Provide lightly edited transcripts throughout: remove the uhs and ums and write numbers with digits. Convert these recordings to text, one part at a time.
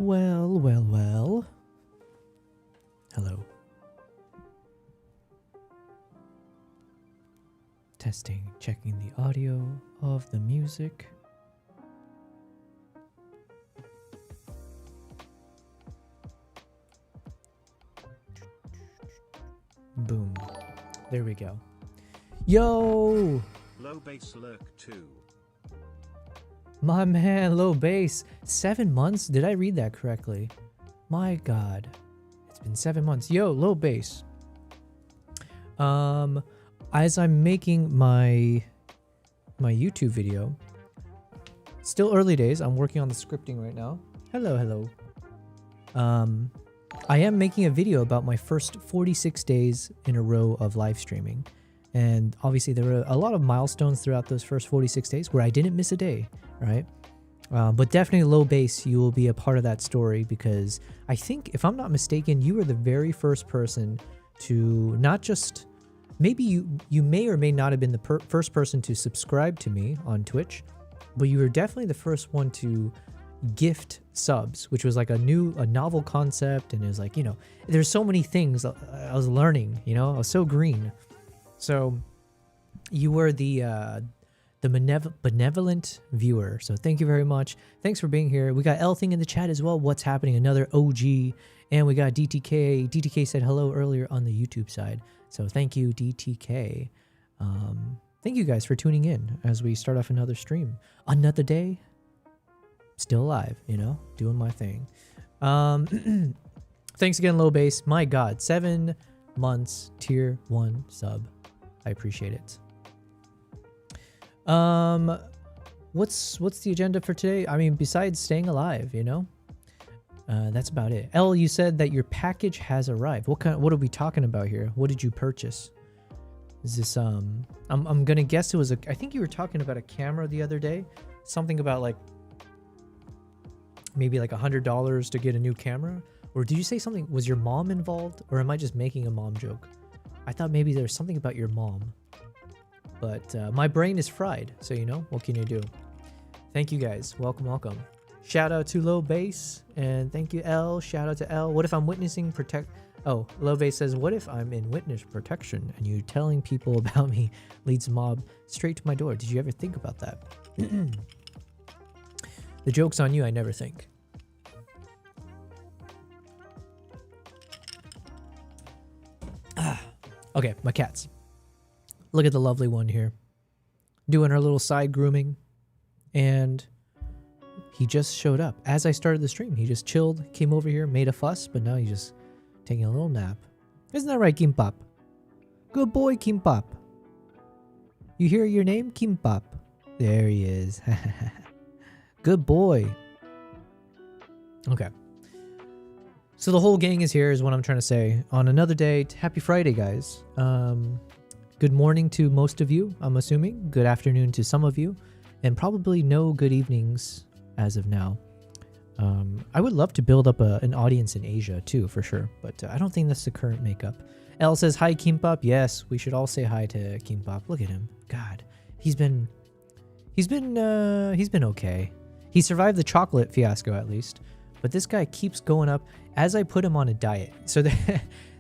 Well, well, well. Hello. Testing, checking the audio of the music. Boom. There we go. Yo! Low bass lurk 2. My man, low bass. 7 months? Did I read that correctly? My God. It's been 7 months. Yo, low bass. As I'm making my YouTube video, still early days. I'm working on the scripting right now. Hello, hello. I am making a video about my first 46 days in a row of live streaming. And obviously there were a lot of milestones throughout those first 46 days where I didn't miss a day, right? But definitely low bass, you will be a part of that story because I think, if I'm not mistaken, you were the very first person to not just, maybe you may or may not have been the first person to subscribe to me on Twitch, but you were definitely the first one to gift subs, which was like a novel concept. And it was like, you know, there's so many things I was learning, you know, I was so green. So you were the benevolent viewer. So thank you very much. Thanks for being here. We got Elthing in the chat as well. What's happening? Another OG. And we got DTK. DTK said hello earlier on the YouTube side. So thank you, DTK. Thank you guys for tuning in as we start off another stream. Another day. Still alive, you know, doing my thing. Thanks again, low bass. My God, 7 months, tier 1 sub. I appreciate it. What's the agenda for today? I mean, besides staying alive, you know, that's about it. Elle, you said that your package has arrived. What are we talking about here? What did you purchase? Is this I'm gonna guess it was I think you were talking about a camera the other day. Something about like maybe like $100 to get a new camera. Or did you say something? Was your mom involved? Or am I just making a mom joke? I thought maybe there was something about your mom. But my brain is fried. So, you know, what can you do? Thank you guys. Welcome, welcome. Shout out to Low Bass. And thank you, L. Shout out to L. What if I'm witnessing Oh, Low Bass says, what if I'm in witness protection and you telling people about me leads mob straight to my door? Did you ever think about that? The joke's on you, I never think. Okay, my cats. Look at the lovely one here. Doing her little side grooming. And he just showed up. As I started the stream, he just chilled, came over here, made a fuss, but now he's just taking a little nap. Isn't that right, Kimpop? Good boy, Kimpop. You hear your name? Kimpop. There he is. Good boy. Okay. So the whole gang is here is what I'm trying to say. On another day, happy Friday, guys. Good morning to most of you, I'm assuming. Good afternoon to some of you. And probably no good evenings as of now. I would love to build up an audience in Asia too, for sure. But I don't think that's the current makeup. Elle says, hi, Kimpop. Yes, we should all say hi to Kimpop. Look at him. God, he's been okay. He survived the chocolate fiasco at least, but this guy keeps going up as I put him on a diet. So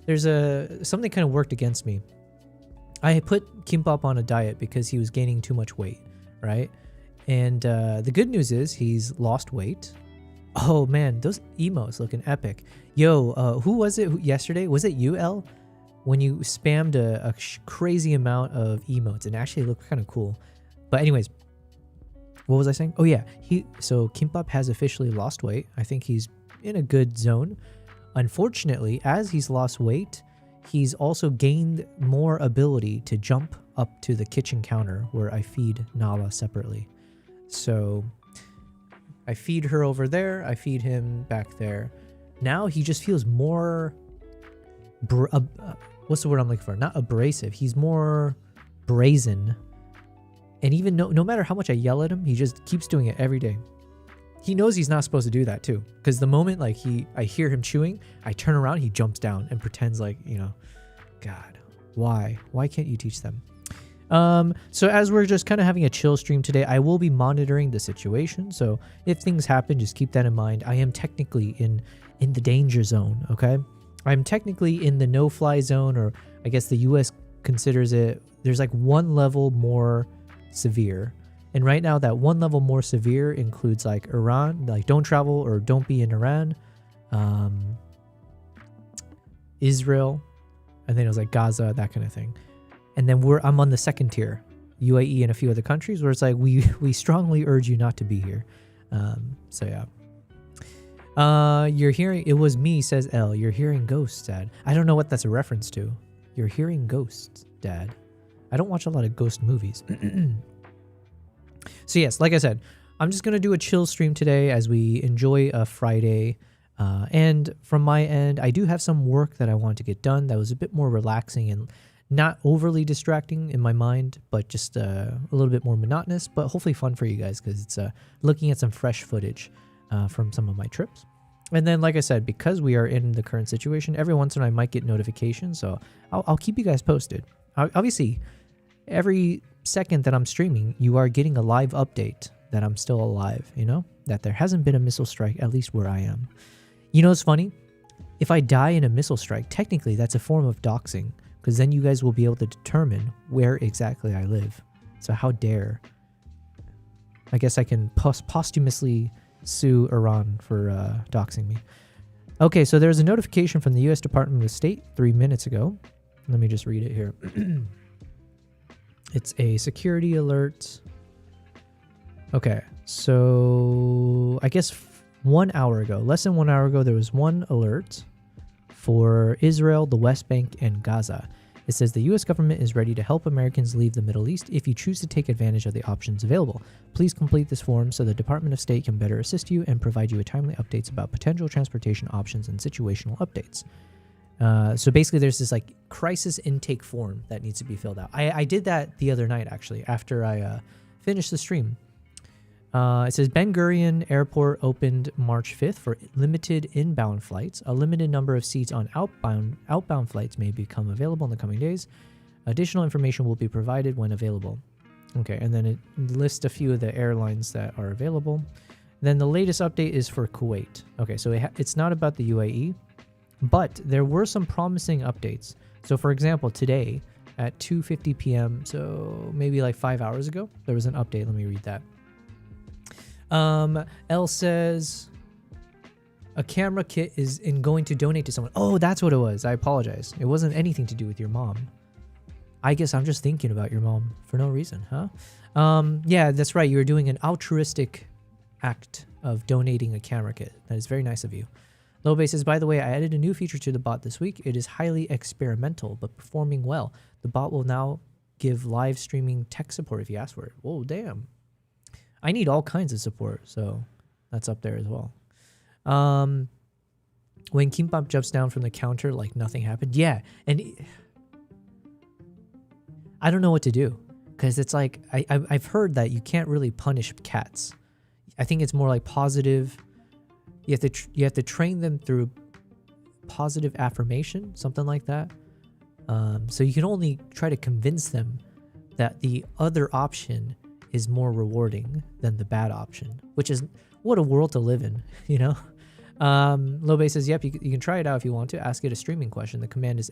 there's something kind of worked against me. I put Kimpop on a diet because he was gaining too much weight, right? And the good news is he's lost weight. Oh man, those emotes looking epic. Yo, who was it yesterday? Was it you, L? When you spammed a crazy amount of emotes and actually looked kind of cool. But anyways, what was I saying? Oh yeah, so Kimpop has officially lost weight. I think he's in a good zone. Unfortunately, as he's lost weight, he's also gained more ability to jump up to the kitchen counter where I feed Nala separately. So I feed her over there, I feed him back there. Now he just feels more, what's the word I'm looking for? Not abrasive, he's more brazen. And even no matter how much I yell at him, he just keeps doing it every day. He knows he's not supposed to do that too. Because the moment like I hear him chewing, I turn around, he jumps down and pretends like, you know, God, why? Why can't you teach them? So as we're just kind of having a chill stream today, I will be monitoring the situation. So if things happen, just keep that in mind. I am technically in the danger zone, okay? I'm technically in the no-fly zone, or I guess the US considers it, there's like one level more severe. And right now that one level more severe includes like Iran, like don't travel or don't be in Iran, Israel, and then it was like Gaza, that kind of thing. And then I'm on the second tier, UAE and a few other countries, where it's like we strongly urge you not to be here. So yeah. You're hearing, it was me, says L. You're hearing ghosts, Dad. I don't know what that's a reference to. You're hearing ghosts, Dad. I don't watch a lot of ghost movies. So yes, like I said, I'm just going to do a chill stream today as we enjoy a Friday. And from my end, I do have some work that I want to get done that was a bit more relaxing and not overly distracting in my mind, but just a little bit more monotonous, but hopefully fun for you guys because it's looking at some fresh footage from some of my trips. And then, like I said, because we are in the current situation, every once in a while I might get notifications, so I'll keep you guys posted. Obviously, every second that I'm streaming, you are getting a live update that I'm still alive, you know? That there hasn't been a missile strike, at least where I am. You know what's funny? If I die in a missile strike, technically that's a form of doxing, because then you guys will be able to determine where exactly I live. So how dare. I guess I can posthumously sue Iran for doxing me. Okay, so there's a notification from the U.S. Department of State 3 minutes ago. Let me just read it here. It's a security alert. Okay, so I guess 1 hour ago, less than 1 hour ago, there was one alert for Israel, the West Bank, and Gaza. It says the U.S. government is ready to help Americans leave the Middle East if you choose to take advantage of the options available. Please complete this form so the Department of State can better assist you and provide you with timely updates about potential transportation options and situational updates. So basically there's this like crisis intake form that needs to be filled out. I did that the other night, actually, after I finished the stream. It says Ben Gurion Airport opened March 5th for limited inbound flights. A limited number of seats on outbound flights may become available in the coming days. Additional information will be provided when available. Okay, and then it lists a few of the airlines that are available. Then the latest update is for Kuwait. Okay, so it's not about the UAE, but there were some promising updates. So for example, today at 2:50 p.m., so maybe like 5 hours ago, there was an update. Let me read that. L says a camera kit is going to donate to someone. Oh, that's what it was. I apologize. It wasn't anything to do with your mom. I guess I'm just thinking about your mom for no reason, huh? Yeah, that's right. You're doing an altruistic act of donating a camera kit. That is very nice of you. Lowbase says, by the way, I added a new feature to the bot this week. It is highly experimental, but performing well. The bot will now give live streaming tech support if you ask for it. Whoa, damn. I need all kinds of support, so that's up there as well. When Kimbap jumps down from the counter like nothing happened. Yeah, and I don't know what to do, because it's like I've heard that you can't really punish cats. I think it's more like positive. You have to train them through positive affirmation, something like that. So you can only try to convince them that the other option is more rewarding than the bad option, which is what a world to live in, you know? Lobe says, yep, you can try it out if you want to. Ask it a streaming question. The command is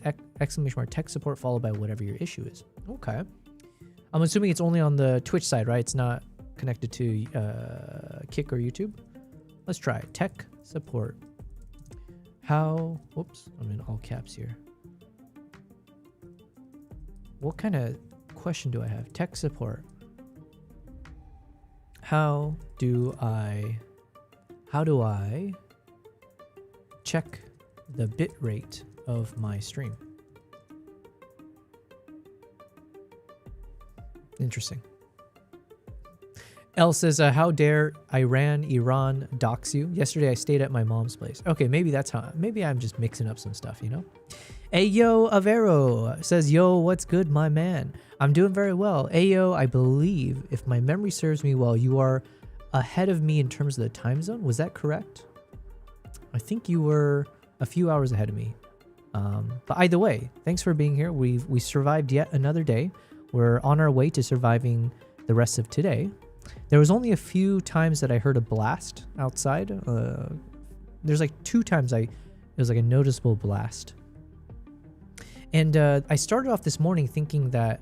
!tech support followed by whatever your issue is. Okay. I'm assuming it's only on the Twitch side, right? It's not connected to Kick or YouTube. Let's try it. Tech support. Whoops, I'm in all caps here. What kind of question do I have? Tech support. How do I check the bit rate of my stream? Interesting. L says, how dare Iran dox you? Yesterday I stayed at my mom's place. Okay, maybe that's how. Maybe I'm just mixing up some stuff, you know? Ayo Avero says, yo, what's good, my man? I'm doing very well. Ayo, I believe, if my memory serves me well, you are ahead of me in terms of the time zone. Was that correct? I think you were a few hours ahead of me. But either way, thanks for being here. We survived yet another day. we're on our way to surviving the rest of today. There was only a few times that I heard a blast outside. There's like 2 times it was like a noticeable blast. And I started off this morning thinking that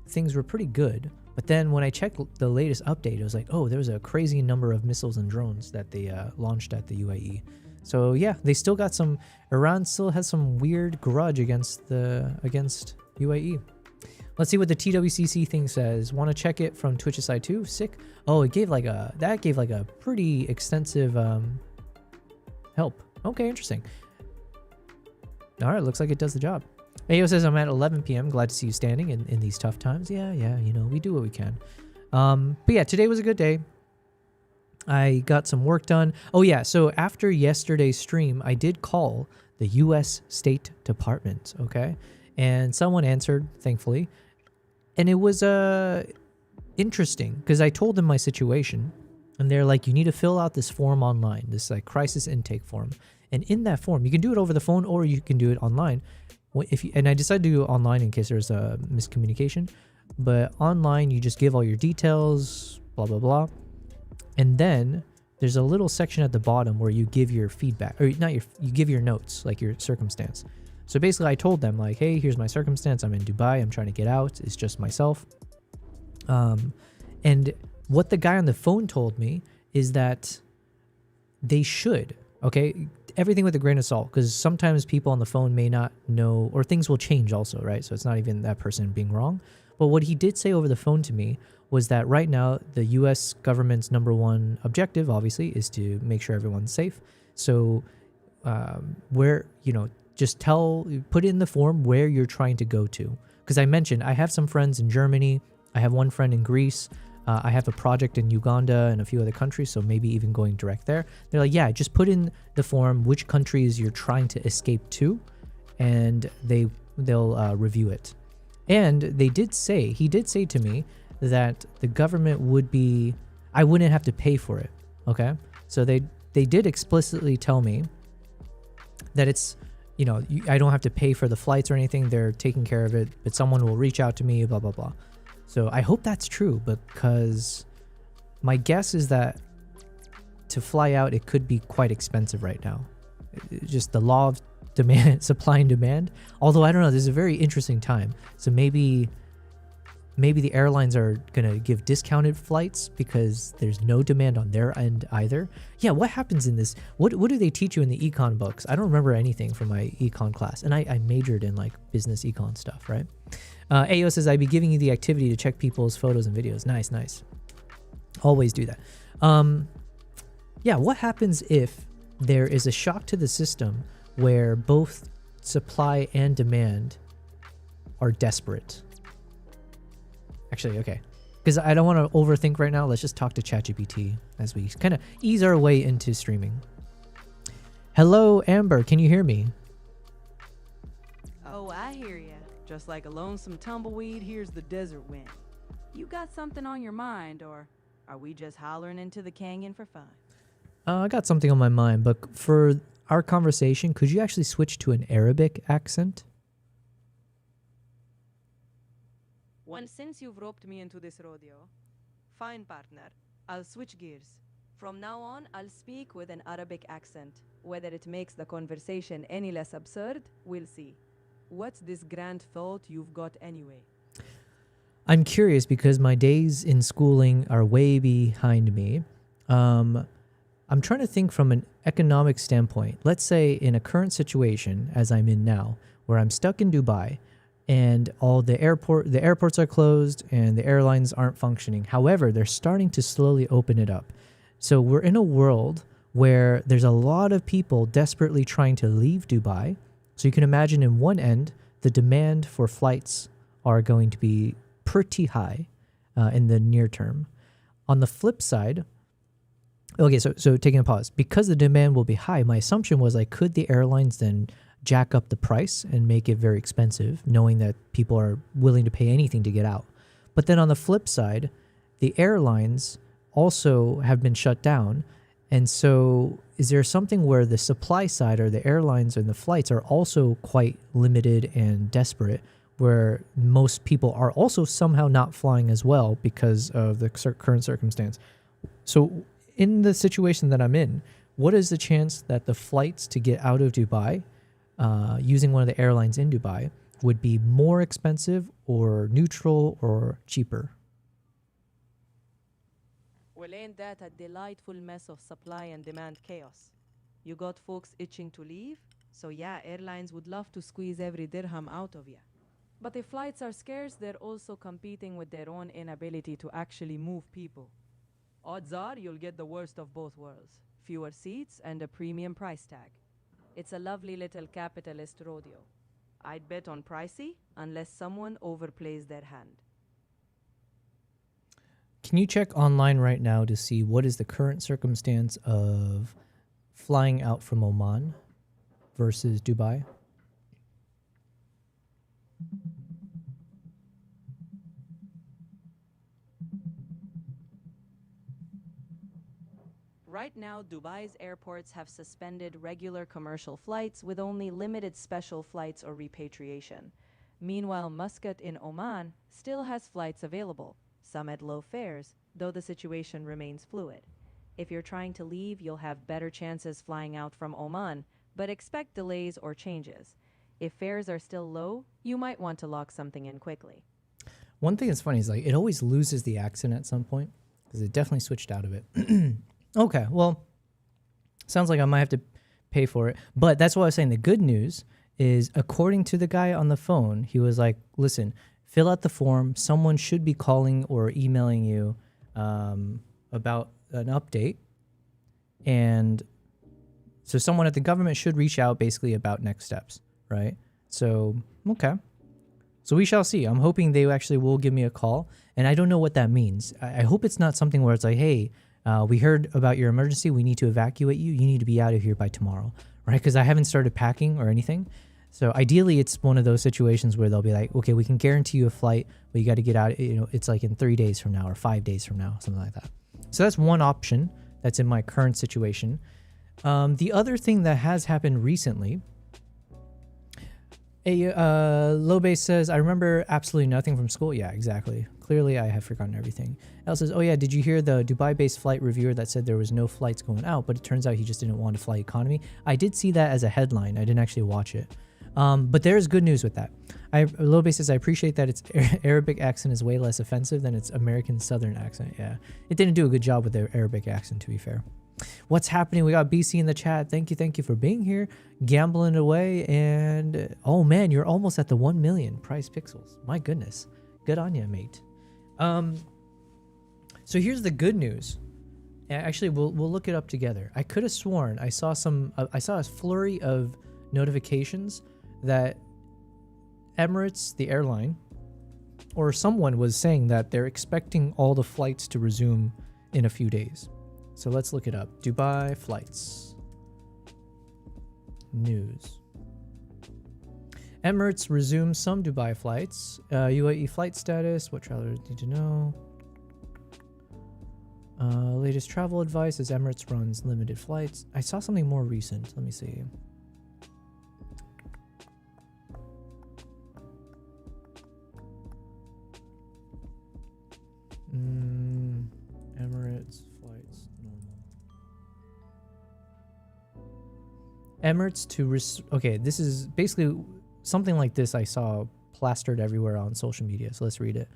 things were pretty good. But then when I checked the latest update, it was like, oh, there was a crazy number of missiles and drones that they launched at the UAE. So yeah, they still got some. Iran still has some weird grudge against UAE. Let's see what the TWCC thing says. Want to check it from Twitch's side too? Sick. Oh, it gave like a pretty extensive help. Okay, interesting. All right, looks like it does the job. Ayo says, I'm at 11 p.m. Glad to see you standing in these tough times. Yeah, you know, we do what we can. But yeah, today was a good day. I got some work done. Oh yeah, so after yesterday's stream, I did call the U.S. State Department, okay? And someone answered, thankfully. And it was interesting, because I told them my situation. And they're like, you need to fill out this form online, this like crisis intake form. And in that form, you can do it over the phone or you can do it online. And I decided to do it online in case there's a miscommunication. But online, you just give all your details, blah, blah, blah. And then there's a little section at the bottom where you give your feedback, or you give your notes, like your circumstance. So basically I told them like, hey, here's my circumstance. I'm in Dubai. I'm trying to get out. It's just myself. And what the guy on the phone told me is that they should, okay, everything with a grain of salt, because sometimes people on the phone may not know, or things will change also, right? So it's not even that person being wrong. But what he did say over the phone to me was that right now the U.S. government's #1 objective, obviously, is to make sure everyone's safe. So just put in the form where you're trying to go to. Because I mentioned I have some friends in Germany. I have one friend in Greece. I have a project in Uganda and a few other countries, so maybe even going direct there. They're like, yeah, just put in the form which countries you're trying to escape to, and they'll review it. And he did say to me that the government I wouldn't have to pay for it, okay? So they did explicitly tell me that it's, I don't have to pay for the flights or anything. They're taking care of it, but someone will reach out to me, blah, blah, blah. So I hope that's true, because my guess is that to fly out, it could be quite expensive right now. Just the law of demand, supply and demand. Although I don't know, this is a very interesting time. So maybe the airlines are going to give discounted flights because there's no demand on their end either. Yeah, what happens in this? What do they teach you in the econ books? I don't remember anything from my econ class. And I majored in like business econ stuff, right? Ayo says, I'd be giving you the activity to check people's photos and videos. Nice. Always do that. Yeah, what happens if there is a shock to the system where both supply and demand are desperate? Actually, okay. Because I don't want to overthink right now. Let's just talk to ChatGPT as we kind of ease our way into streaming. Hello, Amber. Can you hear me? Oh, I hear ya. Just like a lonesome tumbleweed hears the desert wind. You got something on your mind, or are we just hollering into the canyon for fun? I got something on my mind, but for our conversation, could you actually switch to an Arabic accent? Well, since you've roped me into this rodeo, fine partner, I'll switch gears. From now on, I'll speak with an Arabic accent. Whether it makes the conversation any less absurd, we'll see. What's this grand thought you've got anyway? I'm curious because my days in schooling are way behind me. I'm trying to think from an economic standpoint. Let's say in a current situation, as I'm in now, where I'm stuck in Dubai and all the airports are closed and the airlines aren't functioning. However, they're starting to slowly open it up. So we're in a world where there's a lot of people desperately trying to leave Dubai. So you can imagine in one end, the demand for flights are going to be pretty high in the near term. On the flip side, okay, so taking a pause, because the demand will be high, my assumption was like, could the airlines then jack up the price and make it very expensive, knowing that people are willing to pay anything to get out? But then on the flip side, the airlines also have been shut down. And so is there something where the supply side or the airlines and the flights are also quite limited and desperate, where most people are also somehow not flying as well because of the current circumstance. So in the situation that I'm in, what is the chance that the flights to get out of Dubai using one of the airlines in Dubai would be more expensive or neutral or cheaper? Well, ain't that a delightful mess of supply and demand chaos? You got folks itching to leave, so yeah, airlines would love to squeeze every dirham out of you. But if flights are scarce, they're also competing with their own inability to actually move people. Odds are you'll get the worst of both worlds, fewer seats and a premium price tag. It's a lovely little capitalist rodeo. I'd bet on pricey unless someone overplays their hand. Can you check online right now to see what is the current circumstance of flying out from Oman versus Dubai? Right now, Dubai's airports have suspended regular commercial flights with only limited special flights or repatriation. Meanwhile, Muscat in Oman still has flights available, some at low fares, though the situation remains fluid. If you're trying to leave, you'll have better chances flying out from Oman, but expect delays or changes. If fares are still low, you might want to lock something in quickly. One thing that's funny is like it always loses the accent at some point because it definitely switched out of it. Okay, well, sounds like I might have to pay for it. But that's what I was saying. The good news is, according to the guy on the phone, he was like, listen, fill out the form. Someone should be calling or emailing you about an update. And so someone at the government should reach out basically about next steps, right? So, okay. So we shall see. I'm hoping they actually will give me a call. And I don't know what that means. I hope it's not something where it's like, hey, we heard about your emergency. We need to evacuate you. You need to be out of here by tomorrow, right? Because I haven't started packing or anything. So ideally, it's one of those situations where they'll be like, okay, we can guarantee you a flight, but you got to get out. You know, it's like in 3 days from now or 5 days from now, something like that. So that's one option that's in my current situation. The other thing that has happened recently, Lobe says, I remember absolutely nothing from school. Yeah, exactly. Clearly, I have forgotten everything. Elle says, oh yeah, did you hear the Dubai-based flight reviewer that said there was no flights going out, but it turns out he just didn't want to fly economy? I did see that as a headline. I didn't actually watch it. But there's good news with that. Lobe says, I appreciate that its Arabic accent is way less offensive than its American Southern accent. Yeah, it didn't do a good job with their Arabic accent, to be fair. What's happening? We got BC in the chat. Thank you for being here, gambling away, and oh man, you're almost at the 1 million prize pixels. My goodness, good on you, mate. So here's the good news. Actually, we'll look it up together. I could have sworn I saw a flurry of notifications that Emirates, the airline, or someone was saying that they're expecting all the flights to resume in a few days. So let's look it up. Dubai flights. News. Emirates resumes some Dubai flights. UAE flight status. What travelers need to know. Latest travel advice is Emirates runs limited flights. I saw something more recent. Let me see. Emirates flights normal. Emirates to okay, this is basically something like this I saw plastered everywhere on social media. So let's read it.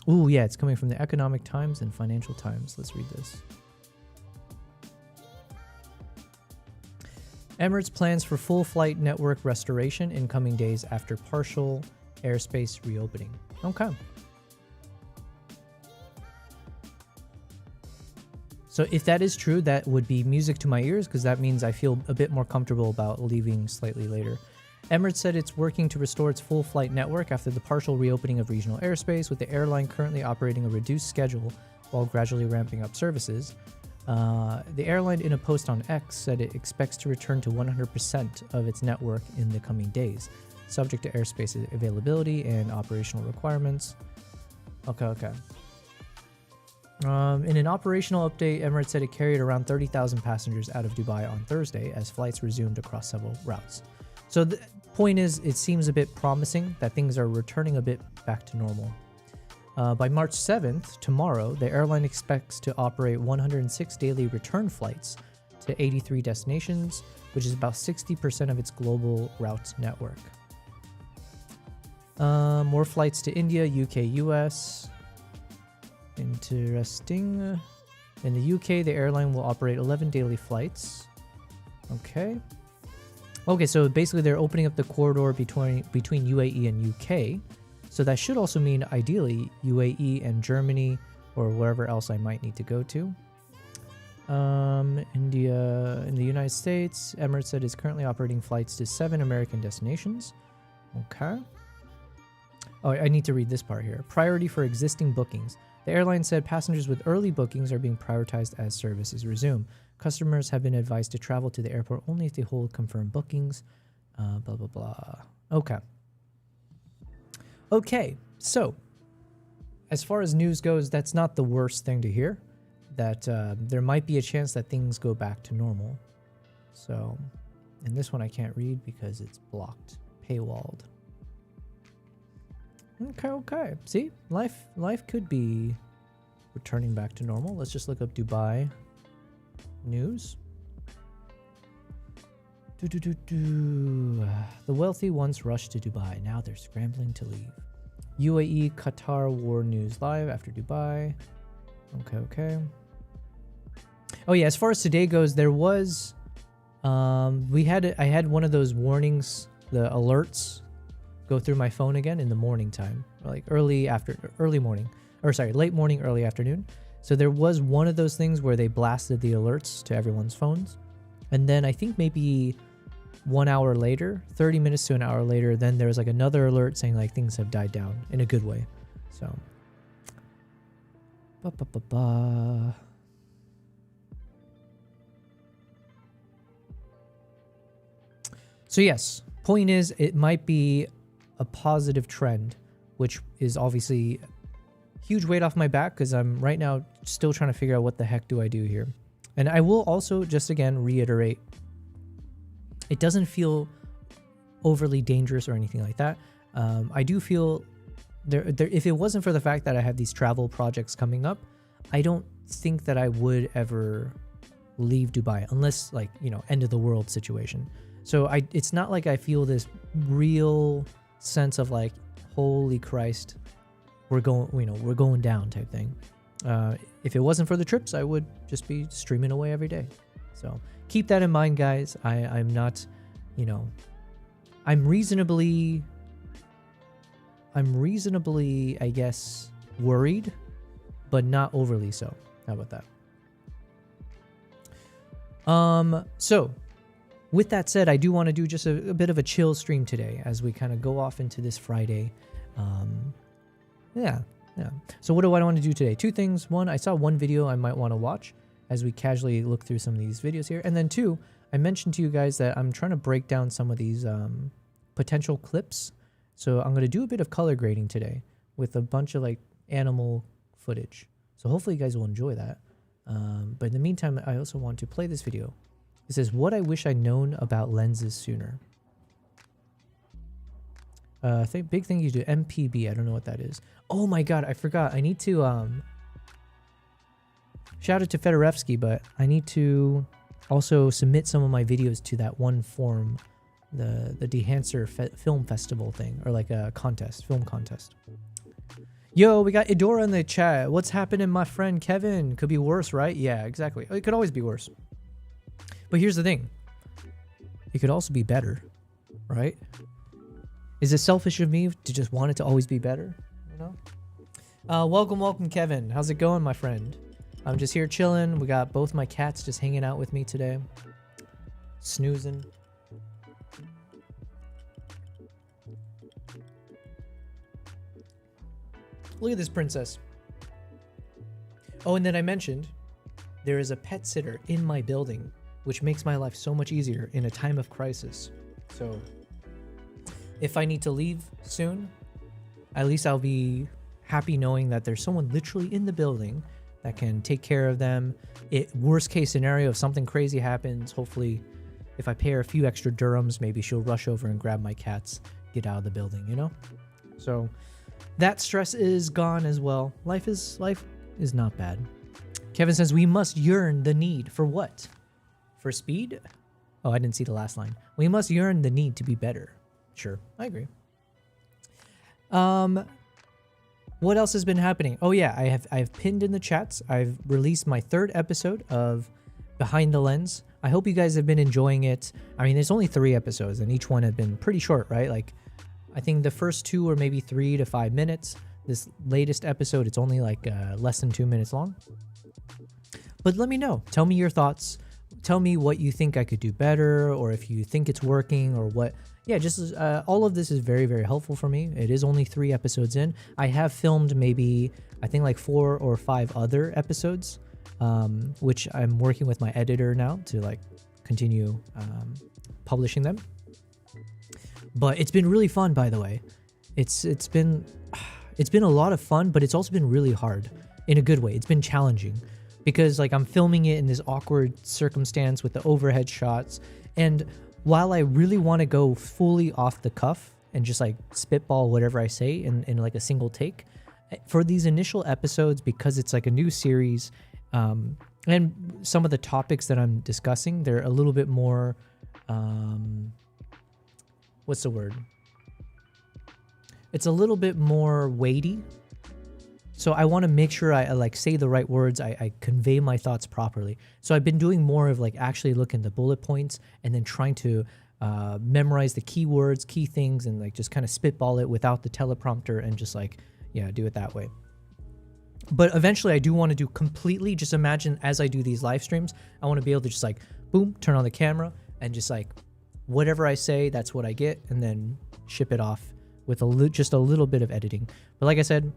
Ooh, yeah, it's coming from the Economic Times and Financial Times. Let's read this. Emirates plans for full flight network restoration in coming days after partial airspace reopening. Okay. So if that is true, that would be music to my ears, because that means I feel a bit more comfortable about leaving slightly later. Emirates said it's working to restore its full flight network after the partial reopening of regional airspace, with the airline currently operating a reduced schedule while gradually ramping up services. The airline, in a post on X, said it expects to return to 100% of its network in the coming days, subject to airspace availability and operational requirements. Okay. In an operational update, Emirates said it carried around 30,000 passengers out of Dubai on Thursday as flights resumed across several routes. So point is, it seems a bit promising that things are returning a bit back to normal. By March 7th, tomorrow, the airline expects to operate 106 daily return flights to 83 destinations, which is about 60% of its global route network. More flights to India, UK, US. Interesting. In the UK, the airline will operate 11 daily flights. Okay. Okay, so basically they're opening up the corridor between UAE and UK. So that should also mean, ideally, UAE and Germany or wherever else I might need to go to. India, in the United States, Emirates said is currently operating flights to 7 American destinations. Okay. Oh, I need to read this part here. Priority for existing bookings. The airline said passengers with early bookings are being prioritized as services resume. Customers have been advised to travel to the airport only if they hold confirmed bookings. Blah, blah, blah. Okay. Okay, so as far as news goes, that's not the worst thing to hear. That there might be a chance that things go back to normal. So, and this one I can't read because it's blocked, paywalled. Okay. See, life could be returning back to normal. Let's just look up Dubai news. The wealthy once rushed to Dubai. Now they're scrambling to leave. UAE Qatar war news live after Dubai. Okay. Oh yeah, as far as today goes, there was I had one of those warnings, the alerts go through my phone again in the morning time, like late morning, early afternoon. So there was one of those things where they blasted the alerts to everyone's phones. And then I think maybe 1 hour later, 30 minutes to an hour later, then there was like another alert saying like things have died down in a good way. So yes, point is it might be a positive trend, which is obviously huge weight off my back because I'm right now still trying to figure out what the heck do I do here. And I will also just again reiterate, it doesn't feel overly dangerous or anything like that. I do feel there if it wasn't for the fact that I have these travel projects coming up, I don't think that I would ever leave Dubai unless like, end of the world situation. So it's not like I feel this real sense of like, holy Christ, we're going down type thing. If it wasn't for the trips, I would just be streaming away every day. So keep that in mind, guys. I'm not, I'm reasonably, I guess, worried, but not overly so. How about that? So with that said, I do want to do just a bit of a chill stream today as we kind of go off into this Friday. Yeah. So what do I want to do today? Two things. One, I saw one video I might want to watch as we casually look through some of these videos here. And then two, I mentioned to you guys that I'm trying to break down some of these potential clips. So I'm going to do a bit of color grading today with a bunch of like animal footage. So hopefully you guys will enjoy that. But in the meantime, I also want to play this video. It says, what I wish I'd known about lenses sooner. Big thing you do, MPB. I don't know what that is. Oh my god, I forgot. I need to shout out to Fedorevsky, but I need to also submit some of my videos to that one forum, the Dehancer Film Festival thing, or like a contest, film contest. Yo, we got Idora in the chat. What's happening, my friend Kevin? Could be worse, right? Yeah, exactly. It could always be worse. But here's the thing. It could also be better, right? Is it selfish of me to just want it to always be better? Welcome, Kevin. How's it going, my friend? I'm just here chilling. We got both my cats just hanging out with me today. Snoozing. Look at this princess. Oh, and then I mentioned there is a pet sitter in my building, which makes my life so much easier in a time of crisis. So if I need to leave soon, at least I'll be happy knowing that there's someone literally in the building that can take care of them. Worst case scenario, if something crazy happens, hopefully, if I pay her a few extra dirhams, maybe she'll rush over and grab my cats, get out of the building, you know? So that stress is gone as well. Life is not bad. Kevin says we must yearn the need for what? For speed? Oh, I didn't see the last line. We must yearn the need to be better. Sure, I agree. What else has been happening? Oh yeah, I've pinned in the chats. I've released my 3rd episode of Behind the Lens. I hope you guys have been enjoying it. I mean, there's only 3 episodes and each one has been pretty short, right? Like, I think the first 2 are maybe 3 to 5 minutes. This latest episode, it's only like less than 2 minutes long. But let me know. Tell me your thoughts. Tell me what you think I could do better, or if you think it's working, or what. Yeah, just all of this is very, very helpful for me. It is only 3 episodes in. I have filmed maybe, I think like 4 or 5 other episodes, which I'm working with my editor now to like continue publishing them. But it's been really fun, by the way. It's been a lot of fun, but it's also been really hard in a good way. It's been challenging because like I'm filming it in this awkward circumstance with the overhead shots, and while I really want to go fully off the cuff and just like spitball whatever I say in like a single take, for these initial episodes, because it's like a new series, and some of the topics that I'm discussing, they're a little bit more, what's the word? It's a little bit more weighty. So I want to make sure I like say the right words, I convey my thoughts properly. So I've been doing more of like actually looking at the bullet points and then trying to memorize the keywords, key things, and like just kind of spitball it without the teleprompter and just like, yeah, do it that way. But eventually I do want to do completely, just imagine as I do these live streams, I want to be able to just like, boom, turn on the camera and just like whatever I say, that's what I get, and then ship it off with just a little bit of editing. But like I said,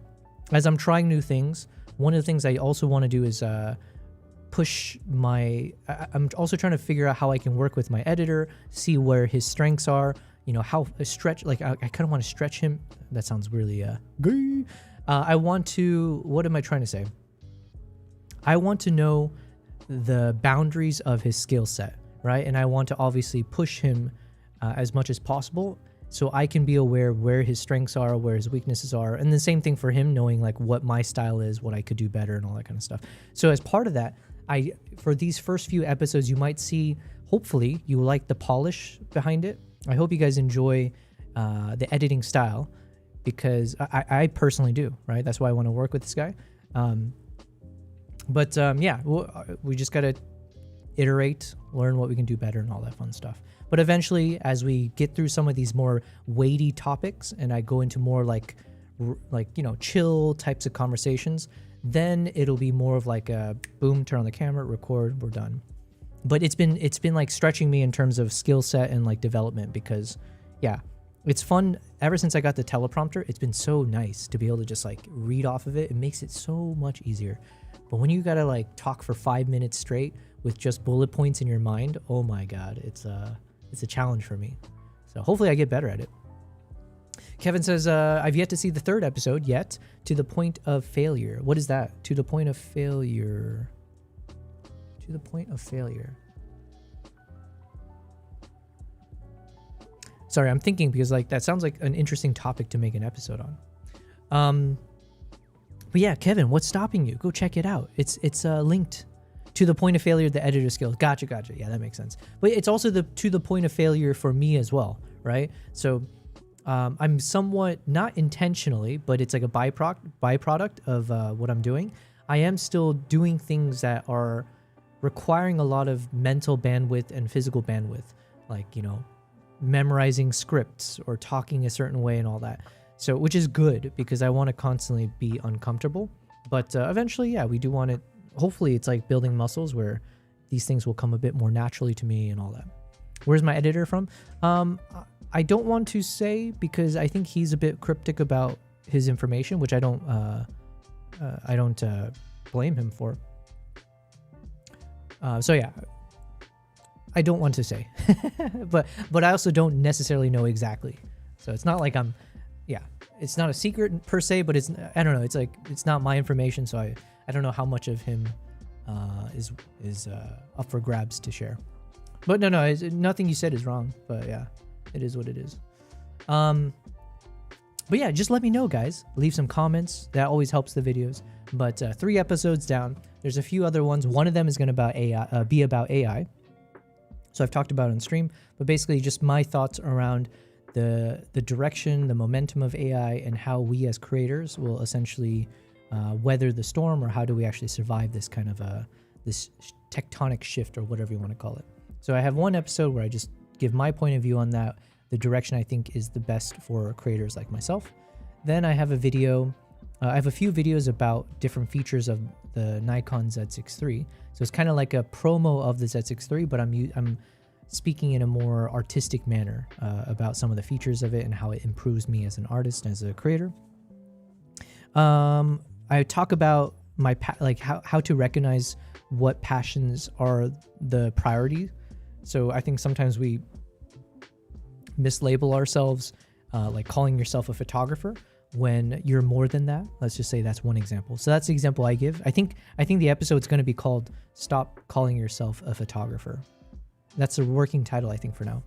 as I'm trying new things, one of the things I also want to do is push my... I'm also trying to figure out how I can work with my editor, see where his strengths are, you know, how stretch... Like, I kind of want to stretch him. That sounds really... gay. I want to... What am I trying to say? I want to know the boundaries of his skill set, right? And I want to obviously push him as much as possible, so I can be aware where his strengths are, where his weaknesses are. And the same thing for him, knowing like what my style is, what I could do better and all that kind of stuff. So as part of that, for these first few episodes, you might see, hopefully you like the polish behind it. I hope you guys enjoy the editing style, because I personally do, right? That's why I want to work with this guy. Yeah, we just got to iterate, learn what we can do better and all that fun stuff. But eventually, as we get through some of these more weighty topics and I go into more like, you know, chill types of conversations, then it'll be more of like a boom, turn on the camera, record, we're done. But it's been like stretching me in terms of skill set and like development, because yeah, it's fun. Ever since I got the teleprompter, it's been so nice to be able to just like read off of it. It makes it so much easier. But when you gotta like talk for 5 minutes straight with just bullet points in your mind, oh my God, it's a challenge for me. So hopefully I get better at it. Kevin says, I've yet to see the 3rd episode yet. To the point of failure. What is that? To the point of failure. To the point of failure. Sorry, I'm thinking, because like that sounds like an interesting topic to make an episode on. But yeah, Kevin, what's stopping you? Go check it out. It's linked. To the point of failure, the editor skill. Gotcha. Yeah, that makes sense. But it's also to the point of failure for me as well, right? So I'm somewhat, not intentionally, but it's like a byproduct of what I'm doing. I am still doing things that are requiring a lot of mental bandwidth and physical bandwidth, like, you know, memorizing scripts or talking a certain way and all that. So, which is good, because I want to constantly be uncomfortable. But eventually, yeah, we do want to. Hopefully it's like building muscles where these things will come a bit more naturally to me and all that. Where's my editor from? I don't want to say, because I think he's a bit cryptic about his information, which I don't blame him for. So yeah, I don't want to say, but I also don't necessarily know exactly. So it's not like it's not a secret per se, but I don't know. It's like, it's not my information. So I don't know how much of him is up for grabs to share. But no, nothing you said is wrong. But yeah, it is what it is. But yeah, just let me know, guys. Leave some comments. That always helps the videos. But 3 episodes down. There's a few other ones. One of them is going to be about AI. So I've talked about it on stream. But basically just my thoughts around the direction, the momentum of AI, and how we as creators will essentially weather the storm, or how do we actually survive this kind of this tectonic shift, or whatever you want to call it. So I have one episode where I just give my point of view on that, the direction I think is the best for creators like myself. Then I have a video, I have a few videos about different features of the Nikon Z6 III. So it's kind of like a promo of the Z6 III, but I'm speaking in a more artistic manner about some of the features of it and how it improves me as an artist, as a creator. I talk about my how to recognize what passions are the priority. So I think sometimes we mislabel ourselves, like calling yourself a photographer when you're more than that. Let's just say that's one example. So that's the example I give. I think the episode's going to be called "Stop Calling Yourself a Photographer." That's the working title, I think, for now.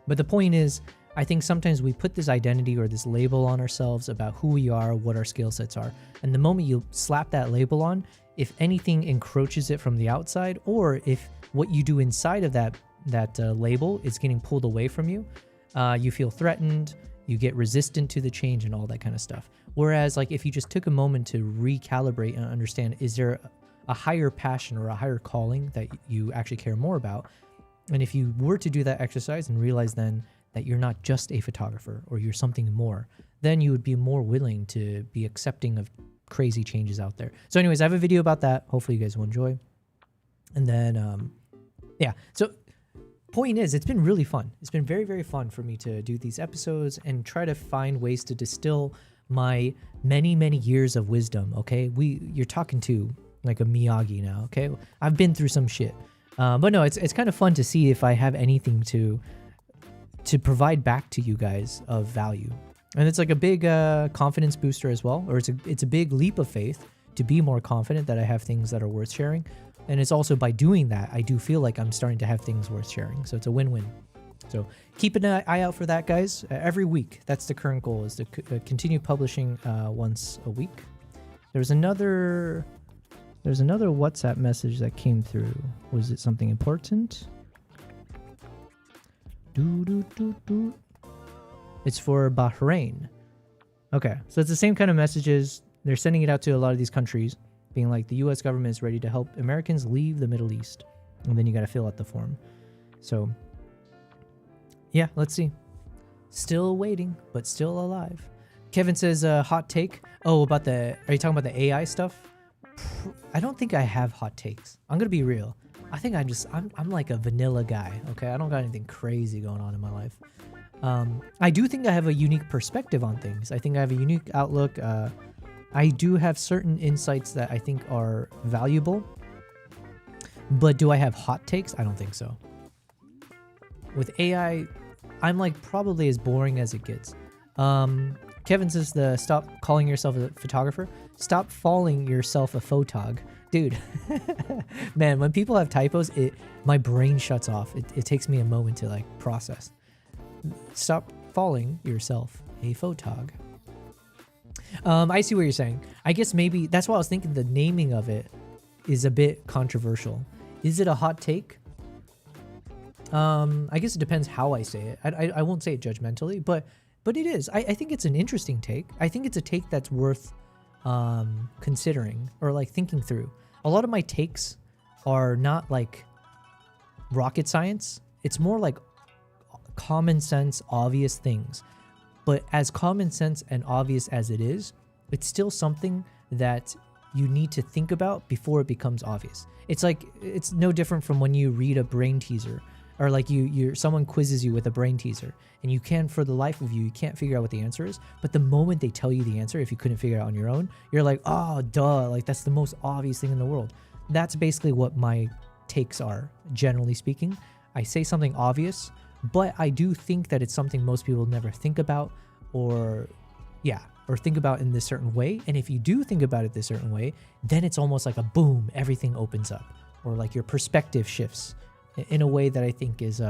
But the point is, I think sometimes we put this identity or this label on ourselves about who we are, what our skill sets are. And the moment you slap that label on, if anything encroaches it from the outside, or if what you do inside of that label is getting pulled away from you, you feel threatened, you get resistant to the change and all that kind of stuff. Whereas like if you just took a moment to recalibrate and understand, is there a higher passion or a higher calling that you actually care more about? And if you were to do that exercise and realize then that you're not just a photographer or you're something more, then you would be more willing to be accepting of crazy changes out there. So anyways, I have a video about that. Hopefully you guys will enjoy. And then, yeah. So point is, it's been really fun. It's been very, very fun for me to do these episodes and try to find ways to distill my many, many years of wisdom. Okay. You're talking to like a Miyagi now. Okay. I've been through some shit. But no, it's kind of fun to see if I have anything to provide back to you guys of value. And it's like a big confidence booster as well, or it's a big leap of faith to be more confident that I have things that are worth sharing. And it's also by doing that, I do feel like I'm starting to have things worth sharing. So it's a win-win. So keep an eye out for that, guys. Every week, that's the current goal, is to continue publishing once a week. There's another WhatsApp message that came through. Was it something important? It's for Bahrain. Okay, so it's the same kind of messages. They're sending it out to a lot of these countries, being like, the U.S. government is ready to help Americans leave the Middle East. And then you got to fill out the form. So, yeah, let's see. Still waiting, but still alive. Kevin says, hot take. Oh, are you talking about the AI stuff? I don't think I have hot takes. I'm going to be real. I think I'm like a vanilla guy, okay? I don't got anything crazy going on in my life. I do think I have a unique perspective on things. I think I have a unique outlook. I do have certain insights that I think are valuable. But do I have hot takes? I don't think so. With AI, I'm like probably as boring as it gets. Kevin says stop calling yourself a photographer. Stop calling yourself a photog. Dude, man, when people have typos, my brain shuts off. It takes me a moment to like process. Stop calling yourself a photog. I see what you're saying. I guess maybe that's why I was thinking the naming of it is a bit controversial. Is it a hot take? I guess it depends how I say it. I won't say it judgmentally, but it is. I think it's an interesting take. I think it's a take that's worth considering or like thinking through. A lot of my takes are not like rocket science. It's more like common sense, obvious things. But as common sense and obvious as it is, it's still something that you need to think about before it becomes obvious. It's like, it's no different from when you read a brain teaser, or like someone quizzes you with a brain teaser and you for the life of you can't figure out what the answer is. But the moment they tell you the answer, if you couldn't figure it out on your own, you're like, oh, duh, like that's the most obvious thing in the world. That's basically what my takes are, generally speaking. I say something obvious, but I do think that it's something most people never think about or think about in this certain way. And if you do think about it this certain way, then it's almost like a boom, everything opens up, or like your perspective shifts in a way that I think is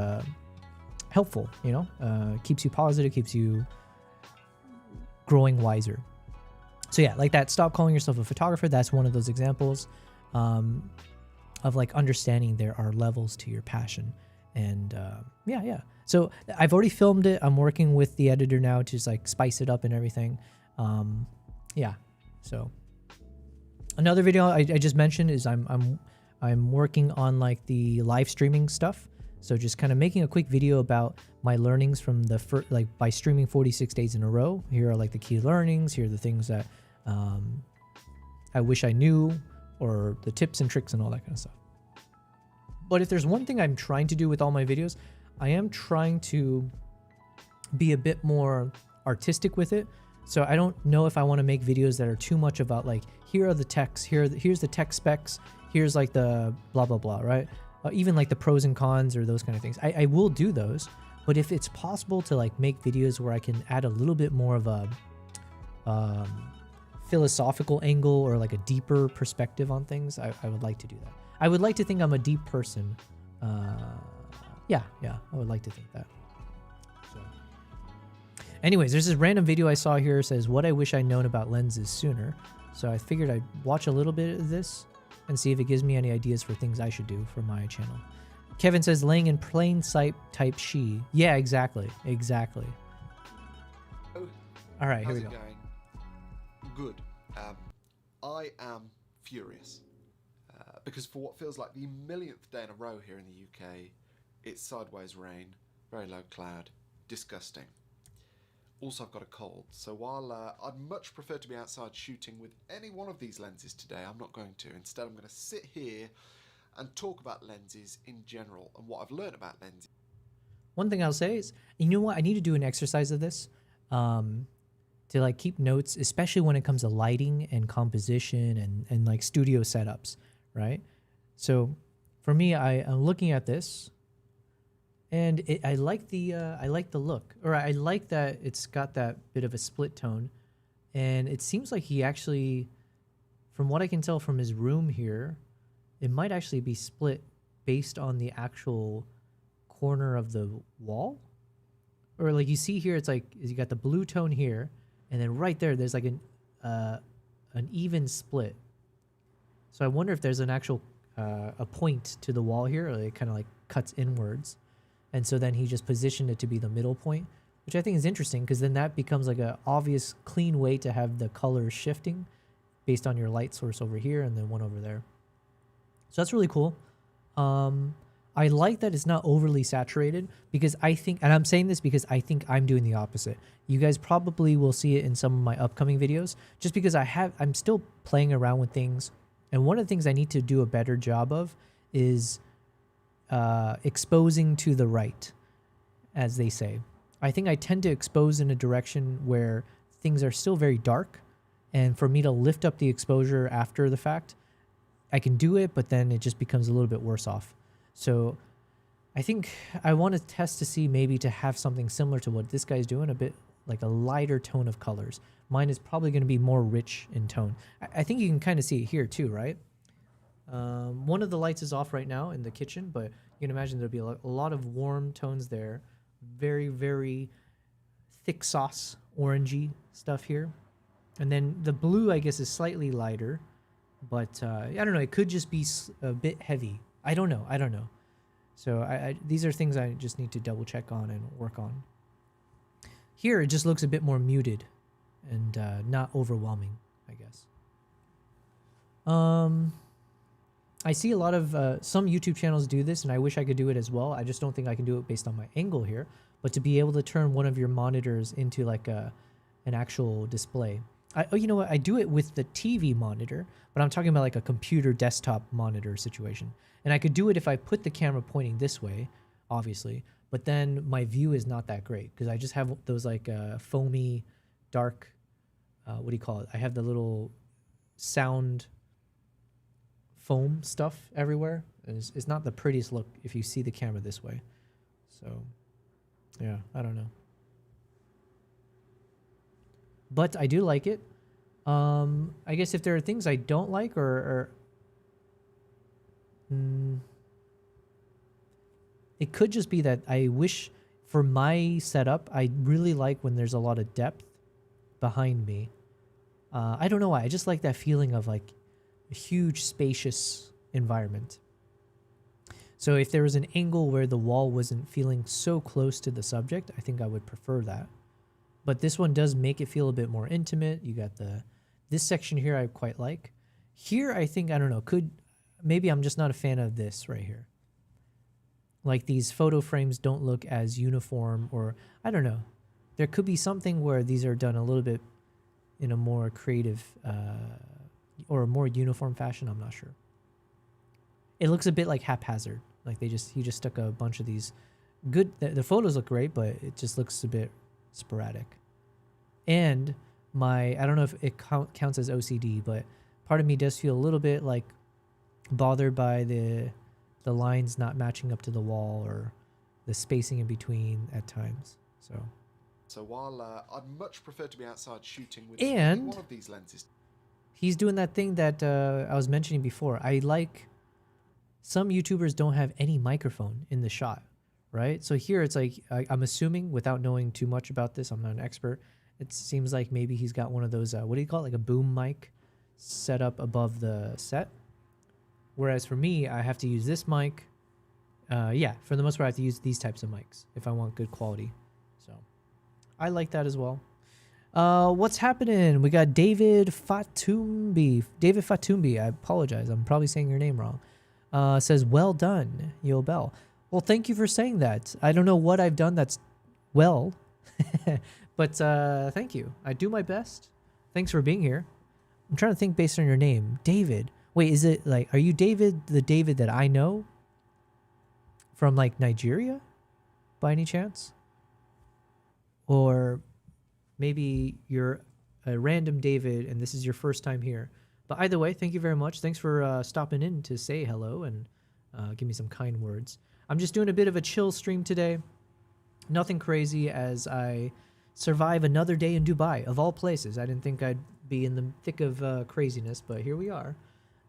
helpful, you know, keeps you positive, keeps you growing wiser. So yeah, like that, stop calling yourself a photographer. That's one of those examples of like understanding there are levels to your passion. And yeah. So I've already filmed it. I'm working with the editor now to just like spice it up and everything. Yeah. So another video I just mentioned is I'm working on like the live streaming stuff. So just kind of making a quick video about my learnings from the first, like by streaming 46 days in a row. Here are like the key learnings. Here are the things that I wish I knew, or the tips and tricks and all that kind of stuff. But if there's one thing I'm trying to do with all my videos, I am trying to be a bit more artistic with it. So I don't know if I want to make videos that are too much about like, here are the texts, here's the tech specs, here's like the blah, blah, blah, right? Even like the pros and cons or those kind of things. I will do those, but if it's possible to like make videos where I can add a little bit more of a philosophical angle or like a deeper perspective on things, I would like to do that. I would like to think I'm a deep person. Yeah, I would like to think that. So. Anyways, there's this random video I saw here. It says, what I wish I'd known about lenses sooner. So I figured I'd watch a little bit of this and see if it gives me any ideas for things I should do for my channel. Kevin says, laying in plain sight type she. Yeah, exactly. Oh, all right, here we how's go. it going? Good. I am furious because for what feels like the millionth day in a row here in the UK, it's sideways rain, very low cloud, disgusting. Also, I've got a cold, so while I'd much prefer to be outside shooting with any one of these lenses today, I'm not going to. Instead, I'm going to sit here and talk about lenses in general and what I've learned about lenses. One thing I'll say is, you know what? I need to do an exercise of this to like keep notes, especially when it comes to lighting and composition and like studio setups, right? So for me, I'm looking at this. And I like the look, or I like that it's got that bit of a split tone, and it seems like he actually, from what I can tell from his room here, it might actually be split based on the actual corner of the wall, or like you see here, it's like you got the blue tone here, and then right there's like an even split. So I wonder if there's an actual a point to the wall here, or it kind of like cuts inwards. And so then he just positioned it to be the middle point, which I think is interesting because then that becomes like a obvious clean way to have the colors shifting based on your light source over here and then one over there. So that's really cool. I like that it's not overly saturated because I think, and I'm saying this because I think I'm doing the opposite. You guys probably will see it in some of my upcoming videos just because I'm still playing around with things. And one of the things I need to do a better job of is exposing to the right, as they say. I think I tend to expose in a direction where things are still very dark, and for me to lift up the exposure after the fact, I can do it, but then it just becomes a little bit worse off. So I think I want to test to see maybe to have something similar to what this guy's doing, a bit like a lighter tone of colors. Mine is probably going to be more rich in tone. I think you can kind of see it here too, right? One of the lights is off right now in the kitchen, but you can imagine there'll be a lot of warm tones there. Very, very thick sauce, orangey stuff here. And then the blue, I guess, is slightly lighter, but I don't know. It could just be a bit heavy. I don't know. So these are things I just need to double check on and work on. Here, it just looks a bit more muted and not overwhelming, I guess. I see a lot of some YouTube channels do this, and I wish I could do it as well. I just don't think I can do it based on my angle here. But to be able to turn one of your monitors into like an actual display. You know what? I do it with the TV monitor, but I'm talking about like a computer desktop monitor situation. And I could do it if I put the camera pointing this way, obviously. But then my view is not that great because I just have those like foamy, dark, what do you call it? I have the little sound foam stuff everywhere. And it's not the prettiest look if you see the camera this way. So, yeah, I don't know. But I do like it. I guess if there are things I don't like It could just be that I wish for my setup, I really like when there's a lot of depth behind me. I don't know why. I just like that feeling of like a huge spacious environment. So if there was an angle where the wall wasn't feeling so close to the subject, I think I would prefer that. But this one does make it feel a bit more intimate. You got this section here I quite like. Here I think, I don't know, maybe I'm just not a fan of this right here. Like these photo frames don't look as uniform, or I don't know. There could be something where these are done a little bit in a more creative or a more uniform fashion. I'm not sure. It looks a bit like haphazard. Like he just stuck a bunch of these good. The photos look great, but it just looks a bit sporadic. And I don't know if it counts as OCD, but part of me does feel a little bit like bothered by the lines not matching up to the wall or the spacing in between at times. So while I'd much prefer to be outside shooting with and one of these lenses, he's doing that thing that I was mentioning before. I like some YouTubers don't have any microphone in the shot, right? So here it's like, I'm assuming without knowing too much about this, I'm not an expert. It seems like maybe he's got one of those, what do you call it? Like a boom mic set up above the set. Whereas for me, I have to use this mic. Yeah, for the most part, I have to use these types of mics if I want good quality. So I like that as well. What's happening? We got David Fatumbi. David Fatumbi, I apologize. I'm probably saying your name wrong. Says, well done, Yo Bell. Well, thank you for saying that. I don't know what I've done that's well, but thank you. I do my best. Thanks for being here. I'm trying to think based on your name. David. Wait, is it like, are you David, the David that I know from like Nigeria by any chance? Or maybe you're a random David and this is your first time here. But either way, thank you very much. Thanks for stopping in to say hello and give me some kind words. I'm just doing a bit of a chill stream today. Nothing crazy as I survive another day in Dubai, of all places. I didn't think I'd be in the thick of craziness, but here we are.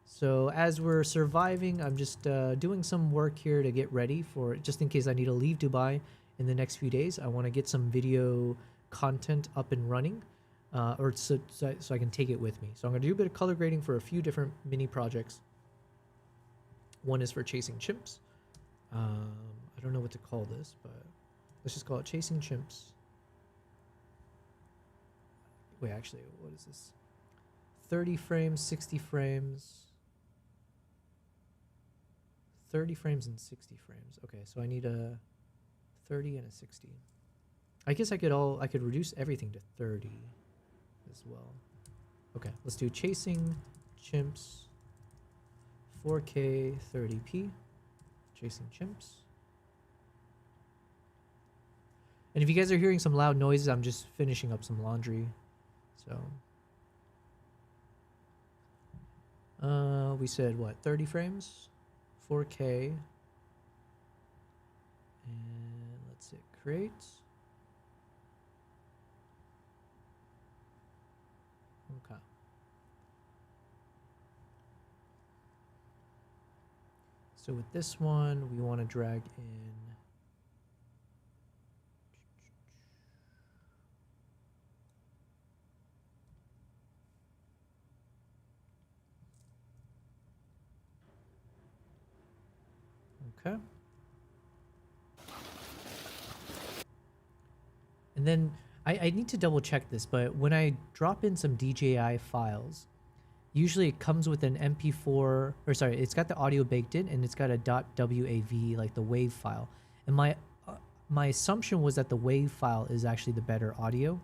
So as we're surviving, I'm just doing some work here to get ready for, just in case I need to leave Dubai in the next few days. I want to get some video content up and running, so I can take it with me. So I'm going to do a bit of color grading for a few different mini projects. One is for Chasing Chimps. I don't know what to call this, but let's just call it Chasing Chimps. Wait, actually, what is this? 30 frames, 60 frames. 30 frames and 60 frames. Okay, so I need a 30 and a 60. I guess I could reduce everything to 30 as well. Okay, let's do Chasing Chimps 4K 30p. Chasing Chimps. And if you guys are hearing some loud noises, I'm just finishing up some laundry. So we said what, 30 frames? 4K. And let's hit create. Okay. So with this one, we want to drag in okay. And then I need to double check this, but when I drop in some DJI files, usually it comes with an MP4, or sorry, it's got the audio baked in and it's got a .wav, like the WAV file. And my assumption was that the WAV file is actually the better audio.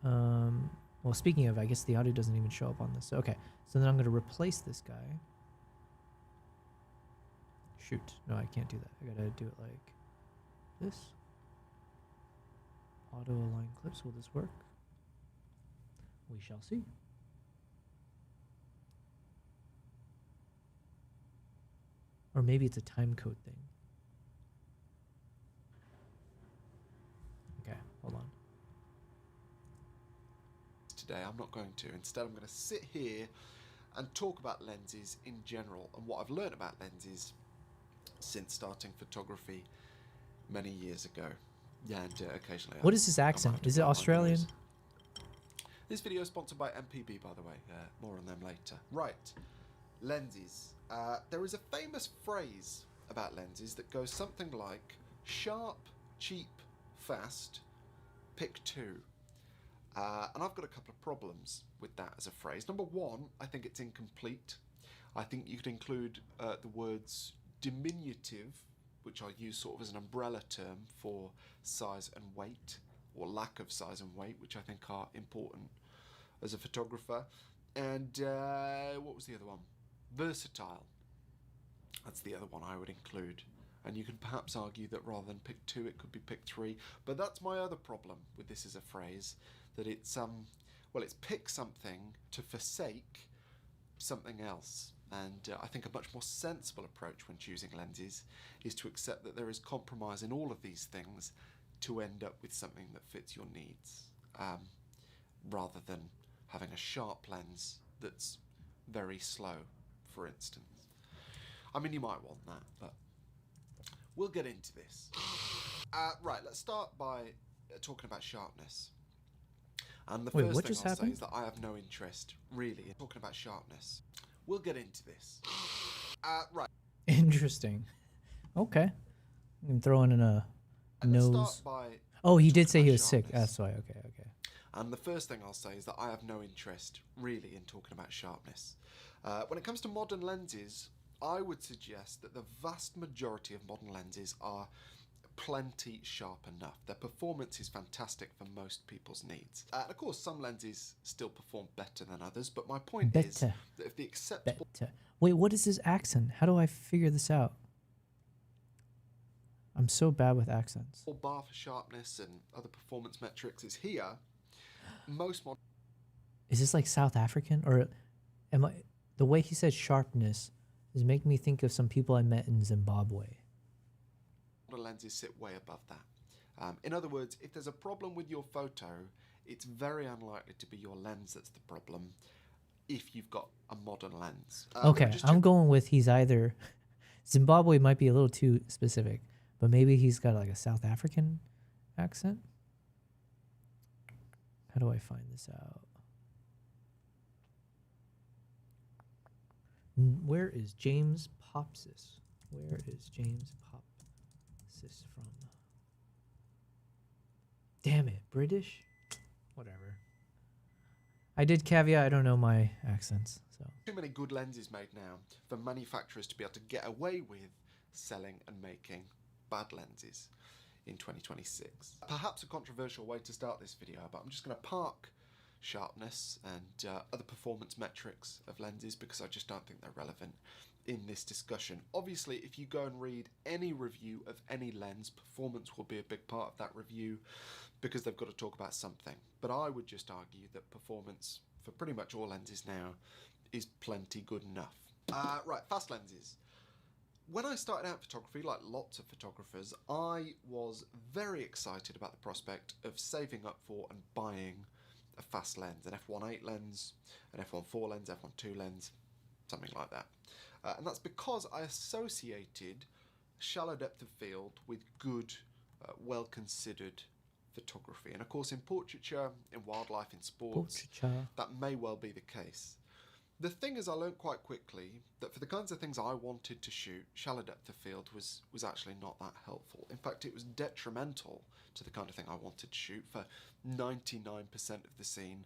Well, speaking of, I guess the audio doesn't even show up on this. Okay, so then I'm going to replace this guy. Shoot, no, I can't do that. I gotta do it like this. Auto align clips, will this work? We shall see. Or maybe it's a time code thing. Okay, hold on. today I'm not going to. Instead, I'm going to sit here and talk about lenses in general and what I've learned about lenses since starting photography many years ago. Yeah, and occasionally. What is this accent? Is it Australian? This video is sponsored by MPB, by the way. More on them later. Right, lenses. There is a famous phrase about lenses that goes something like sharp, cheap, fast, pick two. And I've got a couple of problems with that as a phrase. Number one, I think it's incomplete. I think you could include the words diminutive, which I use sort of as an umbrella term for size and weight, or lack of size and weight, which I think are important as a photographer. And what was the other one? Versatile. That's the other one I would include. And you can perhaps argue that rather than pick two, it could be pick three. But that's my other problem with this as a phrase, that it's well, it's pick something to forsake something else. And I think a much more sensible approach when choosing lenses is to accept that there is compromise in all of these things to end up with something that fits your needs, rather than having a sharp lens that's very slow, for instance. I mean, you might want that, but we'll get into this. Right, let's start by talking about sharpness. And the first thing I'll say is that I have no interest, really, in talking about sharpness. We'll get into this. Right. Interesting. Okay. I'm throwing in a nose. Let's start by oh, he did say he was sick. sharpness. That's why. Okay. And the first thing I'll say is that I have no interest, really, in talking about sharpness. When it comes to modern lenses, I would suggest that the vast majority of modern lenses are plenty sharp enough. Their performance is fantastic for most people's needs. And of course, some lenses still perform better than others, but my point is that if the acceptable... Wait, what is this accent? How do I figure this out? I'm so bad with accents. bar for sharpness and other performance metrics is here, most modern... Is this like South African? Or am I... The way he said sharpness is making me think of some people I met in Zimbabwe. lenses sit way above that. In other words, if there's a problem with your photo, it's very unlikely to be your lens that's the problem if you've got a modern lens. Okay, I'm going with he's either... Zimbabwe might be a little too specific, but maybe he's got like a South African accent. How do I find this out? Where is James Popsis? Where is James Popsis from? Damn it, British? Whatever. I did caveat, I don't know my accents, so. Too many good lenses made now for manufacturers to be able to get away with selling and making bad lenses in 2026. Perhaps a controversial way to start this video, but I'm just going to park sharpness and other performance metrics of lenses because I just don't think they're relevant in this discussion. Obviously, if you go and read any review of any lens, performance will be a big part of that review because they've got to talk about something. But I would just argue that performance for pretty much all lenses now is plenty good enough. Right, fast lenses. When I started out photography, like lots of photographers, I was very excited about the prospect of saving up for and buying a fast lens, an f1.8 lens, an f1.4 lens, f1.2 lens, something like that. And that's because I associated shallow depth of field with good, well-considered photography. And of course, in portraiture, in wildlife, in sports, that may well be the case. The thing is, I learned quite quickly that for the kinds of things I wanted to shoot, shallow depth of field was actually not that helpful. In fact, it was detrimental to the kind of thing I wanted to shoot for 99% of the scene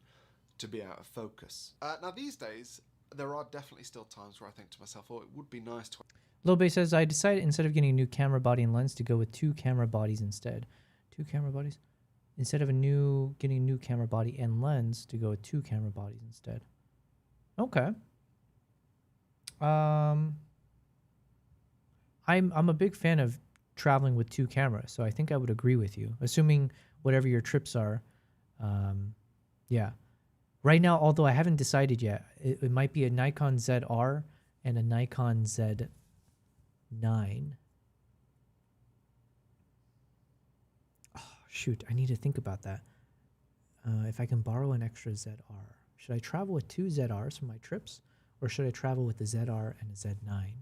to be out of focus. Now, these days, there are definitely still times where I think to myself, oh, it would be nice to... Lobe says, I decided instead of getting a new camera body and lens to go with 2 camera bodies instead. 2 camera bodies? Instead of getting a new camera body and lens to go with 2 camera bodies instead. Okay. I'm a big fan of traveling with 2 cameras, so I think I would agree with you, assuming whatever your trips are. Yeah. Right now, although I haven't decided yet, it might be a Nikon ZR and a Nikon Z9. Oh, shoot, I need to think about that. If I can borrow an extra ZR. Should I travel with 2 ZRs for my trips, or should I travel with the ZR and a Z9?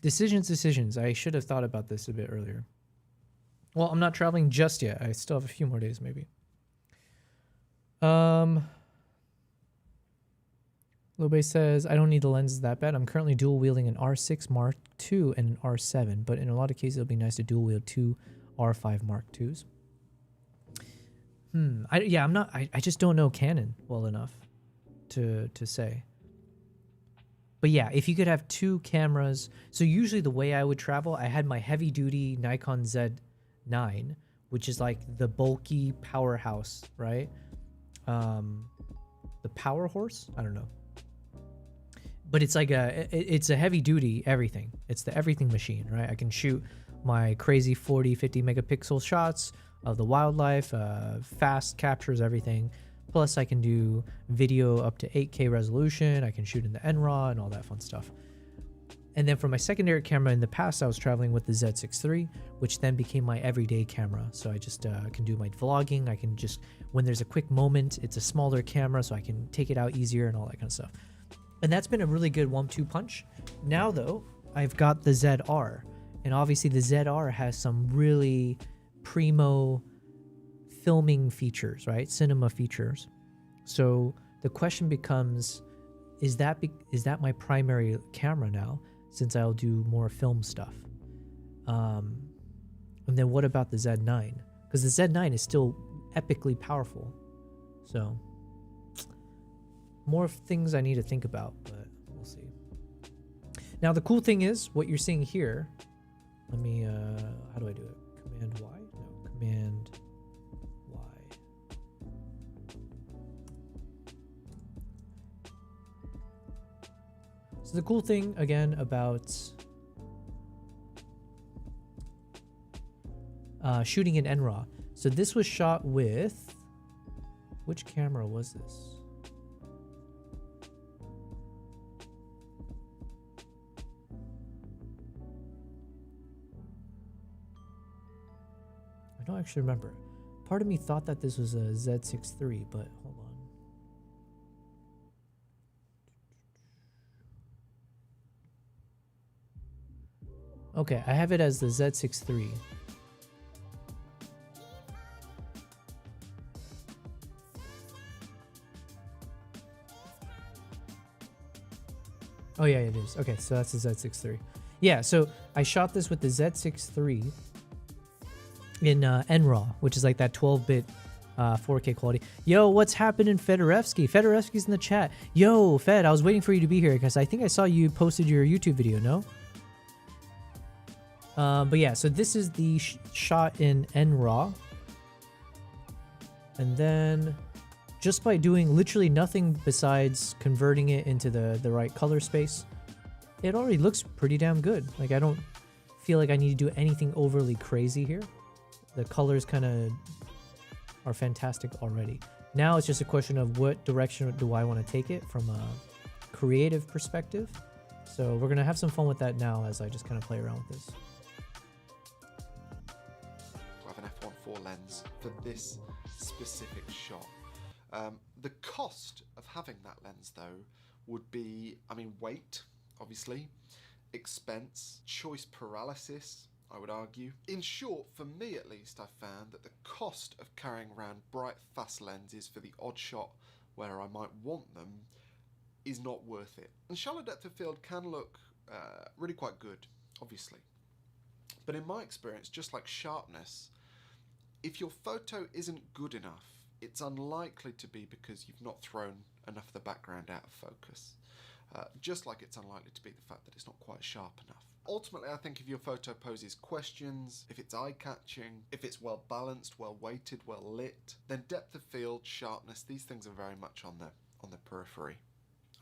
Decisions. I should have thought about this a bit earlier. Well, I'm not traveling just yet. I still have a few more days, maybe. Lobe says, I don't need the lenses that bad. I'm currently dual wielding an R6 Mark II and an R7, but in a lot of cases, it'll be nice to dual wield two R5 Mark IIs. I just don't know Canon well enough to say. But yeah, if you could have two cameras. So usually the way I would travel, I had my heavy duty Nikon Z9, which is like the bulky powerhouse, right? The power horse? I don't know. But it's like it's a heavy duty everything. It's the everything machine, right? I can shoot my crazy 40, 50 megapixel shots of the wildlife, fast captures everything. Plus I can do video up to 8K resolution. I can shoot in the NRAW and all that fun stuff. And then for my secondary camera in the past, I was traveling with the Z6 III, which then became my everyday camera. So I just can do my vlogging. I can just, when there's a quick moment, it's a smaller camera, so I can take it out easier and all that kind of stuff. And that's been a really good 1-2 punch. Now though, I've got the ZR, and obviously the ZR has some really primo filming features, right? Cinema features. So the question becomes, is that my primary camera now, since I'll do more film stuff? And then what about the Z9? Because the Z9 is still epically powerful. So more things I need to think about, but we'll see. Now the cool thing is what you're seeing here. Let me how do I do it? Command Y? No, Command Y. So the cool thing again about shooting in NRAW. So this was shot with, which camera was this? I don't actually remember. Part of me thought that this was a Z6 III, but hold on. Okay, I have it as the Z6 III. Oh yeah, it is. Okay, so that's the Z6 III. Yeah, so I shot this with the Z6 III in NRAW, which is like that 12-bit 4K quality. Yo, what's happening, Fedorevsky? Fedorevsky's in the chat. Yo, Fed, I was waiting for you to be here because I think I saw you posted your YouTube video, no? But yeah, so this is the shot in NRAW. And then just by doing literally nothing besides converting it into the right color space, it already looks pretty damn good. Like, I don't feel like I need to do anything overly crazy here. The colors kind of are fantastic already. Now it's just a question of what direction do I want to take it from a creative perspective. So we're going to have some fun with that now as I just kind of play around with this. I have an f1.4 lens for this specific shot. The cost of having that lens though would be, I mean, weight, obviously, expense, choice paralysis, I would argue. In short, for me at least, I've found that the cost of carrying around bright, fast lenses for the odd shot where I might want them is not worth it. And shallow depth of field can look really quite good, obviously. But in my experience, just like sharpness, if your photo isn't good enough, it's unlikely to be because you've not thrown enough of the background out of focus. Just like it's unlikely to be the fact that it's not quite sharp enough. Ultimately, I think if your photo poses questions, if it's eye-catching, if it's well balanced, well weighted, well lit, then depth of field, sharpness, these things are very much on the periphery,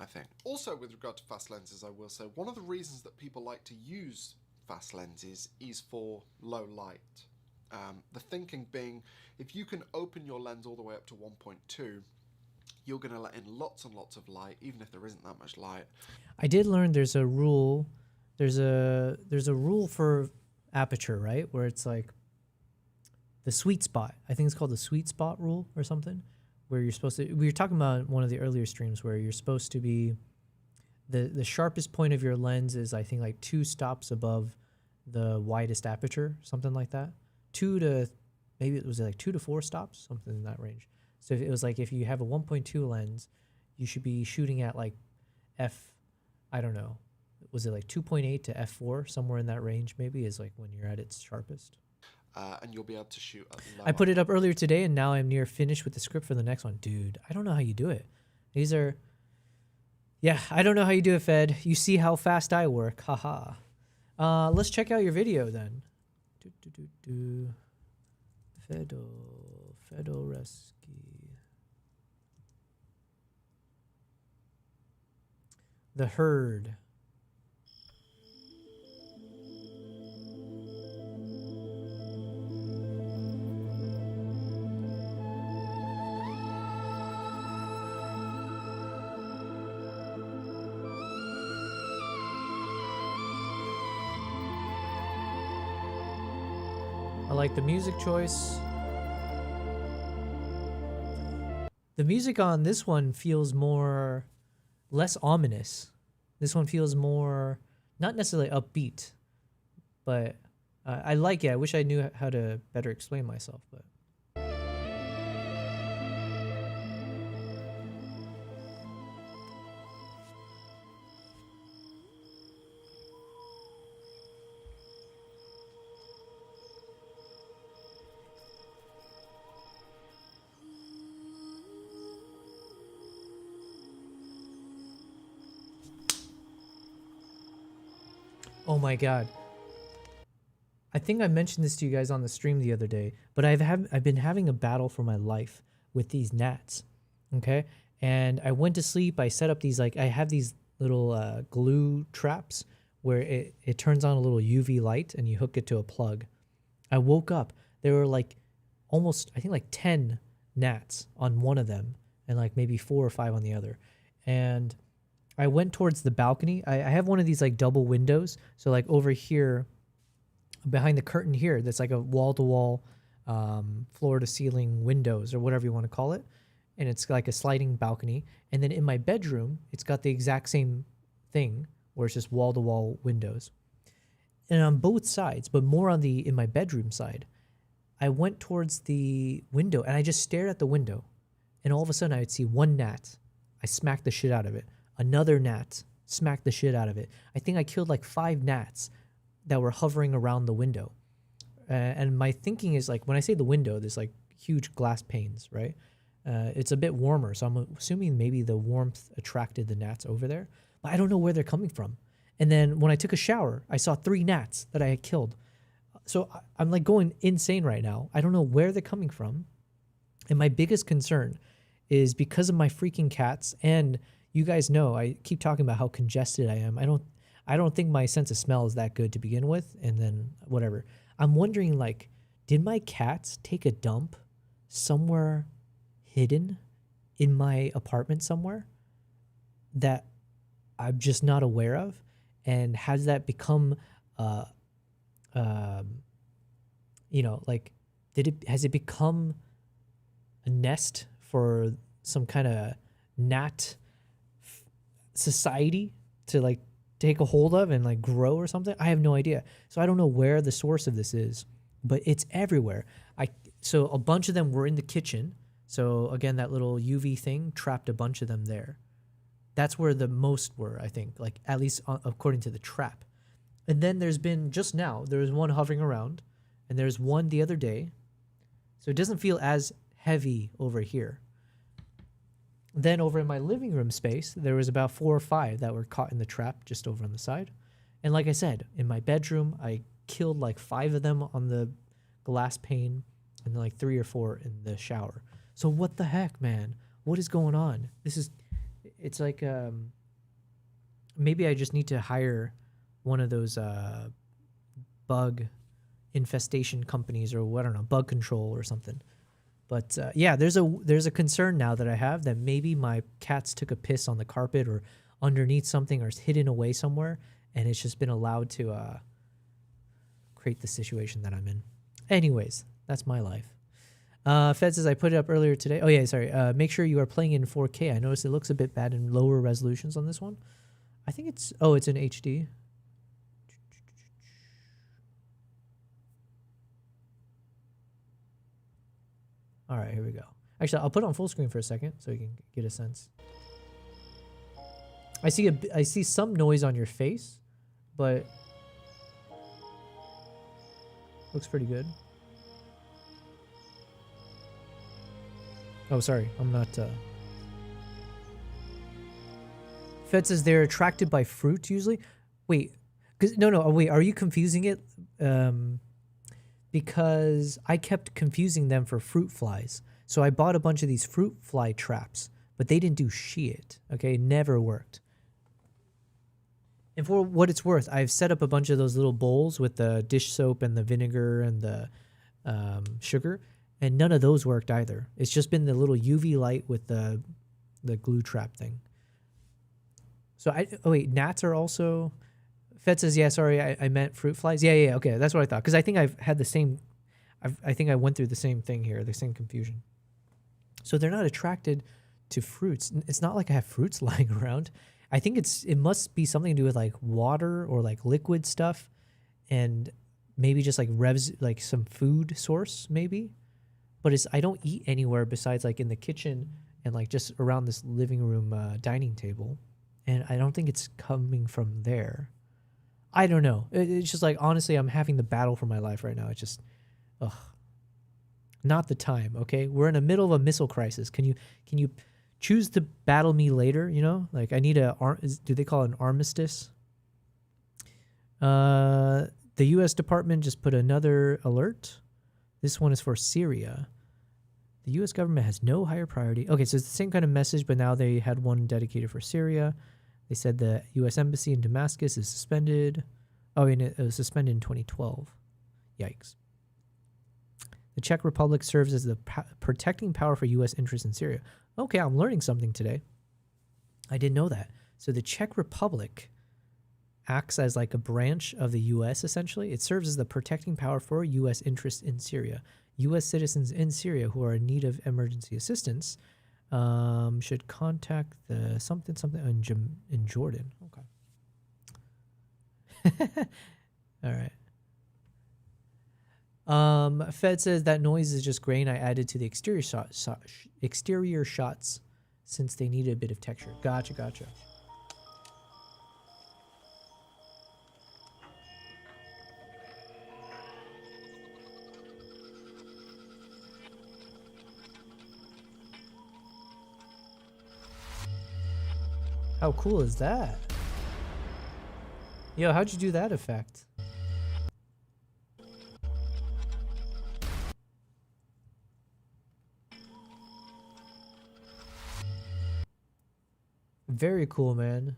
I think. Also, with regard to fast lenses, I will say one of the reasons that people like to use fast lenses is for low light. The thinking being, if you can open your lens all the way up to 1.2, you're going to let in lots and lots of light, even if there isn't that much light. I did learn there's a rule. There's a rule for aperture, right? Where it's like the sweet spot. I think it's called the sweet spot rule or something, where you're supposed to, we were talking about one of the earlier streams where you're supposed to be, the sharpest point of your lens is, I think, like 2 stops above the widest aperture, something like that. 2 to, maybe it was like 2 to 4 stops, something in that range. So if it was like, if you have a 1.2 lens, you should be shooting at like I don't know, was it like 2.8 to f4, somewhere in that range maybe, is like when you're at its sharpest. And you'll be able to shoot at lower. I put it up earlier today, and now I'm near finished with the script for the next one. Dude, I don't know how you do it. These are, yeah, I don't know how you do it, Fed. You see how fast I work. Haha. Let's check out your video then. Fedoreski. The Herd. I like the music choice. The music on this one feels less ominous. This one feels more, not necessarily upbeat, but I like it. I wish I knew how to better explain myself, but. Oh my god. I think I mentioned this to you guys on the stream the other day, but I've been having a battle for my life with these gnats. Okay? And I went to sleep, I set up these, like, I have these little glue traps where it turns on a little UV light and you hook it to a plug. I woke up, there were like almost, I think like 10 gnats on one of them and like maybe 4 or 5 on the other. And I went towards the balcony. I have one of these like double windows. So like over here, behind the curtain here, that's like a wall-to-wall, floor-to-ceiling windows or whatever you want to call it. And it's like a sliding balcony. And then in my bedroom, it's got the exact same thing where it's just wall-to-wall windows. And on both sides, but more on in my bedroom side, I went towards the window and I just stared at the window. And all of a sudden I would see one gnat. I smacked the shit out of it. Another gnat, smacked the shit out of it. I think I killed like 5 gnats that were hovering around the window. And my thinking is like, when I say the window, there's like huge glass panes, right? It's a bit warmer, so I'm assuming maybe the warmth attracted the gnats over there. But I don't know where they're coming from. And then when I took a shower, I saw 3 gnats that I had killed. So I'm like going insane right now. I don't know where they're coming from. And my biggest concern is because of my freaking cats, and you guys know I keep talking about how congested I am. I don't think my sense of smell is that good to begin with, and then whatever. I'm wondering, like, did my cats take a dump somewhere hidden in my apartment somewhere that I'm just not aware of? And has that become you know, like, has it become a nest for some kind of gnat society to like take a hold of and like grow or something? I have no idea. So I don't know where the source of this is, but it's everywhere. So a bunch of them were in the kitchen. So again, that little UV thing trapped a bunch of them there. That's where the most were, I think, like at least according to the trap. And then there's been just now, there was one hovering around, and there's one the other day. So it doesn't feel as heavy over here. Then over in my living room space, there was about 4 or 5 that were caught in the trap just over on the side. And like I said, in my bedroom, I killed like 5 of them on the glass pane and then like 3 or 4 in the shower. So what the heck, man? What is going on? It's like, maybe I just need to hire one of those bug infestation companies or I don't know, bug control or something. But yeah, there's a concern now that I have that maybe my cats took a piss on the carpet or underneath something or is hidden away somewhere, and it's just been allowed to create the situation that I'm in. Anyways, that's my life. Fed says I put it up earlier today. Oh yeah, sorry. Make sure you are playing in 4K. I noticed it looks a bit bad in lower resolutions on this one. I think it's it's in HD. All right, here we go. Actually, I'll put it on full screen for a second so you can get a sense. I see some noise on your face, but looks pretty good. Oh, sorry. I'm not... Fed says they're attracted by fruit usually. Wait. Wait. Are you confusing it? Because I kept confusing them for fruit flies. So I bought a bunch of these fruit fly traps, but they didn't do shit. Okay? It never worked. And for what it's worth, I've set up a bunch of those little bowls with the dish soap and the vinegar and the sugar, and none of those worked either. It's just been the little UV light with the glue trap thing. So wait, gnats are also... Fed says, yeah, sorry, I meant fruit flies. Yeah, okay, that's what I thought. Because I think I've had the same... I think I went through the same thing here, the same confusion. So they're not attracted to fruits. It's not like I have fruits lying around. I think it must be something to do with like water or like liquid stuff, and maybe just like like some food source maybe. But I don't eat anywhere besides like in the kitchen and like just around this living room dining table, and I don't think it's coming from there. I don't know. It's just like, honestly, I'm having the battle for my life right now. It's just, not the time. Okay, we're in the middle of a missile crisis. Can you choose to battle me later, you know? Like, I need do they call it an armistice? The U.S. Department just put another alert. This one is for Syria. The U.S. government has no higher priority. Okay, so it's the same kind of message, but now they had one dedicated for Syria. They said the U.S. Embassy in Damascus is suspended. Oh, and it was suspended in 2012. Yikes. The Czech Republic serves as the protecting power for U.S. interests in Syria. Okay, I'm learning something today. I didn't know that. So the Czech Republic acts as like a branch of the U.S., essentially. It serves as the protecting power for U.S. interests in Syria. U.S. citizens in Syria who are in need of emergency assistance should contact the something in Jordan. Okay. All right. Fed says that noise is just grain I added to the exterior shots since they needed a bit of texture. Gotcha. How cool is that? Yo, how'd you do that effect? Very cool, man.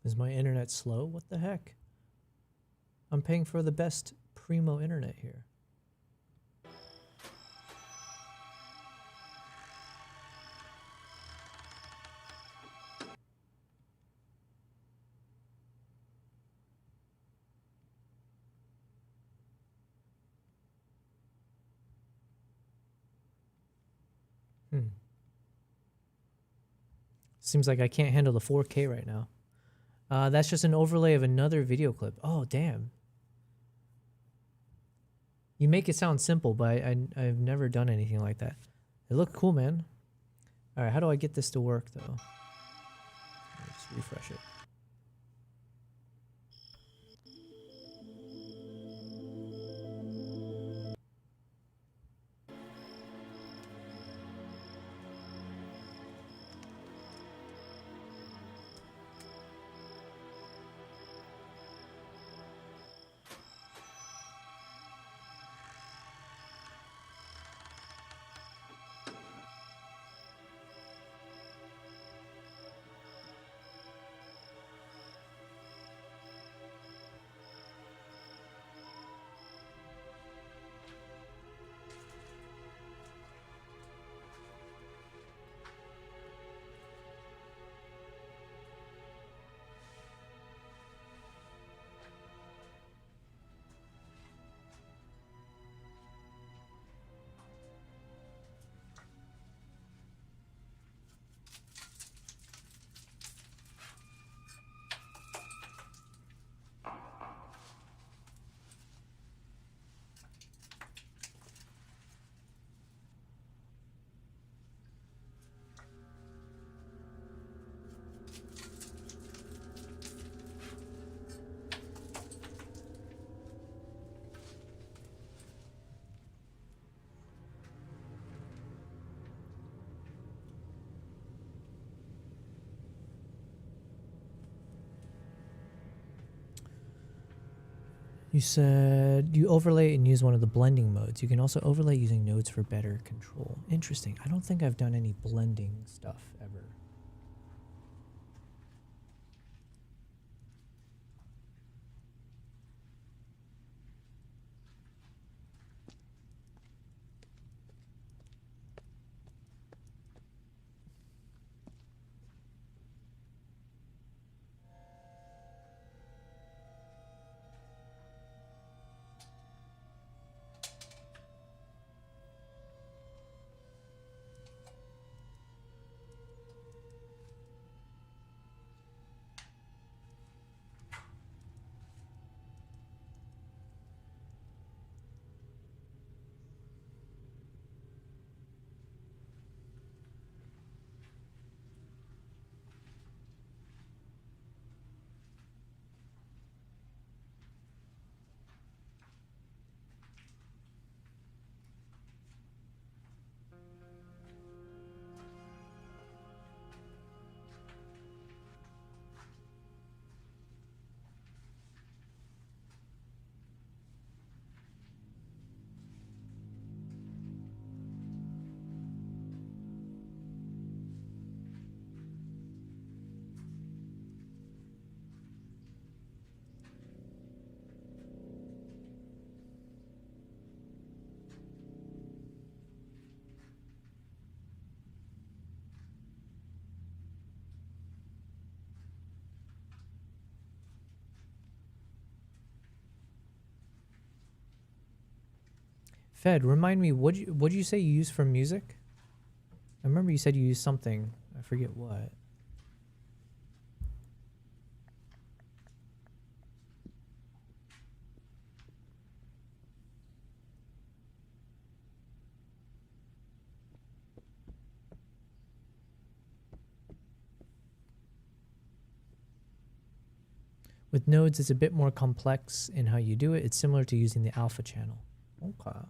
Is my internet slow? What the heck? I'm paying for the best primo internet here. Seems like I can't handle the 4K right now. That's just an overlay of another video clip. Oh, damn. You make it sound simple, but I've never done anything like that. It looked cool, man. All right, how do I get this to work though? Let's refresh it. You said you overlay and use one of the blending modes. You can also overlay using nodes for better control. Interesting. I don't think I've done any blending stuff ever. Fed, remind me, what'd you say you use for music? I remember you said you used something. I forget what. With nodes, it's a bit more complex in how you do it. It's similar to using the alpha channel. Okay.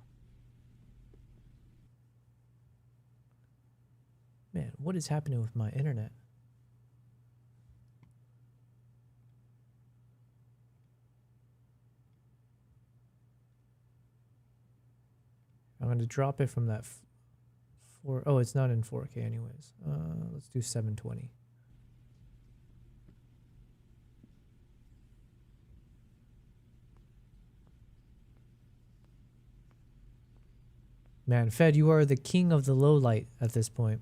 Man, what is happening with my internet? I'm going to drop it from that oh, it's not in 4K anyways. Let's do 720. Man, Fed, you are the king of the low light at this point.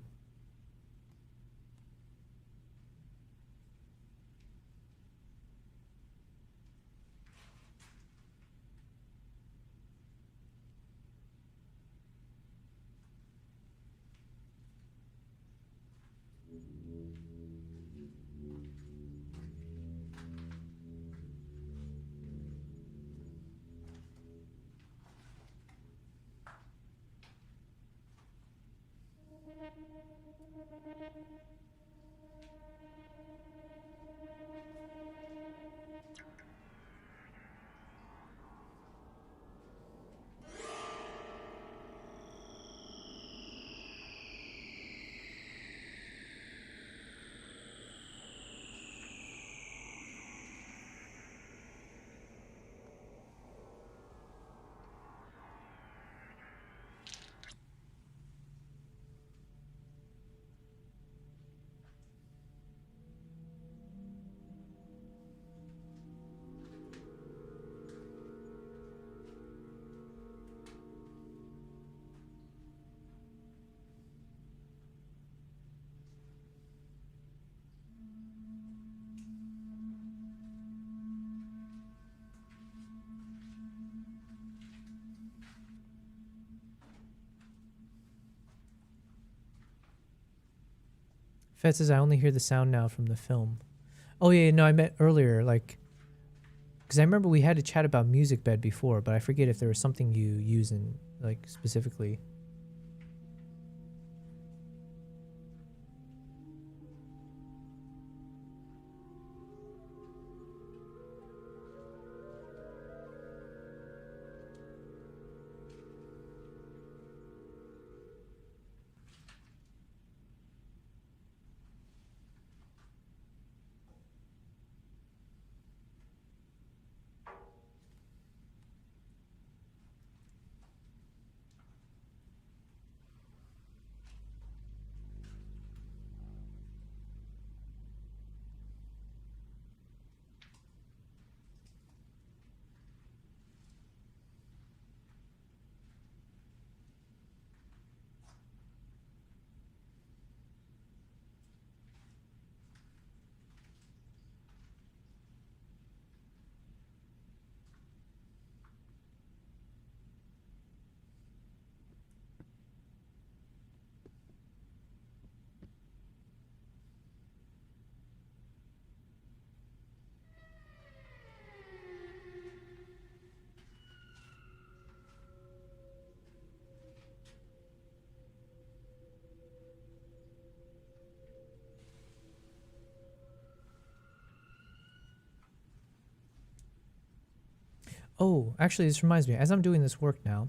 Fed says I only hear the sound now from the film. Oh yeah, no, I meant earlier, like, because I remember we had a chat about music bed before, but I forget if there was something you use in, like, specifically. Oh, actually, this reminds me. As I'm doing this work now,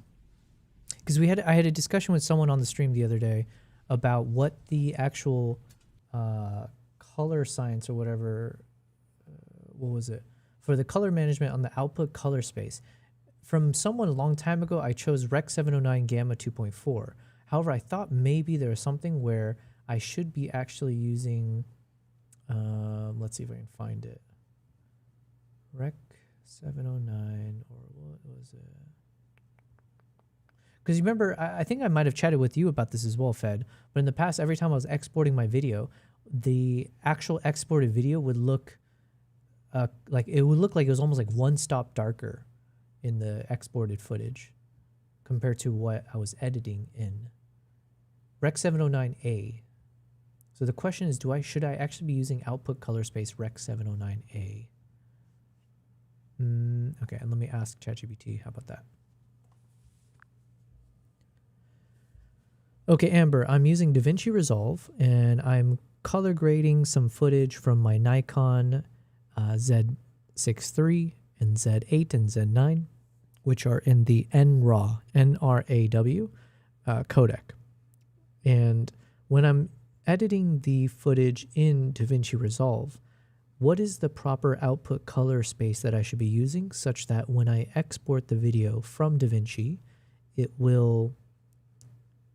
because I had a discussion with someone on the stream the other day about what the actual color science or whatever, what was it, for the color management on the output color space. From someone a long time ago, I chose Rec 709 Gamma 2.4. However, I thought maybe there was something where I should be actually using, let's see if I can find it. Rec 709, or what was it? Because you remember, I think I might have chatted with you about this as well, Fed. But in the past, every time I was exporting my video, the actual exported video would look like it was almost like one stop darker in the exported footage compared to what I was editing in Rec 709A. So the question is, should I actually be using output color space Rec 709A? Okay, and let me ask ChatGPT. How about that? Okay, Amber, I'm using DaVinci Resolve, and I'm color grading some footage from my Nikon Z6 III and Z8 and Z9, which are in the NRAW, N-R-A-W codec. And when I'm editing the footage in DaVinci Resolve, what is the proper output color space that I should be using such that when I export the video from DaVinci, it will,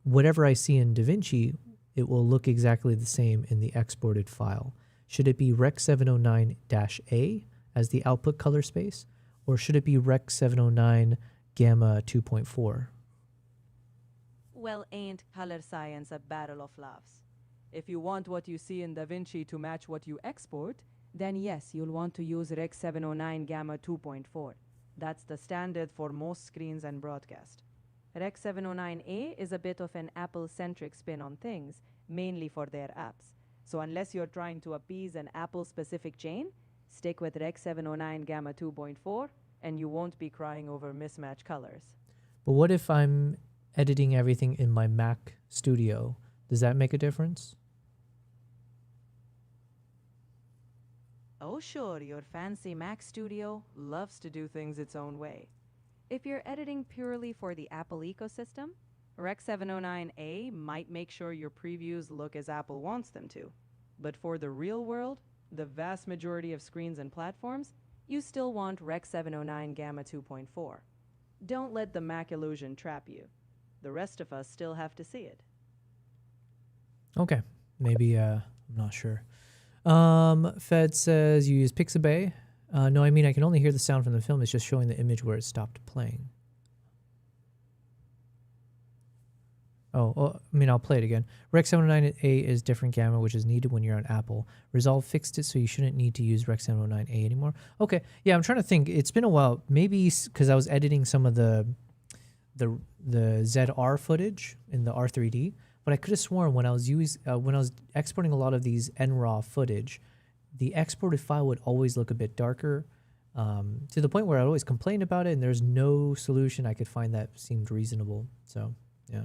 whatever I see in DaVinci, it will look exactly the same in the exported file? Should it be Rec 709-A as the output color space, or should it be Rec 709 Gamma 2.4? Well, ain't color science a battle of laughs? If you want what you see in DaVinci to match what you export, then yes, you'll want to use Rec 709 Gamma 2.4. That's the standard for most screens and broadcast. Rec 709A is a bit of an Apple-centric spin on things, mainly for their apps. So unless you're trying to appease an Apple-specific chain, stick with Rec 709 Gamma 2.4, and you won't be crying over mismatched colors. But what if I'm editing everything in my Mac Studio Does that make a difference? Oh sure, your fancy Mac Studio loves to do things its own way. If you're editing purely for the Apple ecosystem, Rec 709A might make sure your previews look as Apple wants them to. But for the real world, the vast majority of screens and platforms, you still want Rec 709 Gamma 2.4. Don't let the Mac illusion trap you. The rest of us still have to see it. Okay, maybe I'm not sure. Fed says you use Pixabay. No, I mean I can only hear the sound from the film. It's just showing the image where it stopped playing. I mean, I'll play it again. Rec 709A is different gamma, which is needed when you're on Apple. Resolve fixed it, so you shouldn't need to use Rec 709A anymore. Okay, yeah, I'm trying to think. It's been a while. Maybe because I was editing some of the ZR footage in the R3D, but I could have sworn when I was exporting a lot of these NRAW footage, the exported file would always look a bit darker, to the point where I'd always complain about it, and there's no solution I could find that seemed reasonable. So, yeah.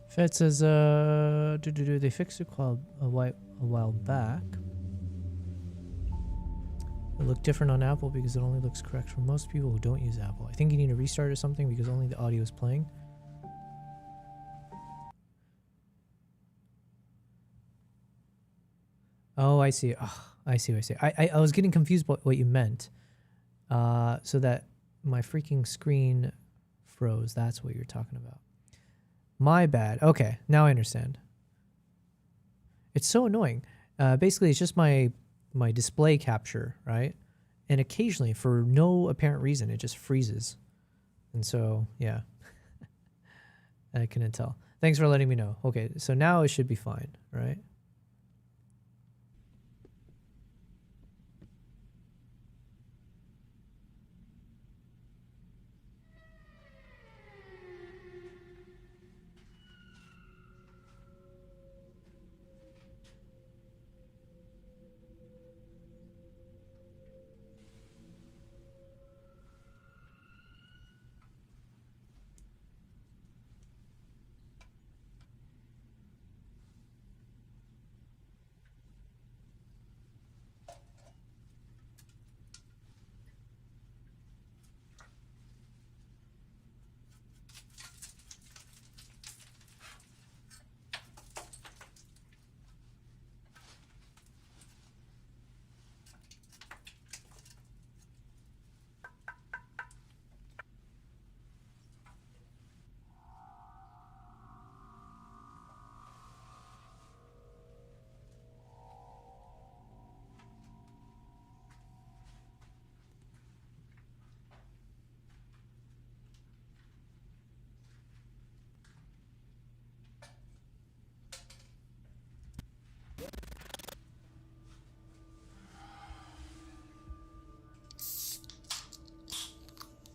Fed says, they fixed it a while back. It looked different on Apple because it only looks correct for most people who don't use Apple. I think you need to restart or something because only the audio is playing. Oh, I see. Oh, I see. I was getting confused about what you meant. So that my freaking screen froze. That's what you're talking about. My bad. Okay, now I understand. It's so annoying. Basically, it's just my display capture, right? And occasionally, for no apparent reason, it just freezes. And so, yeah. I couldn't tell. Thanks for letting me know. Okay, so now it should be fine, right?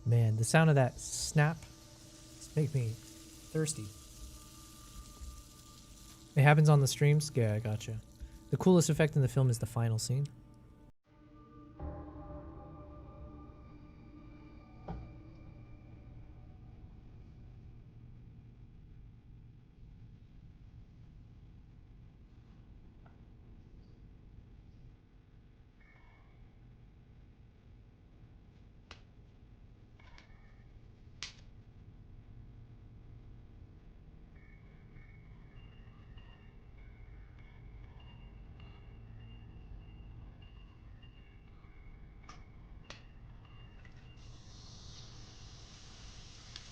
Man, the sound of that snap makes me thirsty. It happens on the streams? Yeah, I gotcha. The coolest effect in the film is the final scene.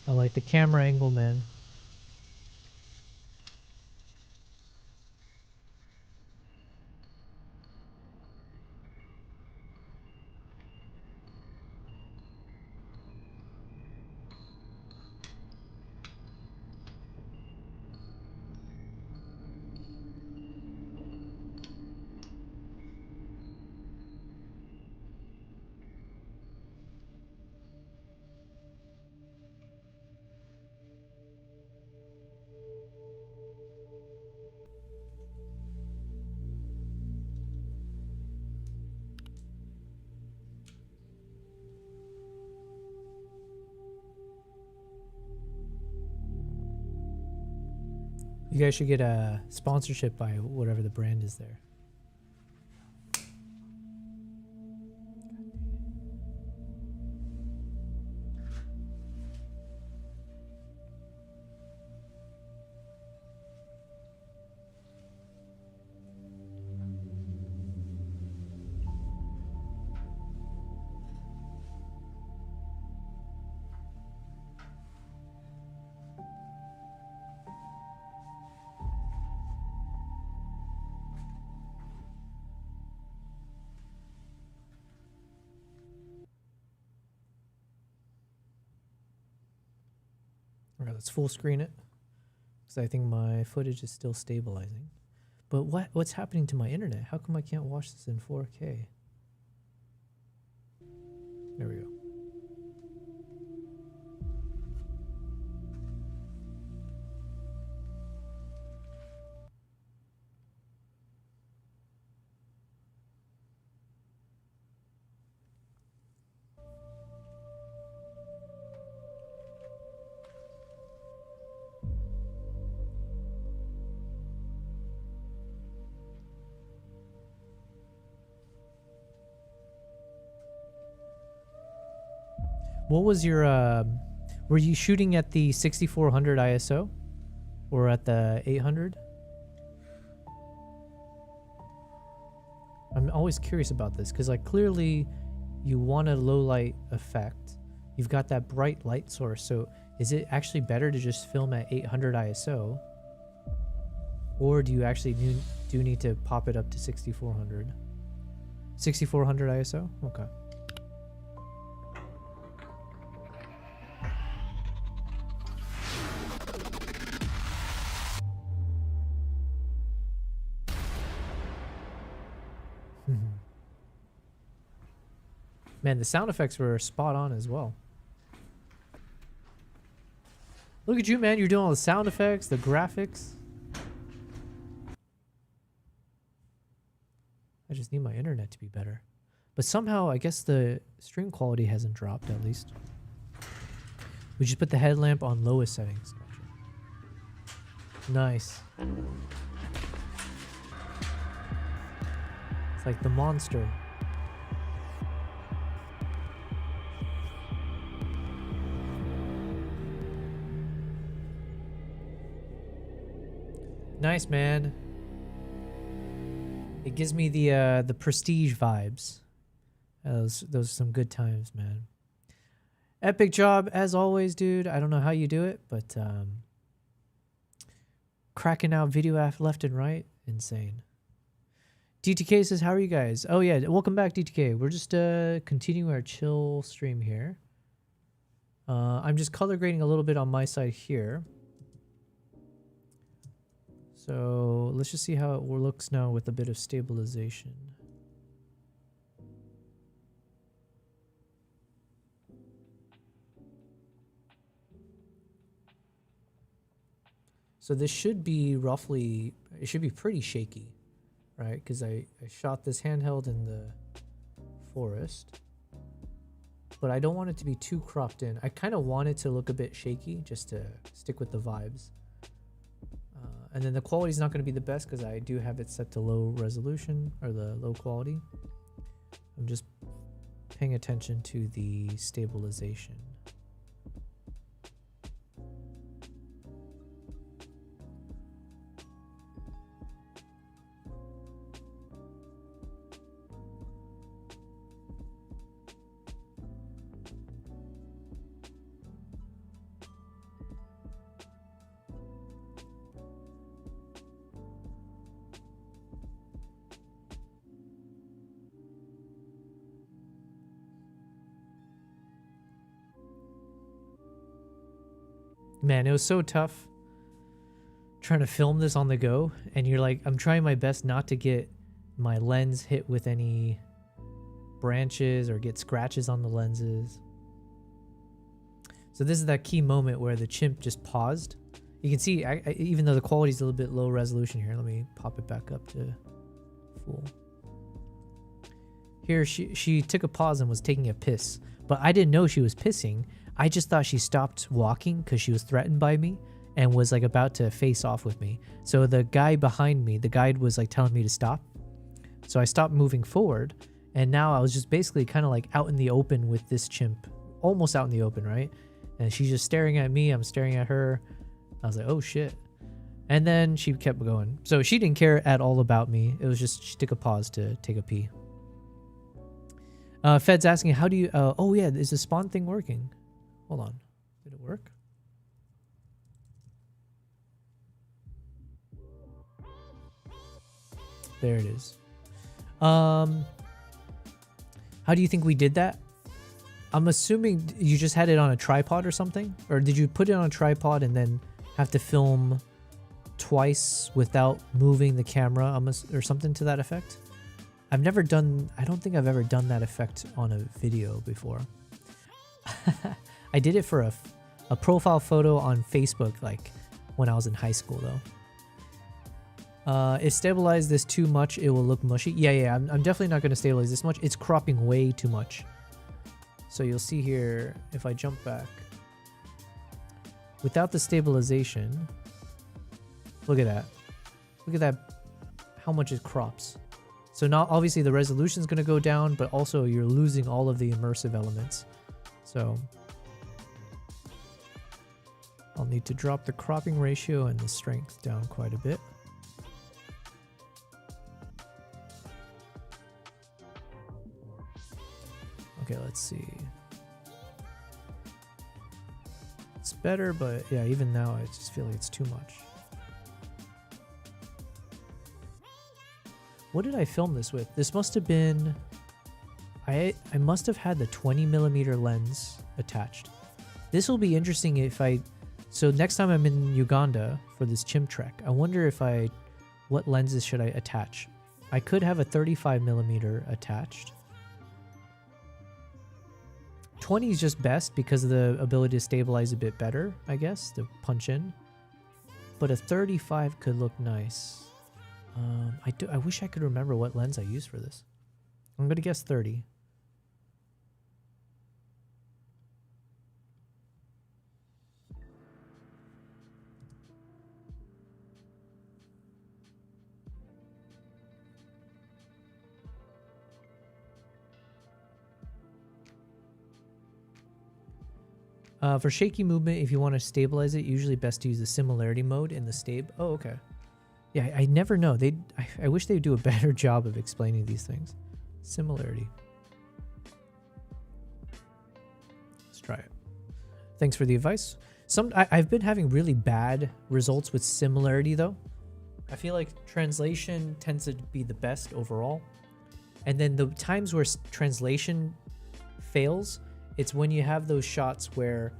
I like the camera angle, man. You guys should get a sponsorship by whatever the brand is there. Alright, let's full screen it. Because I think my footage is still stabilizing. But what's happening to my internet? How come I can't watch this in 4K? There we go. What was your, were you shooting at the 6400 ISO? Or at the 800? I'm always curious about this, because like clearly you want a low light effect. You've got that bright light source, so is it actually better to just film at 800 ISO? Or do you actually do need to pop it up to 6400? 6400 ISO? Okay. Man, the sound effects were spot on as well. Look at you, man. You're doing all the sound effects, the graphics. I just need my internet to be better. But somehow, I guess the stream quality hasn't dropped, at least. We just put the headlamp on lowest settings. Gotcha. Nice. It's like the monster. Nice, man. It gives me the Prestige vibes. Those are some good times, man. Epic job as always, dude. I don't know how you do it, but cracking out video left and right, insane. DTK says, "How are you guys?" Oh yeah, welcome back, DTK. We're just continuing our chill stream here. I'm just color grading a little bit on my side here. So let's just see how it looks now with a bit of stabilization. So this should be roughly, it should be pretty shaky, right? Because I shot this handheld in the forest, but I don't want it to be too cropped in. I kind of want it to look a bit shaky just to stick with the vibes. And then the quality is not going to be the best because I do have it set to low resolution, or the low quality. I'm just paying attention to the stabilization. Man, it was so tough trying to film this on the go, and you're like, I'm trying my best not to get my lens hit with any branches or get scratches on the lenses. So this is that key moment where the chimp just paused. You can see, even though the quality is a little bit low resolution here, let me pop it back up to full. Here, she took a pause and was taking a piss, but I didn't know she was pissing. I just thought she stopped walking because she was threatened by me and was like about to face off with me. So the guy behind me, the guide was like telling me to stop. So I stopped moving forward, and now I was just basically kind of like out in the open with this chimp, almost out in the open, right? And she's just staring at me, I'm staring at her. I was like, oh shit. And then she kept going. So she didn't care at all about me. It was just, she took a pause to take a pee. Fed's asking, how do you, oh yeah, is the spawn thing working? Hold on. Did it work? There it is. How do you think we did that? I'm assuming you just had it on a tripod or something? Or did you put it on a tripod and then have to film twice without moving the camera or something to that effect? I've never done, I don't think I've ever done that effect on a video before. I did it for a profile photo on Facebook, like when I was in high school though. If stabilize this too much, it will look mushy. Yeah, I'm definitely not going to stabilize this much. It's cropping way too much. So you'll see here, if I jump back, without the stabilization, look at that. Look at that, how much it crops. So now obviously the resolution is going to go down, but also you're losing all of the immersive elements. So I'll need to drop the cropping ratio and the strength down quite a bit. Okay, let's see. It's better, but yeah, even now I just feel like it's too much. What did I film this with? This must have been, I must have had the 20mm lens attached. This will be interesting if so next time I'm in Uganda for this chimp trek, I wonder what lenses should I attach? I could have a 35mm attached. 20 is just best because of the ability to stabilize a bit better, I guess, to punch in. But a 35 could look nice. I wish I could remember what lens I used for this. I'm gonna guess 30. For shaky movement, if you want to stabilize it, usually best to use the similarity mode in the stab. Oh, okay. Yeah, I never know. I wish they'd do a better job of explaining these things. Similarity. Let's try it. Thanks for the advice. I've been having really bad results with similarity though. I feel like translation tends to be the best overall. And then the times where translation fails, it's when you have those shots where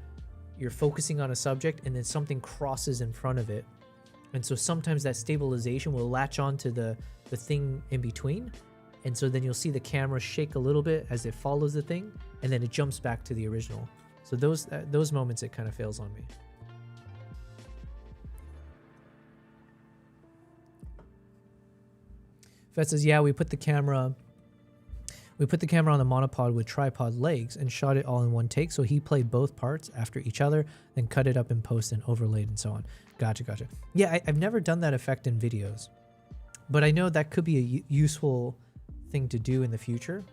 you're focusing on a subject and then something crosses in front of it. And so sometimes that stabilization will latch onto the thing in between. And so then you'll see the camera shake a little bit as it follows the thing, and then it jumps back to the original. So those moments it kind of fails on me. Fed says, yeah, we put the camera on the monopod with tripod legs and shot it all in one take. So he played both parts after each other, then cut it up in post and overlaid and so on. Gotcha. Yeah, I've never done that effect in videos, but I know that could be a useful thing to do in the future.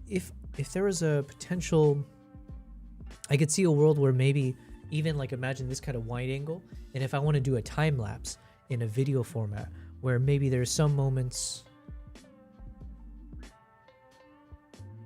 If there was a potential, I could see a world where maybe even like imagine this kind of wide angle, and if I want to do a time lapse in a video format where maybe there's some moments.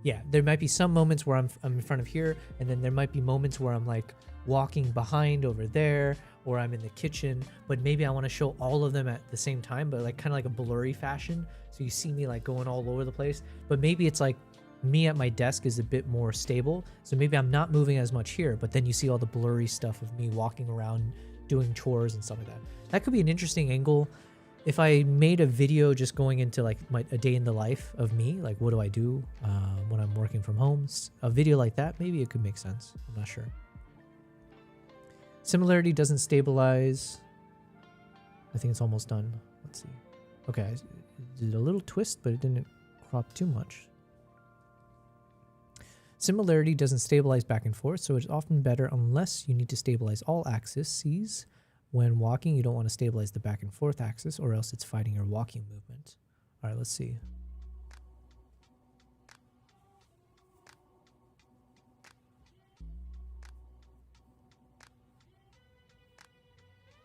Yeah, there might be some moments where I'm in front of here, and then there might be moments where I'm like walking behind over there, or I'm in the kitchen, but maybe I want to show all of them at the same time, but like kind of like a blurry fashion. So you see me like going all over the place, but maybe it's like me at my desk is a bit more stable. So maybe I'm not moving as much here, but then you see all the blurry stuff of me walking around doing chores and stuff like that. That could be an interesting angle. If I made a video just going into like a day in the life of me, like what do I do when I'm working from home, a video like that, maybe it could make sense. I'm not sure. Similarity doesn't stabilize. I think it's almost done. Let's see. Okay, I did a little twist, but it didn't crop too much. Similarity doesn't stabilize back and forth, so it's often better unless you need to stabilize all axes. When walking, you don't want to stabilize the back and forth axis, or else it's fighting your walking movement. All right, let's see.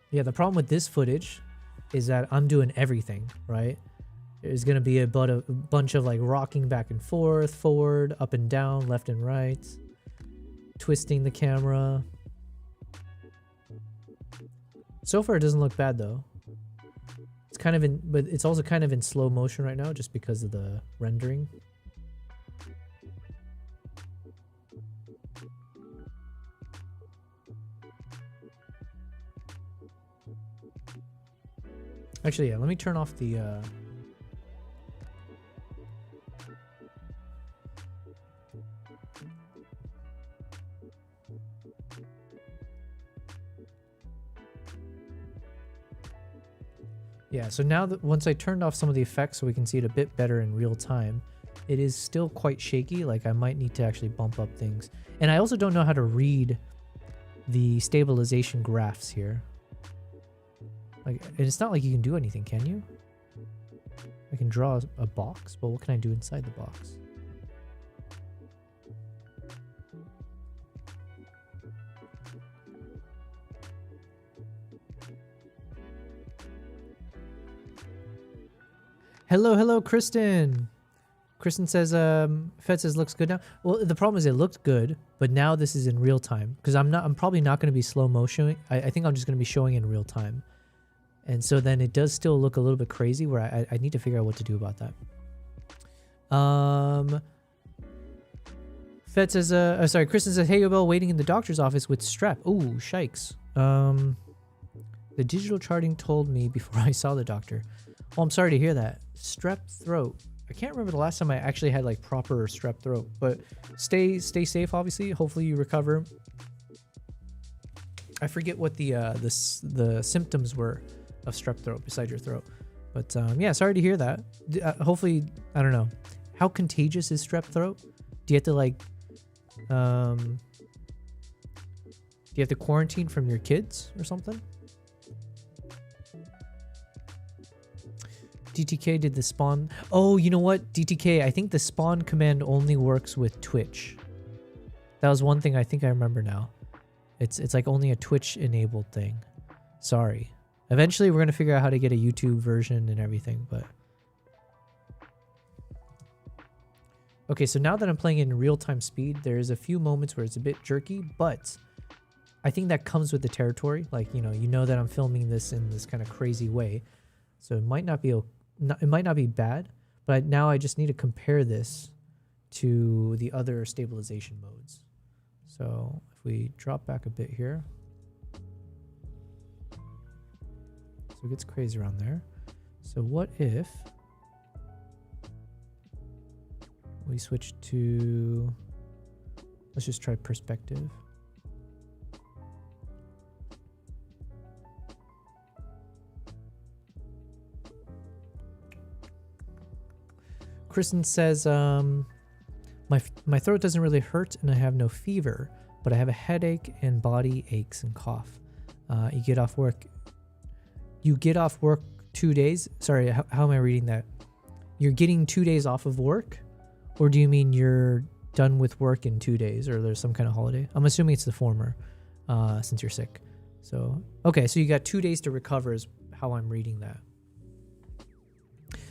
Yeah, the problem with this footage is that I'm doing everything, right? There's going to be a bunch of like rocking back and forth, forward, up and down, left and right, twisting the camera. So far, it doesn't look bad though. It's kind of but it's also kind of in slow motion right now just because of the rendering. Actually, yeah, let me turn off the yeah, so now that once I turned off some of the effects so we can see it a bit better in real time, it is still quite shaky. Like I might need to actually bump up things. And I also don't know how to read the stabilization graphs here. Like, and it's not like you can do anything, can you? I can draw a box, but what can I do inside the box? Hello, Kristen. Kristen says, Fed says looks good now. Well, the problem is it looked good, but now this is in real time because I'm probably not going to be slow motion. I think I'm just going to be showing in real time. And so then it does still look a little bit crazy where I need to figure out what to do about that. Fed says, sorry, Kristen says, hey, Abel, waiting in the doctor's office with strep. Ooh, shikes. The digital charting told me before I saw the doctor. Oh, I'm sorry to hear that. Strep throat. I can't remember the last time I actually had like proper strep throat, but stay safe, obviously. Hopefully you recover. I forget what the symptoms were of strep throat besides your throat. But yeah, sorry to hear that. Hopefully, I don't know. How contagious is strep throat? Do you have to like, do you have to quarantine from your kids or something? DTK did the spawn. Oh, you know what? DTK, I think the spawn command only works with Twitch. That was one thing I think I remember now. It's like only a Twitch enabled thing. Sorry. Eventually we're going to figure out how to get a YouTube version and everything, but okay, so now that I'm playing in real-time speed, there's a few moments where it's a bit jerky, but I think that comes with the territory. Like, you know that I'm filming this in this kind of crazy way. So it might not be bad, but now I just need to compare this to the other stabilization modes. So if we drop back a bit here, so it gets crazy around there. So what if we switch to, let's just try perspective. Kristen says, my throat doesn't really hurt and I have no fever, but I have a headache and body aches and cough. You get off work 2 days. Sorry, how am I reading that? You're getting 2 days off of work? Or do you mean you're done with work in 2 days, or there's some kind of holiday? I'm assuming it's the former, since you're sick. So, okay, so you got 2 days to recover is how I'm reading that.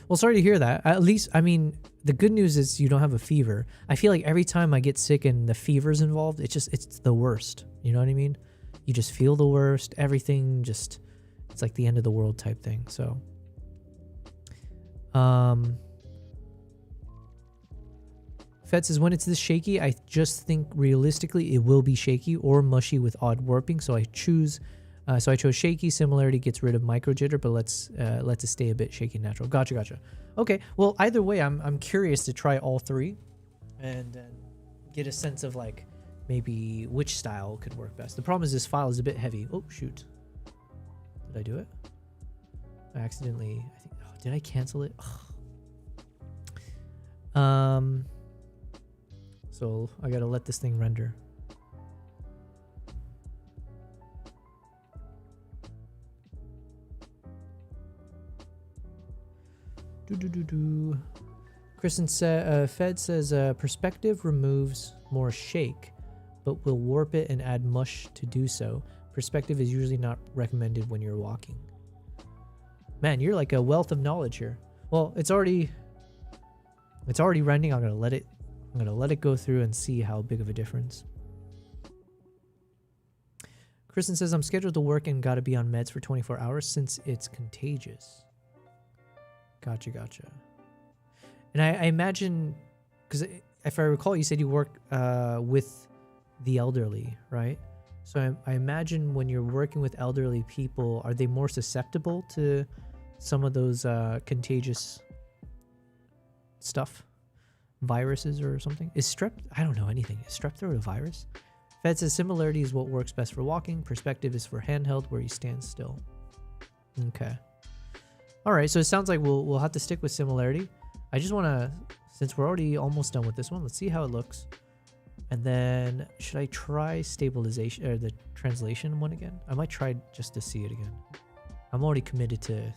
Well, sorry to hear that. At least, I mean, the good news is you don't have a fever. I feel like every time I get sick and the fever's involved, it's the worst. You know what I mean? You just feel the worst. Everything just, it's like the end of the world type thing. So, Fed says, when it's this shaky, I just think realistically it will be shaky or mushy with odd warping. So I chose shaky. Similarity gets rid of micro jitter, but let's it stay a bit shaky and natural. Gotcha. Okay. Well, either way, I'm curious to try all three and get a sense of like maybe which style could work best. The problem is this file is a bit heavy. Oh shoot! Did I do it? I accidentally. I think. Oh, did I cancel it? Ugh. So I gotta let this thing render. Kristen Fed says perspective removes more shake, but will warp it and add mush to do so. Perspective is usually not recommended when you're walking. Man, you're like a wealth of knowledge here. Well, it's already rendering. I'm gonna let it go through and see how big of a difference. Kristen says I'm scheduled to work and gotta be on meds for 24 hours since it's contagious. Gotcha. And I imagine, because if I recall, you said you work with the elderly, right? So I imagine when you're working with elderly people, are they more susceptible to some of those contagious stuff? Viruses or something? Is strep... I don't know anything. Is strep throat a virus? Fed says similarity is what works best for walking. Perspective is for handheld where you stand still. Okay. All right, so it sounds like we'll have to stick with similarity. I just want to, since we're already almost done with this one, let's see how it looks. And then should I try stabilization or the translation one again? I might try just to see it again. I'm already committed to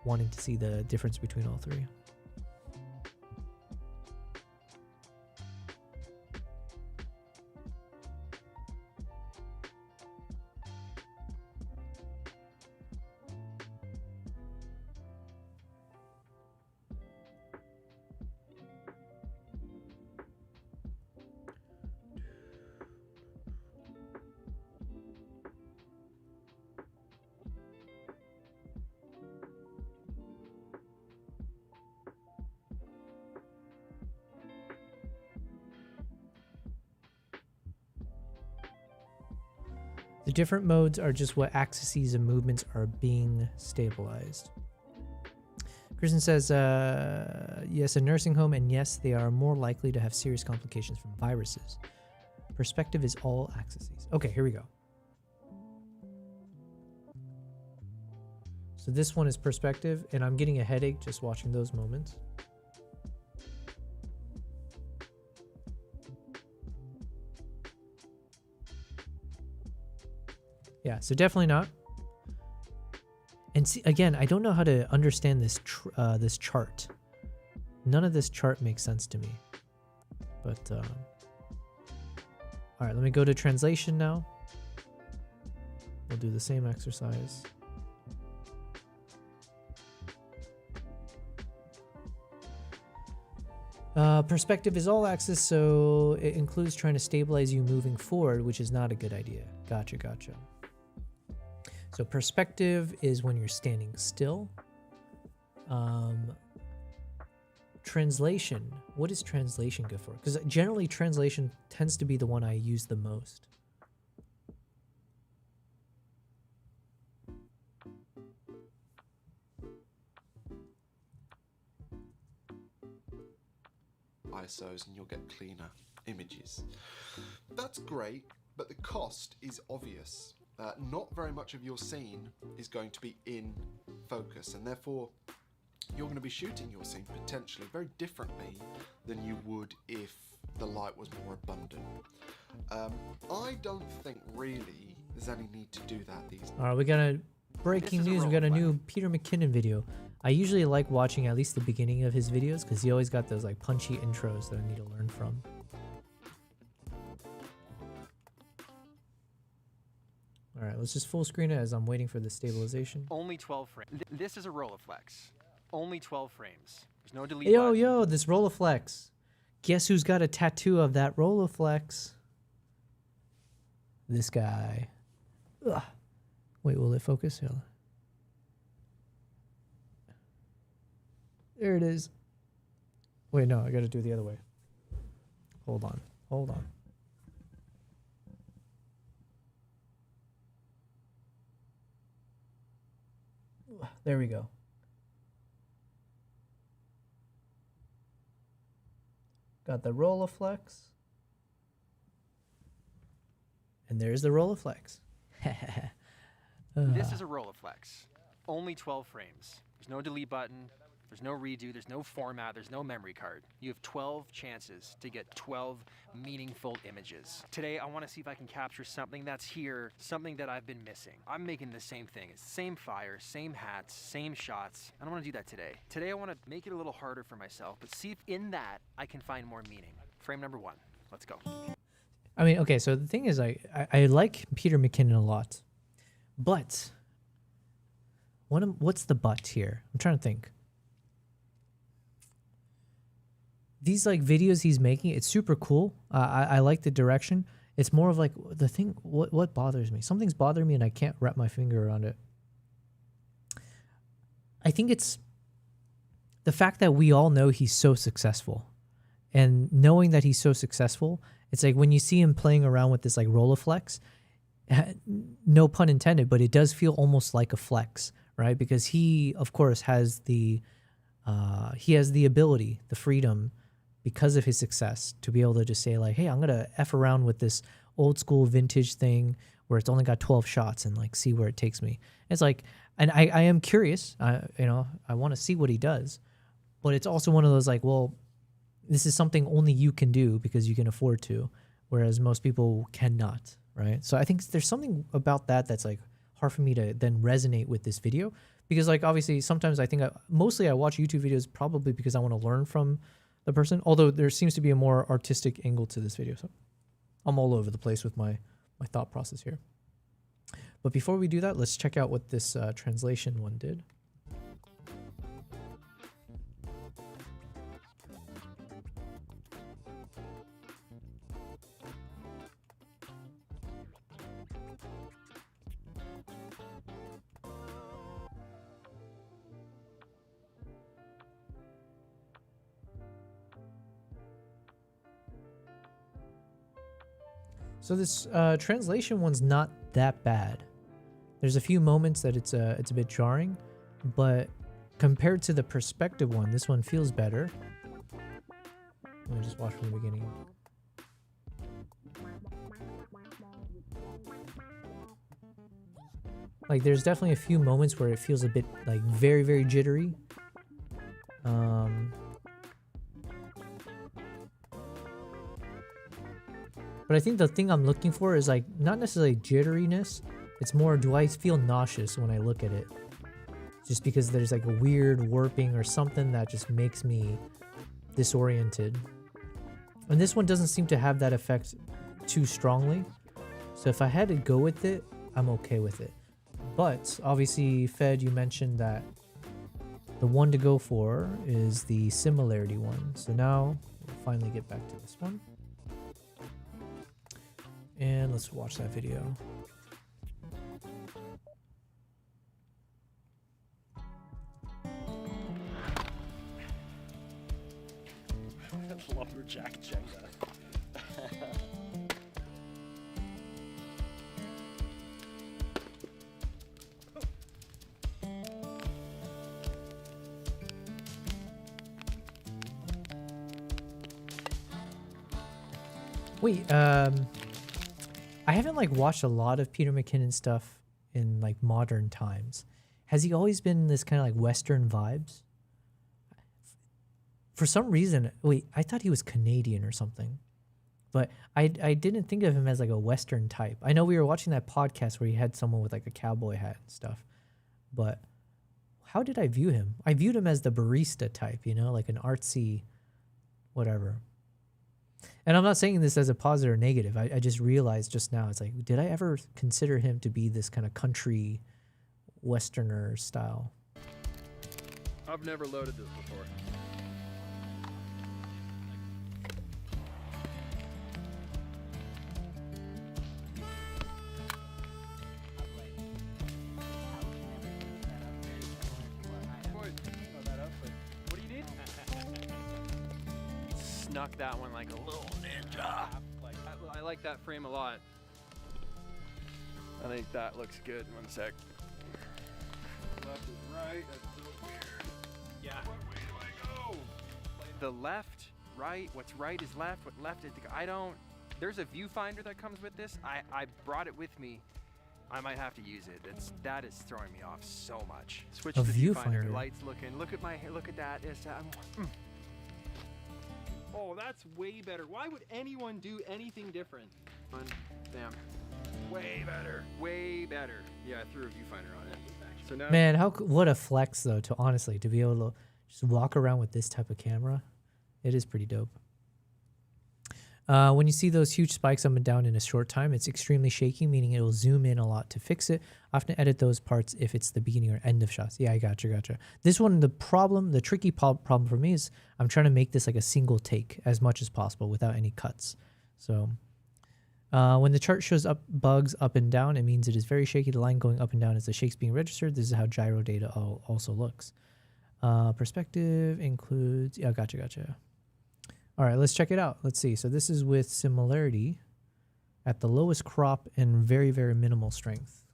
wanting to see the difference between all three. The different modes are just what axes and movements are being stabilized. Kristen says, yes, a nursing home, and yes, they are more likely to have serious complications from viruses. Perspective is all axes. Okay, here we go. So this one is perspective, and I'm getting a headache just watching those moments. Yeah, so definitely not. And see, again, I don't know how to understand this this chart. None of this chart makes sense to me. But all right, let me go to translation now. We'll do the same exercise. Perspective is all axis, so it includes trying to stabilize you moving forward, which is not a good idea. Gotcha. So perspective is when you're standing still. Translation. What is translation good for? Because generally translation tends to be the one I use the most. ISOs and you'll get cleaner images. That's great, but the cost is obvious. Not very much of your scene is going to be in focus, and therefore you're going to be shooting your scene potentially very differently than you would if the light was more abundant. I don't think really there's any need to do that these days. All right, we got a breaking news. We got a new Peter McKinnon video. I usually like watching at least the beginning of his videos because he always got those like punchy intros that I need to learn from. All right, let's just full screen it as I'm waiting for the stabilization. Only 12 frames. This is a Rolleiflex. Only 12 frames. There's no delete Yo, button. yo, this Rolleiflex. Guess who's got a tattoo of that Rolleiflex? This guy. Ugh. Wait, will it focus? Yeah. There it is. Wait, no, I gotta do it the other way. Hold on. Hold on. There we go. Got the Rolleiflex. And there's the Rolleiflex. This is a Rolleiflex. Only 12 frames. There's no delete button. There's no redo. There's no format. There's no memory card. You have 12 chances to get 12 meaningful images. Today, I want to see if I can capture something that's here, something that I've been missing. I'm making the same thing. It's the same fire, same hats, same shots. I don't want to do that today. Today, I want to make it a little harder for myself, but see if in that I can find more meaning. Frame number 1. Let's go. I mean, okay, so the thing is, I like Peter McKinnon a lot, but what's the but here? I'm trying to think. These like videos he's making, it's super cool. I like the direction. It's more of like the thing. What bothers me? Something's bothering me, and I can't wrap my finger around it. I think it's the fact that we all know he's so successful, and knowing that he's so successful, it's like when you see him playing around with this like Rolleiflex, no pun intended, but it does feel almost like a flex, right? Because he, of course, has the ability, the freedom, because of his success, to be able to just say like, hey, I'm going to F around with this old school vintage thing where it's only got 12 shots and like see where it takes me. It's like, and I am curious, I want to see what he does, but it's also one of those like, well, this is something only you can do because you can afford to, whereas most people cannot, right? So I think there's something about that that's like hard for me to then resonate with this video, because like obviously sometimes I think mostly I watch YouTube videos probably because I want to learn from the person, although there seems to be a more artistic angle to this video. So I'm all over the place with my thought process here. But before we do that, let's check out what this translation one did. So this translation one's not that bad. There's a few moments that it's a bit jarring, but compared to the perspective one, this one feels better. Let me just watch from the beginning. Like there's definitely a few moments where it feels a bit like very, very jittery. But I think the thing I'm looking for is like not necessarily jitteriness. It's more, do I feel nauseous when I look at it? Just because there's like a weird warping or something that just makes me disoriented. And this one doesn't seem to have that effect too strongly. So if I had to go with it, I'm okay with it. But obviously, Fed, you mentioned that the one to go for is the similarity one. So now we'll finally get back to this one. And let's watch that video. Lumberjack Jenga. Wait, I haven't like watched a lot of Peter McKinnon stuff in like modern times. Has he always been this kind of like Western vibes? For some reason, wait, I thought he was Canadian or something. But I didn't think of him as like a Western type. I know we were watching that podcast where he had someone with like a cowboy hat and stuff. But how did I view him? I viewed him as the barista type, you know, like an artsy whatever. And I'm not saying this as a positive or negative. I just realized just now, it's like, did I ever consider him to be this kind of country Westerner style? I've never loaded this before. What do you need? Snuck that one like a little ninja. I like that frame a lot. I think that looks good. One sec. Left is right. That's so weird. Yeah. What way do I go? The left, right. What's right is left. What left is I don't. There's a viewfinder that comes with this. I brought it with me. I might have to use it. That is throwing me off so much. Switch A to viewfinder. Lights looking. Look at my hair. Look at that. Oh, that's way better. Why would anyone do anything different? Damn. Way better. Way better. Yeah, I threw a viewfinder on it. So now, Man, what a flex though, to honestly to be able to just walk around with this type of camera. It is pretty dope. When you see those huge spikes up and down in a short time, it's extremely shaky, meaning it will zoom in a lot to fix it. I often edit those parts if it's the beginning or end of shots. Yeah, I gotcha. This one, the tricky problem for me is I'm trying to make this like a single take as much as possible without any cuts. So when the chart shows up bugs up and down, it means it is very shaky. The line going up and down is the shakes being registered. This is how gyro data also looks. Perspective includes, yeah, gotcha. All right, let's check it out. Let's see. So this is with similarity at the lowest crop and very, very minimal strength.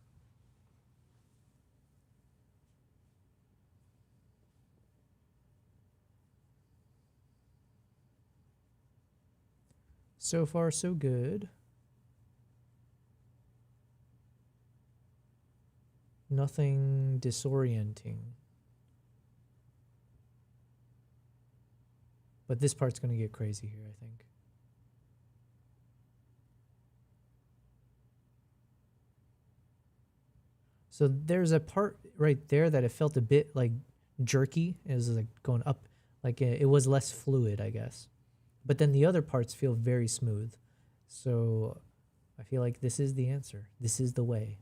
So far, so good. Nothing disorienting. But this part's going to get crazy here, I think. So there's a part right there that it felt a bit like jerky. It was like going up, like it was less fluid, I guess. But then the other parts feel very smooth. So I feel like this is the answer. This is the way.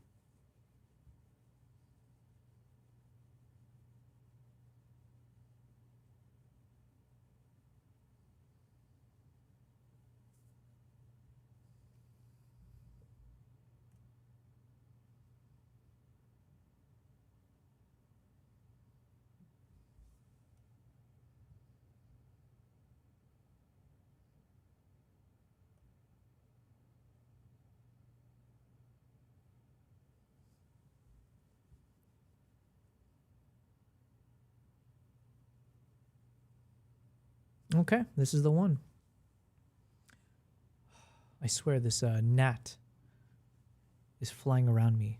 Okay, this is the one. I swear this gnat is flying around me.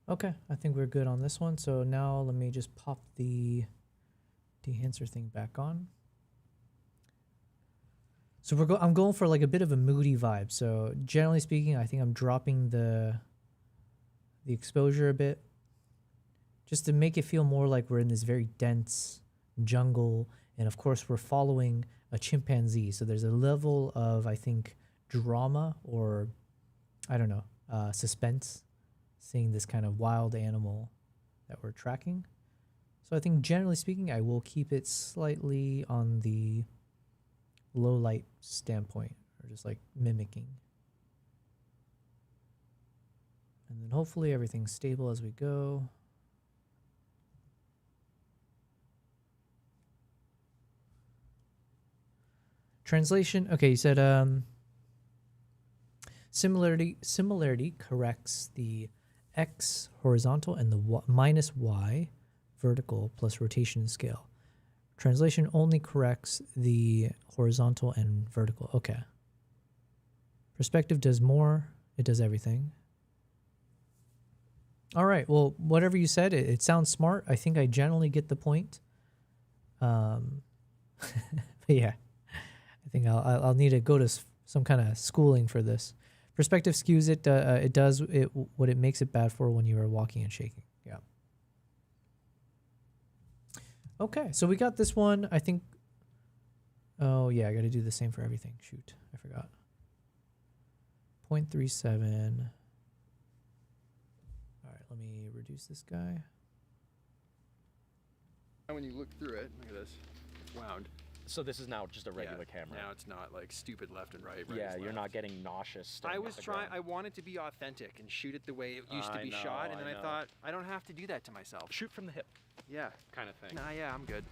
Okay, I think we're good on this one. So now let me just pop the enhancer thing back on. So I'm going for like a bit of a moody vibe. So generally speaking, I think I'm dropping the exposure a bit just to make it feel more like we're in this very dense jungle. And of course, we're following a chimpanzee. So there's a level of, I think, drama or, I don't know, suspense, seeing this kind of wild animal that we're tracking. So I think generally speaking, I will keep it slightly on the low light standpoint, or just like mimicking. And then hopefully everything's stable as we go. Translation. Okay, you said similarity corrects the x horizontal and the minus y vertical plus rotation and scale. Translation only corrects the horizontal and vertical. Okay. Perspective does more. It does everything. All right. Well, whatever you said, it sounds smart. I think I generally get the point. But yeah, I think I'll need to go to some kind of schooling for this. Perspective skews it. It does what it makes it bad for when you are walking and shaking. Yeah. Okay, so we got this one. I think. Oh yeah, I got to do the same for everything. Shoot, I forgot. 0.37. All right, let me reduce this guy. When you look through it, look at this. It's wound. So this is now just a regular camera. Now it's not like stupid left and right. Yeah, and you're left. not getting nauseous. I was trying. I wanted to be authentic and shoot it the way it used to be shot, and then I thought I don't have to do that to myself. Shoot from the hip. Yeah, kind of thing. Nah, yeah, I'm good.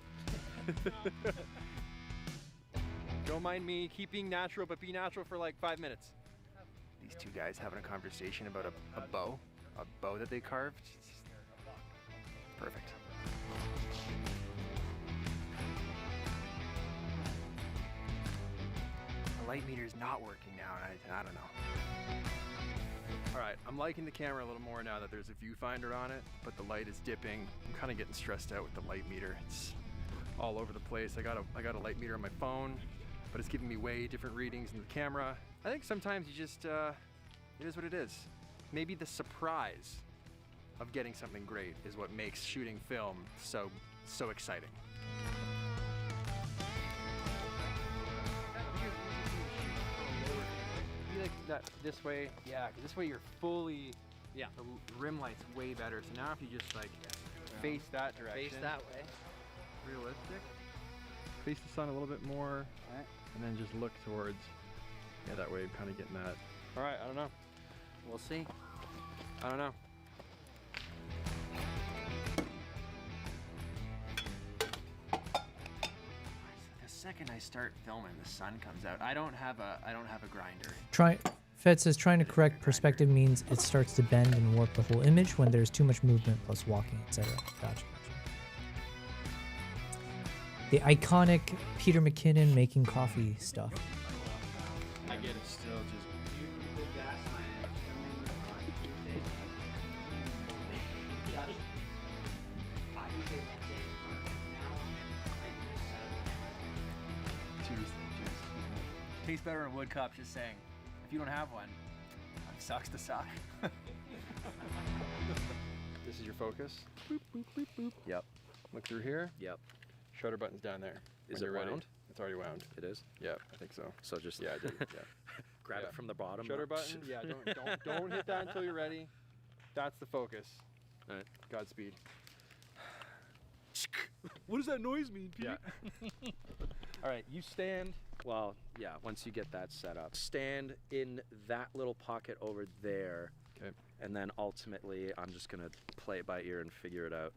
Don't mind me. Keep being natural, but be natural for like 5 minutes. These two guys having a conversation about a bow that they carved. Perfect. The light meter is not working now, and I don't know. All right, I'm liking the camera a little more now that there's a viewfinder on it, but the light is dipping. I'm kind of getting stressed out with the light meter. It's all over the place. I got a light meter on my phone, but it's giving me way different readings in the camera. I think sometimes you just, it is what it is. Maybe the surprise of getting something great is what makes shooting film so exciting. Like that this way, yeah, because this way you're fully, the rim light's way better. So now if you just like face that direction, Face that way. realistic, face the sun a little bit more, Alright. and then just look towards, that way I'm kind of getting that. All right, I don't know. We'll see. I don't know. The second I start filming, the sun comes out. I don't have a grinder. Fed says trying to correct perspective means it starts to bend and warp the whole image when there's too much movement plus walking, etc. Gotcha. The iconic Peter McKinnon making coffee stuff. I get it. Still just. Tastes better in wood cup, just saying. If you don't have one, sucks to suck. This is your focus. Boop, boop, boop, boop. Yep. Look through here. Yep. Shutter button's down there. Is When it you're ready. wound? It's already wound. It is. Yeah, I think so. So just Yeah, I did. Yeah. grab Yeah. it from the bottom. Shutter button. Yeah, don't hit that until you're ready. That's the focus. All right. Godspeed. What does that noise mean, Yeah. All right, you stand. Well, yeah, once you get that set up, stand in that little pocket over there. Okay. And then ultimately, I'm just gonna play it by ear and figure it out.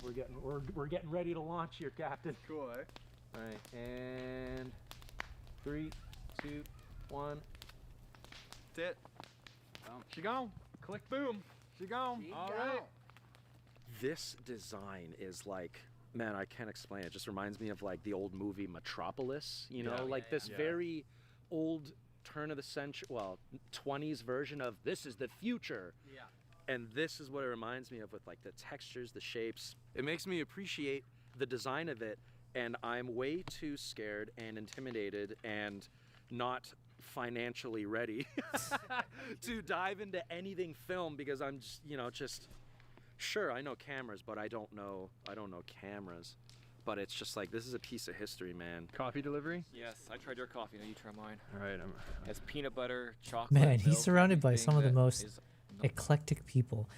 We're getting ready to launch here, Captain. Cool, eh? All right, and 3, 2, 1. That's it. She gone. Click, boom. She gone. All right. This design is like, man, I can't explain it. It just reminds me of like the old movie Metropolis, you know, like this very old turn of the century, well, 20s version of this is the future. Yeah. And this is what it reminds me of with like the textures, the shapes. It makes me appreciate the design of it, and I'm way too scared and intimidated and not financially ready to dive into anything film because I'm just, just sure I know cameras, but I don't know cameras. But it's just like, this is a piece of history, man. Coffee delivery? Yes, I tried your coffee. Now you try mine. All right, It's peanut butter, chocolate. Man, he's milk, surrounded by everything some of the that most is eclectic people.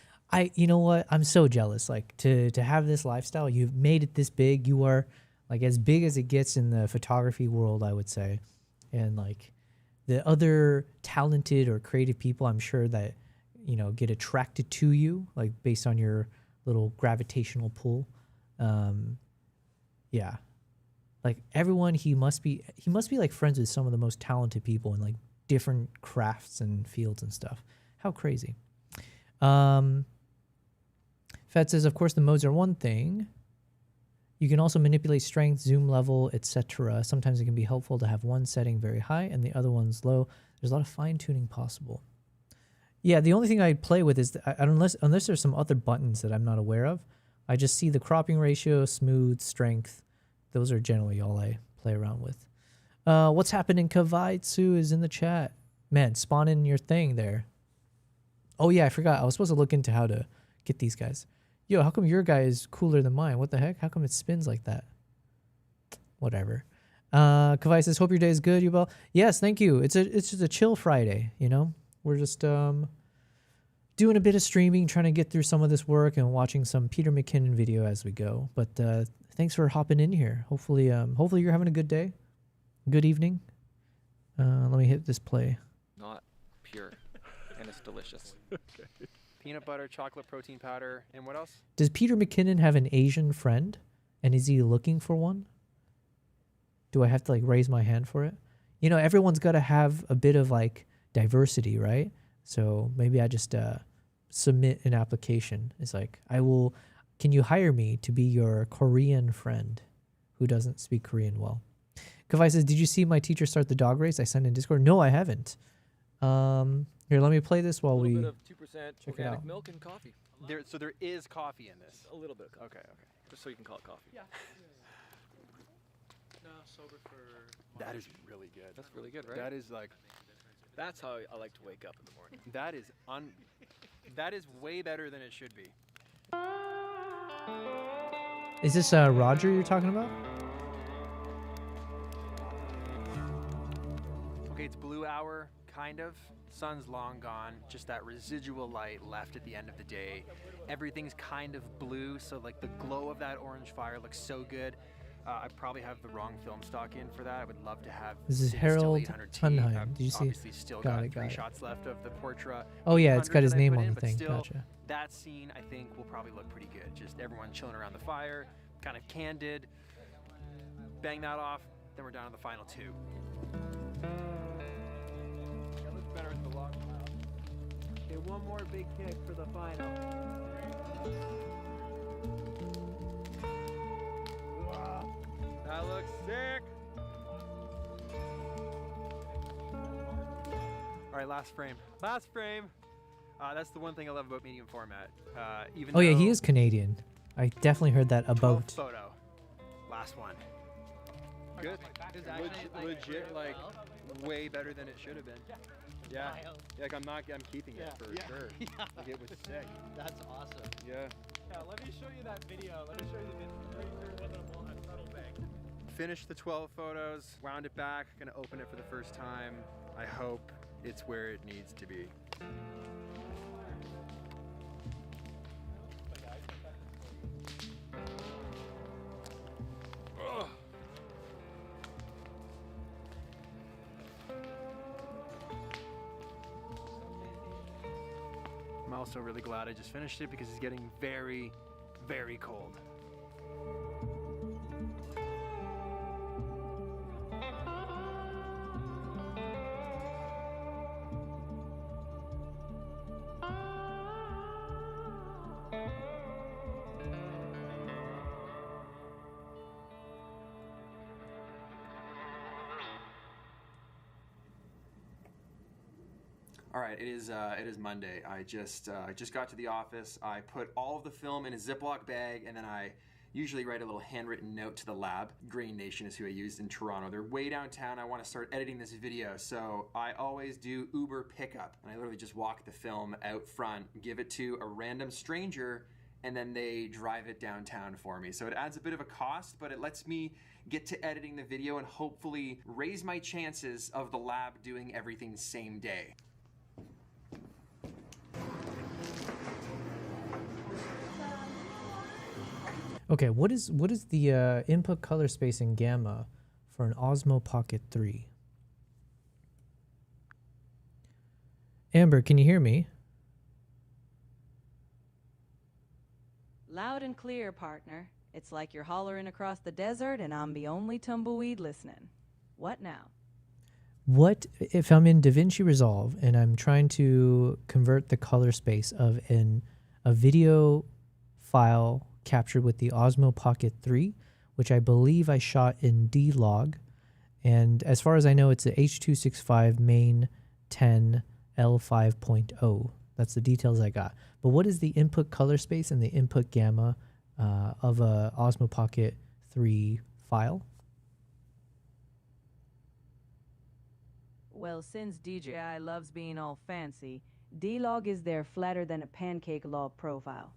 You know what? I'm so jealous. Like to have this lifestyle, you've made it this big. You are like as big as it gets in the photography world, I would say. And like the other talented or creative people, I'm sure that, get attracted to you, like based on your little gravitational pull. Yeah. Like everyone, he must be like friends with some of the most talented people in like different crafts and fields and stuff. How crazy. Fed Fed says, of course, the modes are one thing. You can also manipulate strength, zoom level, etc. Sometimes it can be helpful to have one setting very high and the other one's low. There's a lot of fine tuning possible. Yeah, the only thing I play with is unless there's some other buttons that I'm not aware of, I just see the cropping ratio, smooth, strength. Those are generally all I play around with. What's happening? Kavaitsu is in the chat. Man, spawn in your thing there. Oh yeah, I forgot. I was supposed to look into how to get these guys. Yo, how come your guy is cooler than mine? What the heck? How come it spins like that? Whatever. Kavai says, hope your day is good, Yubel. Yes, thank you. It's just a chill Friday, you know? We're just doing a bit of streaming, trying to get through some of this work and watching some Peter McKinnon video as we go. But thanks for hopping in here. Hopefully you're having a good day. Good evening. Let me hit this play. Not pure, and it's delicious. Okay. Peanut butter, chocolate protein powder, and what else? Does Peter McKinnon have an Asian friend? And is he looking for one? Do I have to like raise my hand for it? You know, everyone's got to have a bit of like diversity, right? So maybe I just submit an application. It's like, can you hire me to be your Korean friend who doesn't speak Korean well? Kavai says, did you see my teacher start the dog race I sent in Discord? No, I haven't. Here, let me play this while we bit of 2% check it organic out. milk and coffee. So there is coffee in this. A little bit of coffee. Okay. Just so you can call it coffee. Yeah. No, sober for. That is really good. That's really good, right? That is like, That's how I like to wake up in the morning. that is way better than it should be. Is this Roger you're talking about? Okay, it's blue hour, kind of. Sun's long gone, just that residual light left at the end of the day. Everything's kind of blue, so like the glow of that orange fire looks so good. I probably have the wrong film stock in for that. I would love to have. This is Cine Harold Still 800T. Hunheim. I've Did you see? Obviously, still Got got it, 3 got it. shots left of the Portra. Oh yeah, it's got 800 his that I name put on in, the but thing. still, Gotcha. that scene I think will probably look pretty good. Just everyone chilling around the fire, kind of candid. Bang that off, then we're down to the final 2. That looks better with the log pile. Okay, one more big kick for the final. That looks sick. All right, last frame. Last frame. That's the one thing I love about medium format. Even Oh yeah, he though- is Canadian. I definitely heard that 12th about. photo. Last one. Good. Legit, like way better than it should have been. Yeah. Like I'm keeping it for sure. Like it was sick. That's awesome. Yeah. Yeah, let me show you that video. Let me show you the video. Pretty sure it wasn't a subtle bang. Finished the 12 photos, wound it back, gonna open it for the first time. I hope it's where it needs to be. I'm also really glad I just finished it because it's getting very, very cold. All right, it is Monday. I just got to the office. I put all of the film in a Ziploc bag, and then I usually write a little handwritten note to the lab. Green Nation is who I used in Toronto. They're way downtown. I want to start editing this video, so I always do Uber pickup, and I literally just walk the film out front, give it to a random stranger, and then they drive it downtown for me. So it adds a bit of a cost, but it lets me get to editing the video and hopefully raise my chances of the lab doing everything same day. Okay, what is the input color space in gamma for an Osmo Pocket 3? Amber, can you hear me? Loud and clear, partner. It's like you're hollering across the desert and I'm the only tumbleweed listening. What now? What if I'm in DaVinci Resolve and I'm trying to convert the color space of a video file captured with the Osmo Pocket 3, which I believe I shot in D-Log. And as far as I know, it's the H.265 main 10 L5.0. That's the details I got. But what is the input color space and the input gamma of a Osmo Pocket 3 file? Well, since DJI loves being all fancy, D-Log is their flatter than a pancake log profile.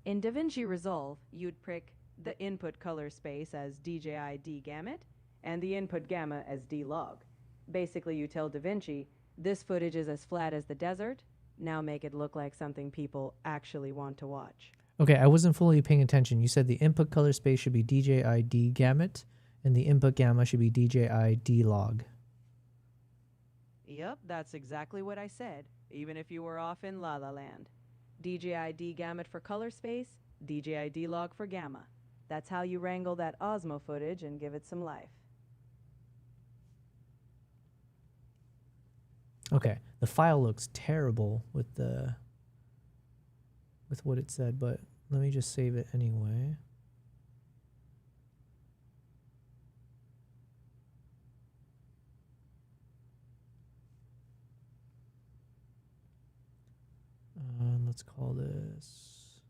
In DaVinci Resolve, you'd prick the input color space as DJI D-Gamut and the input gamma as D-Log. Basically, you tell DaVinci, this footage is as flat as the desert, now make it look like something people actually want to watch. Okay, I wasn't fully paying attention. You said the input color space should be DJI D-Gamut and the input gamma should be DJI D-Log. Yep, that's exactly what I said, even if you were off in La La Land. DJI D-Gamut for color space, DJI D-Log for gamma. That's how you wrangle that Osmo footage and give it some life. Okay, the file looks terrible with what it said, but let me just save it anyway. Let's call this.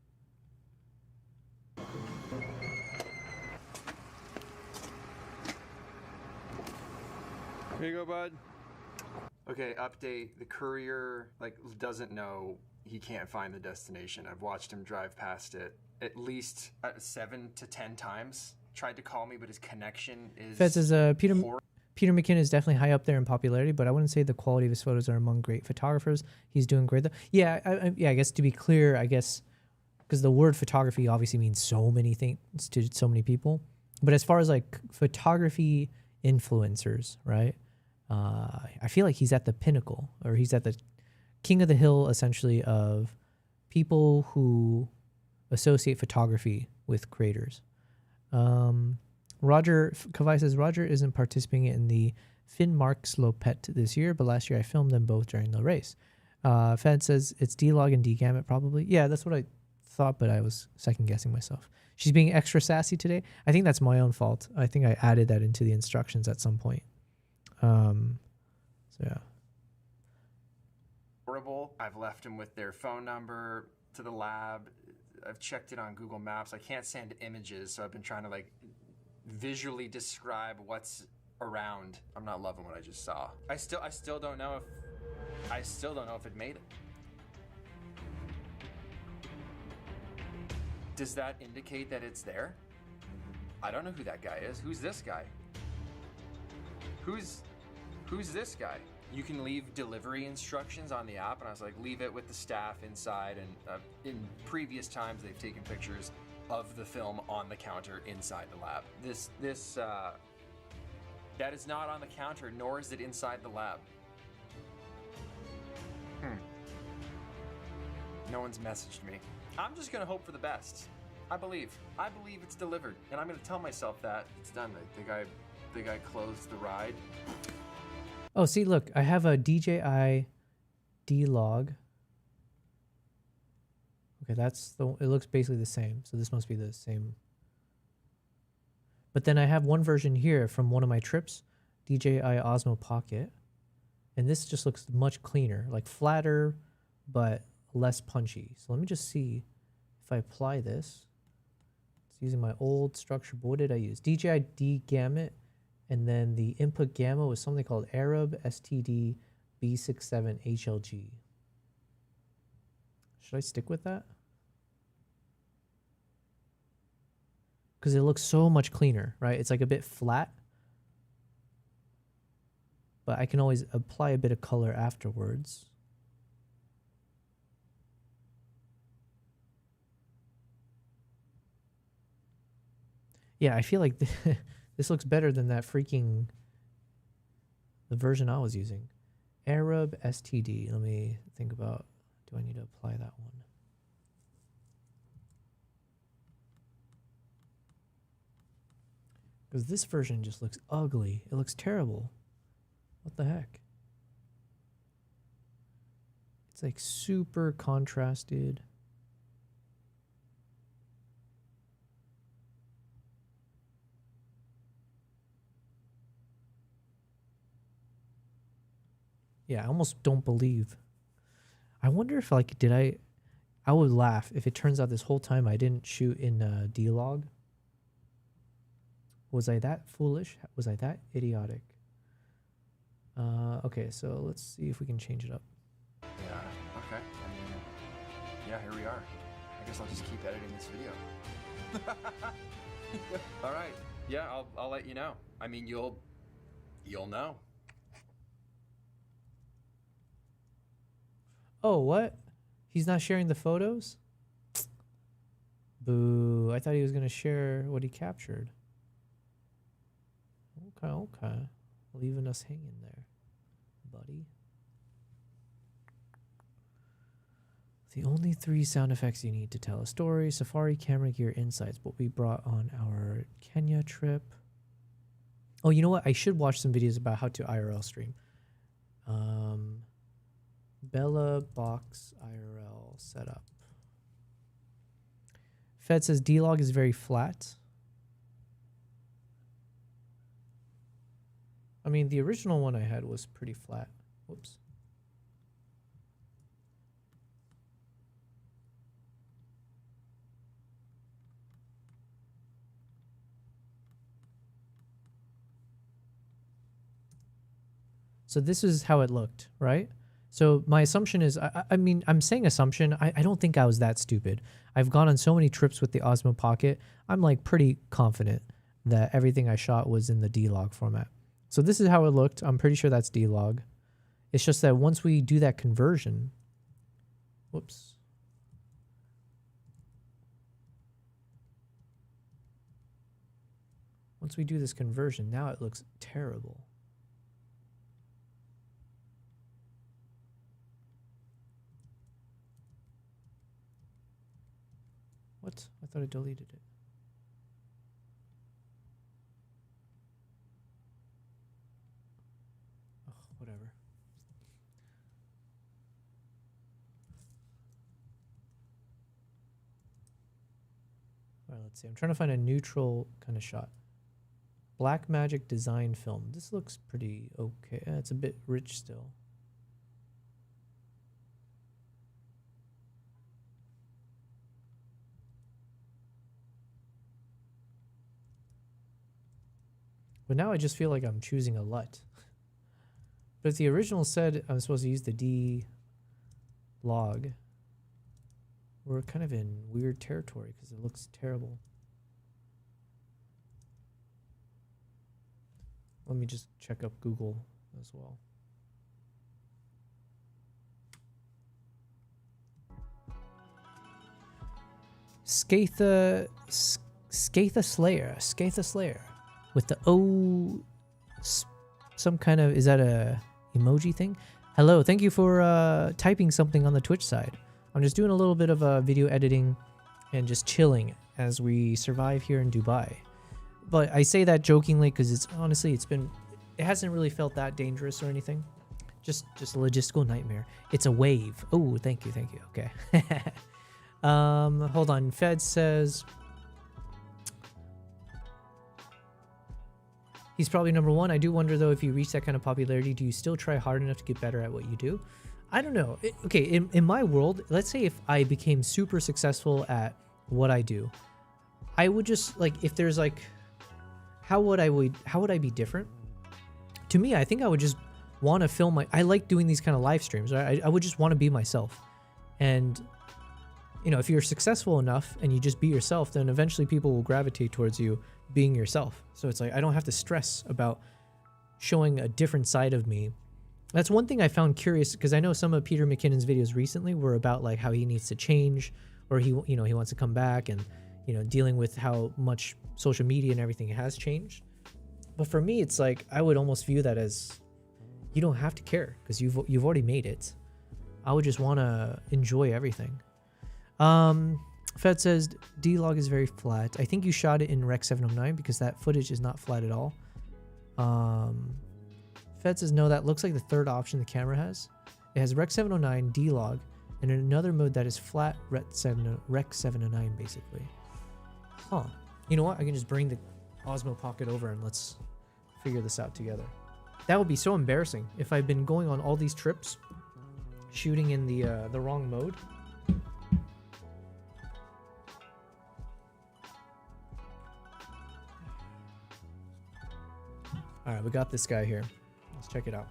Here you go, bud. Okay, update. The courier doesn't know. He can't find the destination. I've watched him drive past it at least 7 to 10 times. Tried to call me, but his connection is. Fed says Peter McKinnon is definitely high up there in popularity, but I wouldn't say the quality of his photos are among great photographers. He's doing great though. Yeah, I guess to be clear, because the word photography obviously means so many things to so many people. But as far as like photography influencers, right? I feel like he's at the pinnacle, or he's at the king of the hill, essentially, of people who associate photography with creators. Roger Kavai says Roger isn't participating in the Finnmarkslopet this year, but last year I filmed them both during the race. Fed says it's D-Log and D-Gamut probably. Yeah, that's what I thought, but I was second guessing myself. She's being extra sassy today. I think that's my own fault. I think I added that into the instructions at some point. So yeah. Horrible. I've left him with their phone number to the lab. I've checked it on Google Maps. I can't send images, so I've been trying to visually describe what's around. I'm not loving what I just saw. I still don't know if it made it. Does that indicate that it's there? I don't know who that guy is. Who's this guy? Who's this guy? You can leave delivery instructions on the app, and I was like, leave it with the staff inside. And in previous times, they've taken pictures of the film on the counter inside the lab. That is not on the counter, nor is it inside the lab. No one's messaged me. I'm just gonna hope for the best. I believe it's delivered, and I'm gonna tell myself that it's done. The guy closed the ride. Oh, see, look, I have a DJI D-Log. Okay, it looks basically the same. So this must be the same. But then I have one version here from one of my trips, DJI Osmo Pocket. And this just looks much cleaner, like flatter, but less punchy. So let me just see if I apply this. It's using my old structure. But what did I use? DJI D-Gamut. And then the input gamma was something called Arab STD B67 HLG. Should I stick with that? Because it looks so much cleaner, right? It's like a bit flat. But I can always apply a bit of color afterwards. Yeah, I feel like this looks better than that the version I was using. Arab STD. Let me think about, do I need to apply that one? Because this version just looks ugly. It looks terrible. What the heck? It's like super contrasted. Yeah, I almost don't believe. I wonder if like I would laugh if it turns out this whole time I didn't shoot in D-Log. Was I that foolish? Was I that idiotic? Okay, so let's see if we can change it up. Yeah, okay. I mean, yeah, here we are. I guess I'll just keep editing this video. All right. Yeah, I'll let you know. I mean, you'll know. Oh, what? He's not sharing the photos? Boo. I thought he was going to share what he captured. Okay. Leaving us hanging there, buddy. The only 3 sound effects you need to tell a story: Safari, camera gear, insights, what we brought on our Kenya trip. Oh, you know what? I should watch some videos about how to IRL stream. Bella Box IRL setup. Fed says D-Log is very flat. I mean, the original one I had was pretty flat. Whoops. So this is how it looked, right? So my assumption is, I mean, I'm saying assumption. I don't think I was that stupid. I've gone on so many trips with the Osmo Pocket. I'm like pretty confident that everything I shot was in the D-Log format. So this is how it looked. I'm pretty sure that's D-Log. It's just that once we do that conversion, whoops. Once we do this conversion, now it looks terrible. What? I thought I deleted it. Oh, whatever. All right, let's see. I'm trying to find a neutral kind of shot. Blackmagic design film. This looks pretty okay. It's a bit rich still. But now I just feel like I'm choosing a LUT. But if the original said I'm supposed to use the D-Log, we're kind of in weird territory because it looks terrible. Let me just check up Google as well. Skatha Slayer. With the O, some kind of, is that a emoji thing? Hello, thank you for typing something on the Twitch side. I'm just doing a little bit of video editing and just chilling as we survive here in Dubai. But I say that jokingly because it's honestly, it hasn't really felt that dangerous or anything. Just a logistical nightmare. It's a wave. Oh, thank you. Okay. Hold on. Fed says he's probably number 1. I do wonder, though, if you reach that kind of popularity, do you still try hard enough to get better at what you do? I don't know. Okay, in my world, let's say if I became super successful at what I do, I would just, like, if there's, like, how would I be different? To me, I think I would just want to film I like doing these kind of live streams, right? I would just want to be myself. And, you know, if you're successful enough and you just be yourself, then eventually people will gravitate towards you being yourself. So it's like I don't have to stress about showing a different side of me. That's one thing I found curious, because I know some of Peter McKinnon's videos recently were about like how he needs to change, or he wants to come back, and dealing with how much social media and everything has changed. But for me, it's like I would almost view that as you don't have to care because you've already made it. I would just want to enjoy everything. Fed says D-Log is very flat. I think you shot it in Rec 709 because that footage is not flat at all. Fed says no, that looks like the third option the camera has. It has Rec 709, D-Log, and another mode that is flat Rec 709 basically. Huh. You know what? I can just bring the Osmo Pocket over and let's figure this out together. That would be so embarrassing if I've been going on all these trips, shooting in the wrong mode. All right, we got this guy here. Let's check it out.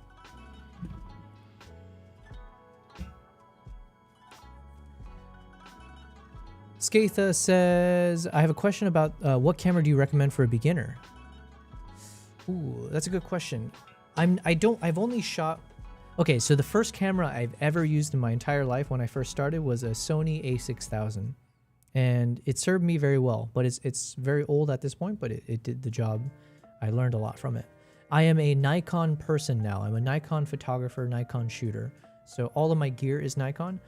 Skatha says, I have a question about what camera do you recommend for a beginner? Ooh, that's a good question. I've only shot. Okay, so the first camera I've ever used in my entire life when I first started was a Sony a6000. And it served me very well, but it's very old at this point, but it did the job. I learned a lot from it. I am a Nikon person now. I'm a Nikon photographer, Nikon shooter. So all of my gear is Nikon.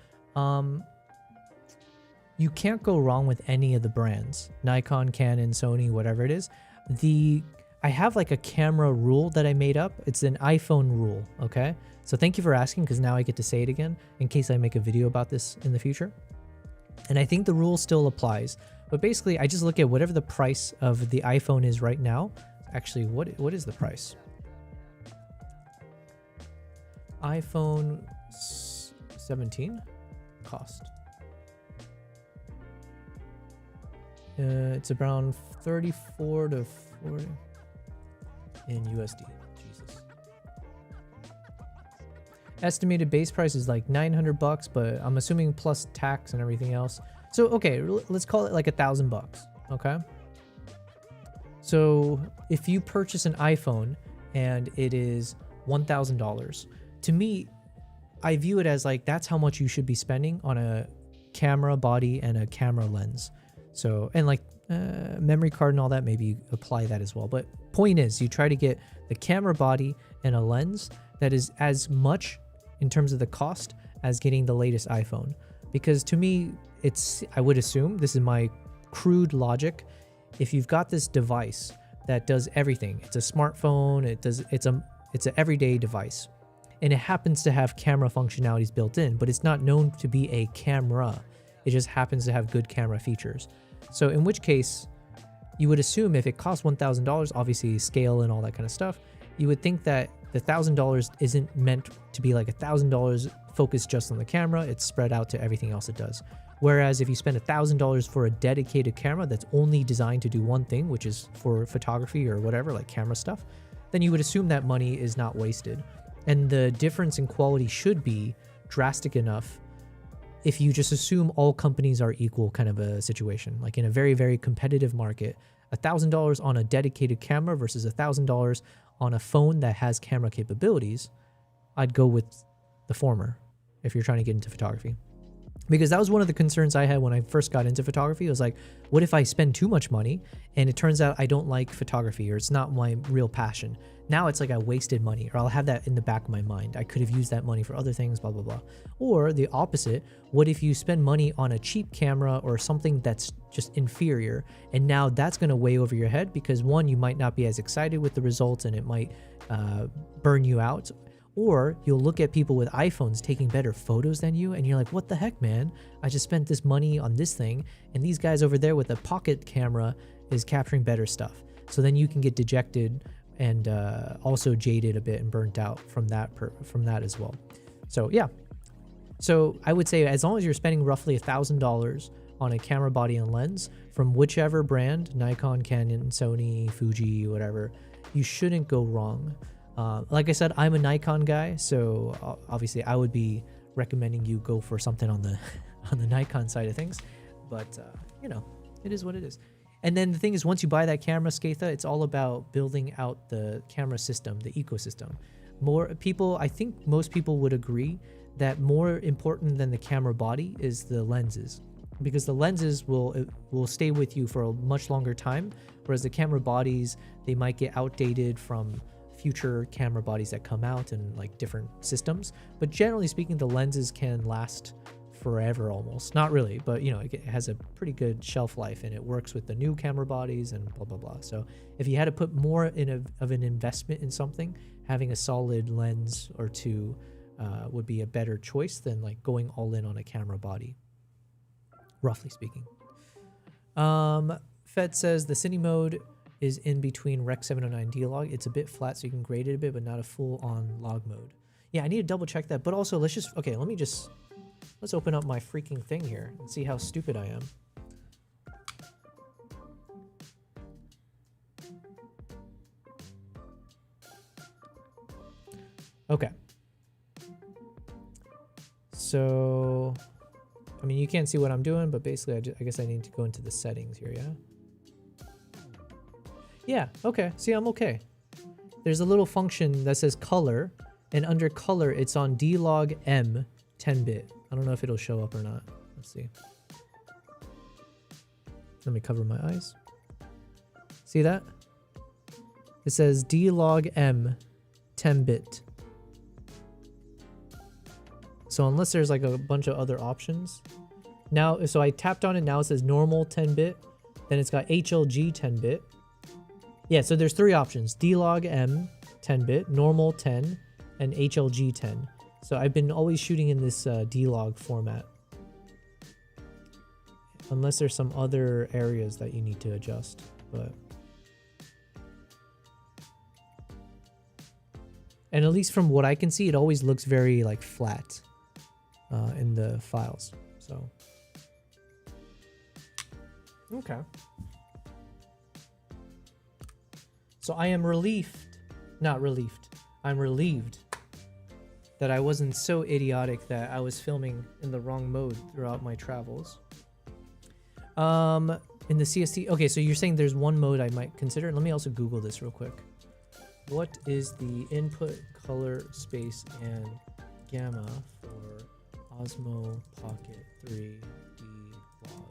You can't go wrong with any of the brands. Nikon, Canon, Sony, whatever it is. I have like a camera rule that I made up. It's an iPhone rule, okay? So thank you for asking, because now I get to say it again in case I make a video about this in the future. And I think the rule still applies. But basically, I just look at whatever the price of the iPhone is right now. Actually, what is the price? iPhone 17 cost. It's around 34 to 40 in USD. Jesus. Estimated base price is like $900, but I'm assuming plus tax and everything else. So okay, let's call it like $1,000. Okay. So if you purchase an iPhone and it is $1,000, to me, I view it as like that's how much you should be spending on a camera body and a camera lens. So, and like memory card and all that, maybe you apply that as well. But point is, you try to get the camera body and a lens that is as much in terms of the cost as getting the latest iPhone. Because to me, I would assume, this is my crude logic, if you've got this device that does everything, it's a smartphone, it's an everyday device, and it happens to have camera functionalities built in, but it's not known to be a camera. It just happens to have good camera features. So in which case, you would assume if it costs $1,000, obviously scale and all that kind of stuff, you would think that the $1,000 isn't meant to be like $1,000 focused just on the camera. It's spread out to everything else it does. Whereas if you spend $1,000 for a dedicated camera that's only designed to do one thing, which is for photography or whatever, like camera stuff, then you would assume that money is not wasted. And the difference in quality should be drastic enough if you just assume all companies are equal kind of a situation. Like in a very, very competitive market, $1,000 on a dedicated camera versus $1,000 on a phone that has camera capabilities, I'd go with the former if you're trying to get into photography. Because that was one of the concerns I had when I first got into photography. It was like, what if I spend too much money and it turns out I don't like photography or it's not my real passion? Now it's like I wasted money, or I'll have that in the back of my mind. I could have used that money for other things, blah, blah, blah. Or the opposite, what if you spend money on a cheap camera or something that's just inferior, and now that's going to weigh over your head because one, you might not be as excited with the results and it might burn you out. Or you'll look at people with iPhones taking better photos than you, and you're like, what the heck, man? I just spent this money on this thing, and these guys over there with a pocket camera is capturing better stuff. So then you can get dejected and also jaded a bit and burnt out from that as well. So yeah. So I would say as long as you're spending roughly $1,000 on a camera body and lens from whichever brand, Nikon, Canon, Sony, Fuji, whatever, you shouldn't go wrong. Like I said, I'm a Nikon guy, so obviously I would be recommending you go for something on the Nikon side of things. But you know, it is what it is. And then the thing is, once you buy that camera, Skatha, it's all about building out the camera system, the ecosystem. I think most people would agree that more important than the camera body is the lenses, because the lenses will stay with you for a much longer time, whereas the camera bodies, they might get outdated from future camera bodies that come out and like different systems. But generally speaking, the lenses can last forever almost. Not really, but you know, it has a pretty good shelf life and it works with the new camera bodies and blah, blah, blah. So if you had to put more of an investment in something, having a solid lens or two would be a better choice than like going all in on a camera body, roughly speaking. Fed says the cine mode is in between Rec 709 D-Log. It's a bit flat, so you can grade it a bit, but not a full-on log mode. Yeah, I need to double check that. But also, let's open up my freaking thing here and see how stupid I am. Okay. So, I mean, you can't see what I'm doing, but basically, I guess I need to go into the settings here, yeah? Yeah, okay. See, I'm okay. There's a little function that says color, and under color, it's on D-Log M 10-bit. I don't know if it'll show up or not. Let's see. Let me cover my eyes. See that? It says D-Log M 10-bit. So unless there's like a bunch of other options. Now, so I tapped on it, now it says normal 10-bit. Then it's got HLG 10-bit. Yeah, so there's 3 options. D-Log M 10-bit, normal 10, and HLG 10. So I've been always shooting in this D-Log format. Unless there's some other areas that you need to adjust, but... And at least from what I can see, it always looks very like flat in the files, so. Okay. So I am not relieved. I'm relieved that I wasn't so idiotic that I was filming in the wrong mode throughout my travels. In the CST, okay, so you're saying there's one mode I might consider. Let me also Google this real quick. What is the input color space and gamma for Osmo Pocket 3 D-Log?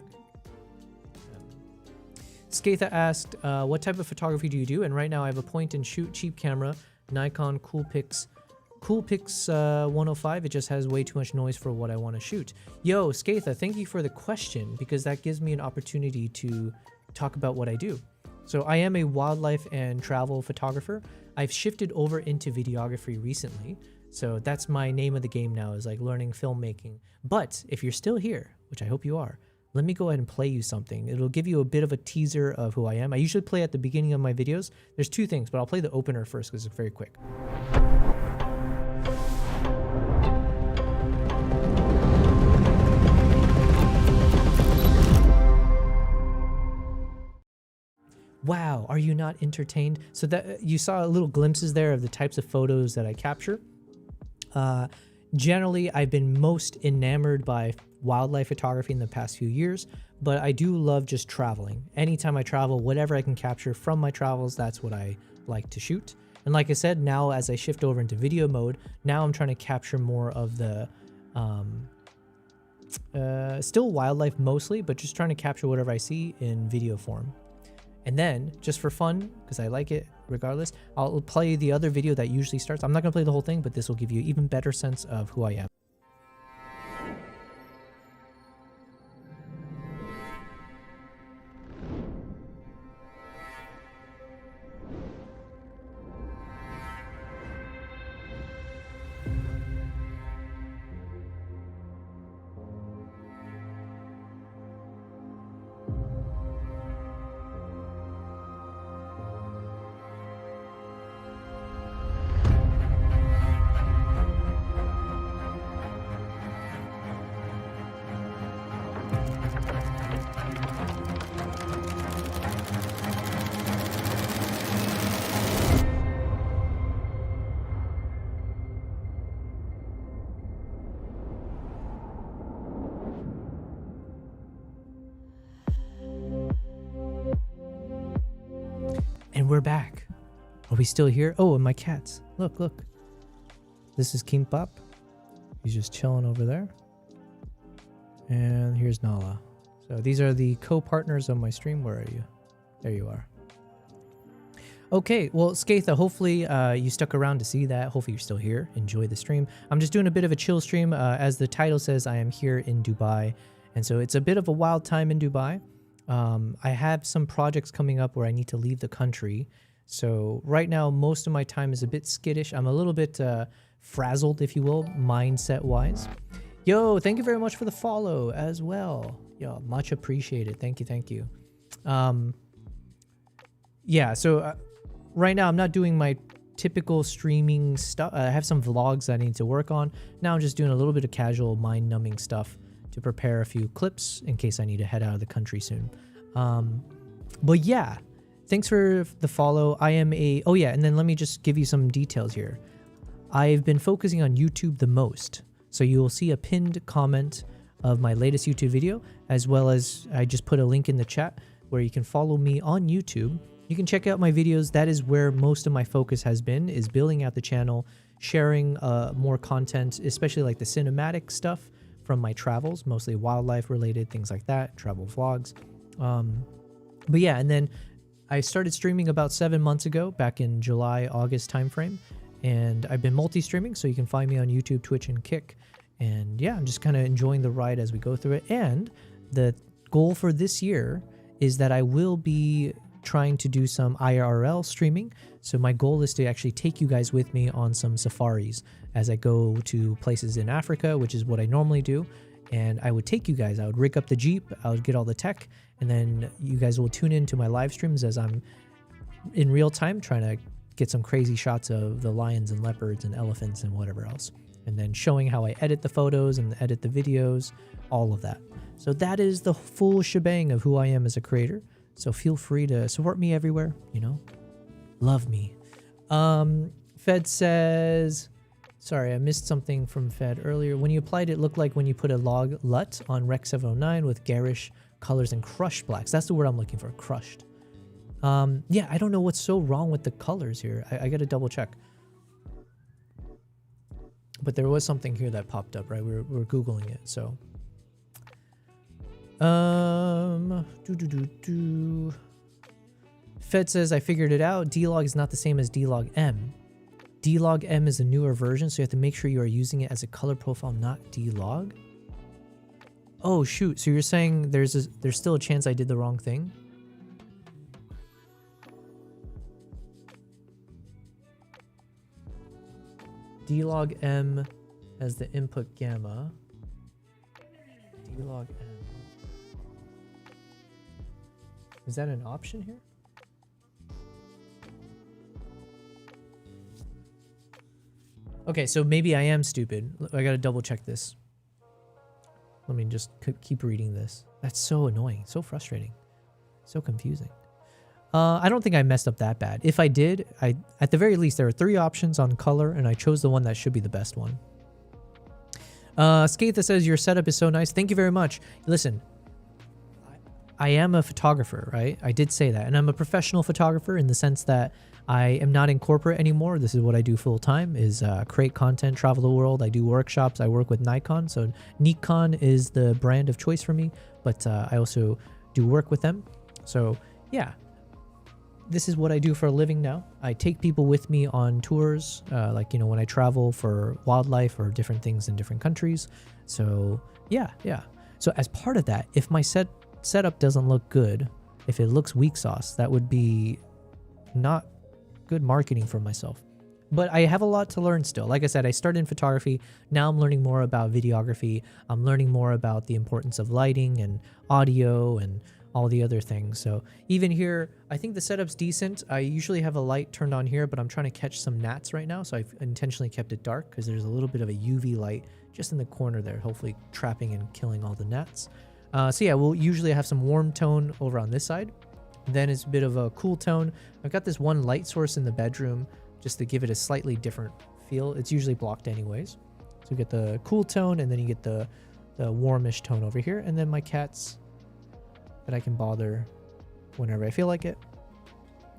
Skatha asked, what type of photography do you do? And right now I have a point and shoot cheap camera, Nikon Coolpix 105. It just has way too much noise for what I want to shoot. Yo, Skatha, thank you for the question, because that gives me an opportunity to talk about what I do. So I am a wildlife and travel photographer. I've shifted over into videography recently. So that's my name of the game now, is like learning filmmaking. But if you're still here, which I hope you are, let me go ahead and play you something. It'll give you a bit of a teaser of who I am. I usually play at the beginning of my videos. There's 2 things, but I'll play the opener first because it's very quick. Wow, are you not entertained? So that you saw little glimpses there of the types of photos that I capture. Generally, I've been most enamored by wildlife photography in the past few years, but I do love just traveling. Anytime I travel, whatever I can capture from my travels, that's what I like to shoot. And like I said, now as I shift over into video mode, now I'm trying to capture more of the still wildlife mostly, but just trying to capture whatever I see in video form. And then, just for fun, because I like it regardless, I'll play the other video that usually starts. I'm not going to play the whole thing, but this will give you an even better sense of who I am. And we're back. Are we still here? Oh, and my cats. Look, look. This is Kimbap. He's just chilling over there. And here's Nala. So these are the co-partners of my stream. Where are you? There you are. Okay, well, Skatha, hopefully you stuck around to see that. Hopefully you're still here. Enjoy the stream. I'm just doing a bit of a chill stream. As the title says, I am here in Dubai. And so it's a bit of a wild time in Dubai. I have some projects coming up where I need to leave the country. So right now, most of my time is a bit skittish. I'm a little bit frazzled, if you will, mindset-wise. Yo, thank you very much for the follow as well. Yo, much appreciated. Thank you, thank you. yeah, so right now I'm not doing my typical streaming stuff. I have some vlogs that I need to work on. Now I'm just doing a little bit of casual mind-numbing stuff to prepare a few clips in case I need to head out of the country soon. But yeah, thanks for the follow. Oh yeah, and then let me just give you some details here. I've been focusing on YouTube the most. So you will see a pinned comment of my latest YouTube video, as well as I just put a link in the chat where you can follow me on YouTube. You can check out my videos. That is where most of my focus has been, is building out the channel, sharing more content, especially like the cinematic stuff from my travels, mostly wildlife related, things like that, travel vlogs. But yeah, and then I started streaming about 7 months ago, back in July, August timeframe. And I've been multi-streaming, so you can find me on YouTube, Twitch, and Kick. And yeah, I'm just kind of enjoying the ride as we go through it. And the goal for this year is that I will be trying to do some IRL streaming. So my goal is to actually take you guys with me on some safaris as I go to places in Africa, which is what I normally do. And I would take you guys, I would rig up the Jeep, I would get all the tech, and then you guys will tune into my live streams as I'm in real time trying to get some crazy shots of the lions and leopards and elephants and whatever else. And then showing how I edit the photos and edit the videos, all of that. So that is the full shebang of who I am as a creator. So feel free to support me everywhere, you know, love me. Fed says, sorry, I missed something from Fed earlier. When you applied, it looked like when you put a log LUT on Rec 709 with garish colors and crushed blacks. That's the word I'm looking for, crushed. Yeah, I don't know what's so wrong with the colors here. I got to double check. But there was something here that popped up, right? We're Googling it, so. Fed says, I figured it out. D-Log is not the same as D-Log M. D-Log M is a newer version, so you have to make sure you are using it as a color profile, not D-Log. Oh, shoot. So you're saying there's still a chance I did the wrong thing? D-Log M as the input gamma. D-Log M. Is that an option here? Okay, so maybe I am stupid. I gotta double check this. Let me just keep reading this. That's so annoying, so frustrating, so confusing. I don't think I messed up that bad. If I did, at the very least, there are 3 options on color, and I chose the one that should be the best one. Skatha says, your setup is so nice. Thank you very much. Listen, I am a photographer, right? I did say that. And I'm a professional photographer in the sense that I am not in corporate anymore. This is what I do full time, is create content, travel the world. I do workshops. I work with Nikon. So Nikon is the brand of choice for me, but I also do work with them. So yeah. This is what I do for a living now. I take people with me on tours, like, you know, when I travel for wildlife or different things in different countries. So yeah. So as part of that, if my setup doesn't look good, if it looks weak sauce, that would be not good marketing for myself. But I have a lot to learn still. Like I said, I started in photography. Now I'm learning more about videography. I'm learning more about the importance of lighting and audio and all the other things. So even here, I think the setup's decent. I usually have a light turned on here, but I'm trying to catch some gnats right now. So I've intentionally kept it dark because there's a little bit of a UV light just in the corner there, hopefully trapping and killing all the gnats. So yeah, we'll usually have some warm tone over on this side. Then it's a bit of a cool tone. I've got this one light source in the bedroom just to give it a slightly different feel. It's usually blocked anyways. So you get the cool tone and then you get the warmish tone over here. And then my cats that I can bother whenever I feel like it.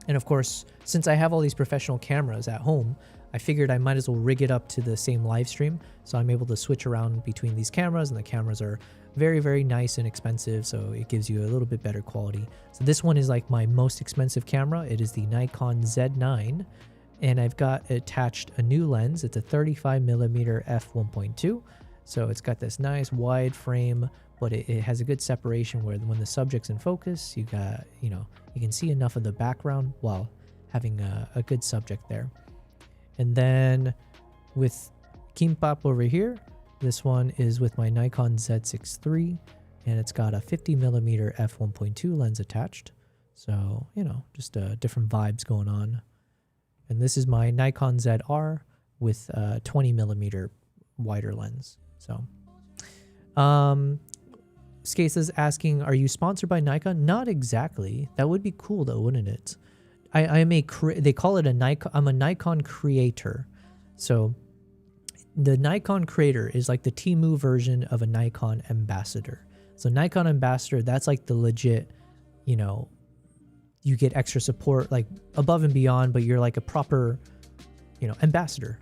And of course, since I have all these professional cameras at home, I figured I might as well rig it up to the same live stream. So I'm able to switch around between these cameras, and the cameras are very, very nice and expensive. So it gives you a little bit better quality. So this one is like my most expensive camera. It is the Nikon Z9. And I've got attached a new lens. It's a 35mm f1.2. So it's got this nice wide frame, but it has a good separation where when the subject's in focus, you got, you know, you can see enough of the background while having a good subject there. And then with Kimbap over here, this one is with my Nikon Z6 III, and it's got a 50mm f1.2 lens attached. So, you know, just different vibes going on. And this is my Nikon ZR with a 20 millimeter wider lens. So, Skates is asking, are you sponsored by Nikon? Not exactly. That would be cool though, wouldn't it? I am they call it a Nikon. I'm a Nikon creator. So the Nikon creator is like the Temu version of a Nikon ambassador. So Nikon ambassador, that's like the legit, you know, you get extra support like above and beyond, but you're like a proper, you know, ambassador.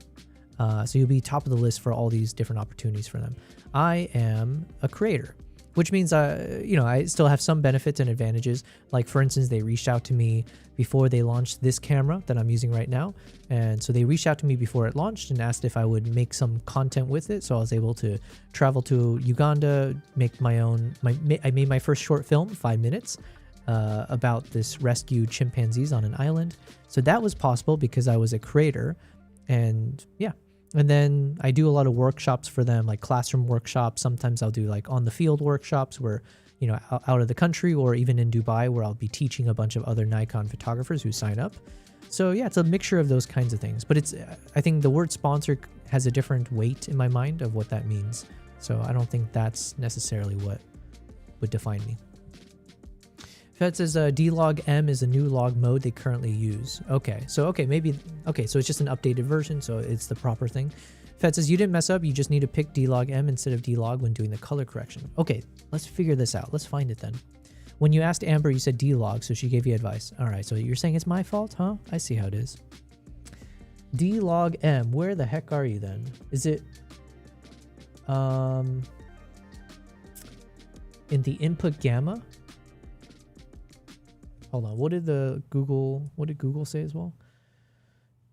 So you'll be top of the list for all these different opportunities for them. I am a creator, which means, you know, I still have some benefits and advantages. Like for instance, they reached out to me before they launched this camera that I'm using right now. And so they reached out to me before it launched and asked if I would make some content with it. So I was able to travel to Uganda, make my own, I made my first short film, 5 minutes, about this rescued chimpanzees on an island. So that was possible because I was a creator. And yeah. And then I do a lot of workshops for them, like classroom workshops. Sometimes I'll do like on the field workshops where, you know, out of the country or even in Dubai where I'll be teaching a bunch of other Nikon photographers who sign up. So yeah, it's a mixture of those kinds of things. But it's, I think the word sponsor has a different weight in my mind of what that means. So I don't think that's necessarily what would define me. Fed says D-Log M is a new log mode they currently use. Okay, so so it's just an updated version, so it's the proper thing. Fed says you didn't mess up, you just need to pick D-Log M instead of D-Log when doing the color correction. Okay, let's figure this out. Let's find it then. When you asked Amber, you said D-Log, so she gave you advice. All right, so you're saying it's my fault, huh? I see how it is. D-Log M, where the heck are you then? Is it in the input gamma? Hold on, what did Google say as well?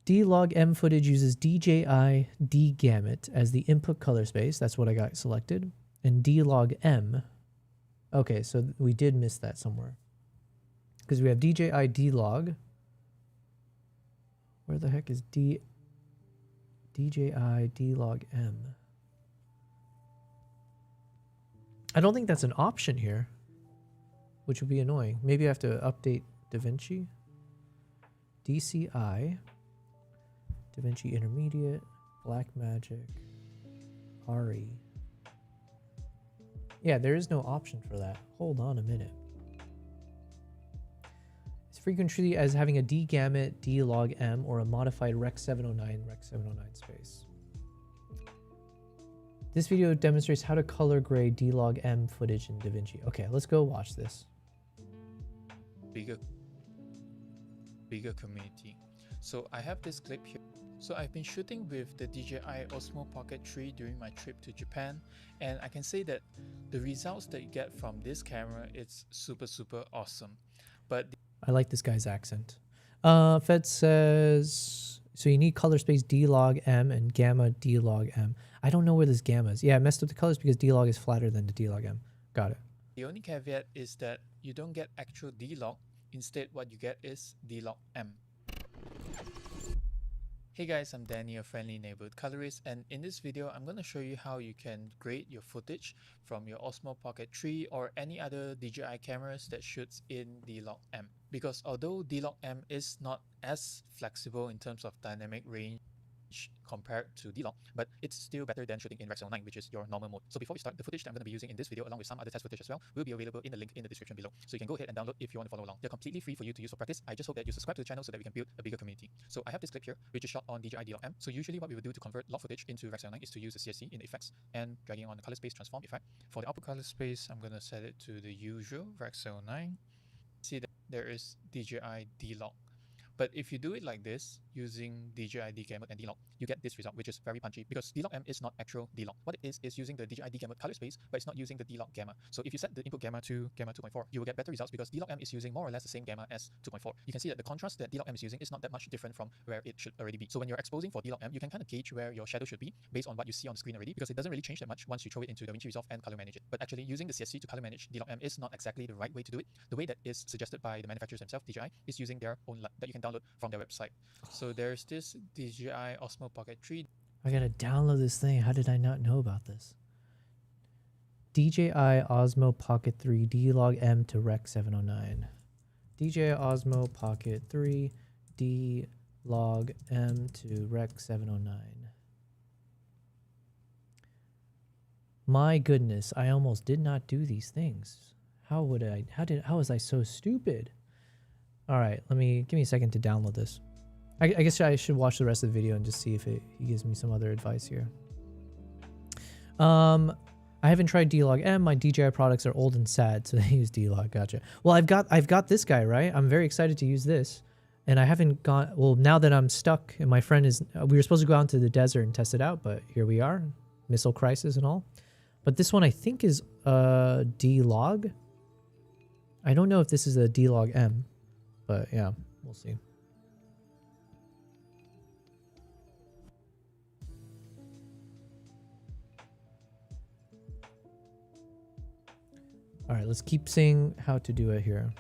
D-Log M footage uses DJI D gamut as the input color space. That's what I got selected. And D-Log M. Okay, so we did miss that somewhere. Because we have DJI D-Log. Where the heck is DJI D-Log M? I don't think that's an option here, which would be annoying. Maybe I have to update DaVinci. DCI. DaVinci Intermediate. Blackmagic. RE. Yeah, there is no option for that. Hold on a minute. It's frequently treated as having a D gamut, D log M, or a modified Rec 709, Rec 709 space. This video demonstrates how to color grade D log M footage in DaVinci. Okay, let's go watch this. Bigger community. So I have this clip here. So I've been shooting with the DJI Osmo Pocket 3 during my trip to Japan, and I can say that the results that you get from this camera, it's super awesome. But I like this guy's accent. Fed says, so you need color space D-Log M and gamma D-Log M. I don't know where this gamma is. Yeah, I messed up the colors because D-Log is flatter than the D-Log M. Got it. The only caveat is that you don't get actual D-Log. Instead, what you get is D-Log M. Hey guys, I'm Danny, a friendly neighborhood colorist, and in this video, I'm going to show you how you can grade your footage from your Osmo Pocket 3 or any other DJI cameras that shoots in D-Log M. Because although D-Log M is not as flexible in terms of dynamic range compared to D-Log, but it's still better than shooting in Rec 709, which is your normal mode. So before we start, the footage that I'm going to be using in this video, along with some other test footage as well, will be available in the link in the description below. So you can go ahead and download if you want to follow along. They're completely free for you to use for practice. I just hope that you subscribe to the channel so that we can build a bigger community. So I have this clip here, which is shot on DJI D-Log M. So usually what we would do to convert log footage into Rec 709 is to use the CSC in the effects and dragging on the color space transform effect. For the output color space, I'm going to set it to the usual Rec 709. See that there is DJI D-Log. But if you do it like this, using DJI D gamut and D-Log, you get this result, which is very punchy because D-Log M is not actual D-Log. What it is using the DJI D gamut color space, but it's not using the D-Log gamma. So if you set the input gamma to gamma 2.4, you will get better results because D-Log M is using more or less the same gamma as 2.4. You can see that the contrast that D-Log M is using is not that much different from where it should already be. So when you're exposing for D-Log M, you can kind of gauge where your shadow should be based on what you see on the screen already, because it doesn't really change that much once you throw it into DaVinci Resolve and color manage it. But actually using the CSC to color manage D-Log M is not exactly the right way to do it. The way that is suggested by the manufacturers themselves, DJI, is using their own that you can download from their website. So there's this DJI Osmo Pocket 3. I gotta download this thing. How did I not know about this? DJI Osmo Pocket 3 D-Log M to Rec 709. DJI Osmo Pocket 3 D Log M to Rec 709. My goodness, I almost did not do these things. How was I so stupid? All right, give me a second to download this. I guess I should watch the rest of the video and just see if he gives me some other advice here. I haven't tried D-Log M. My DJI products are old and sad, so they use D-Log. Gotcha. Well, I've got this guy, right? I'm very excited to use this. And I haven't gone, well, now that I'm stuck and my friend is, we were supposed to go out into the desert and test it out, but here we are, missile crisis and all. But this one I think is D-Log. I don't know if this is a D-Log M, but yeah, we'll see. All right, let's keep seeing how to do it here.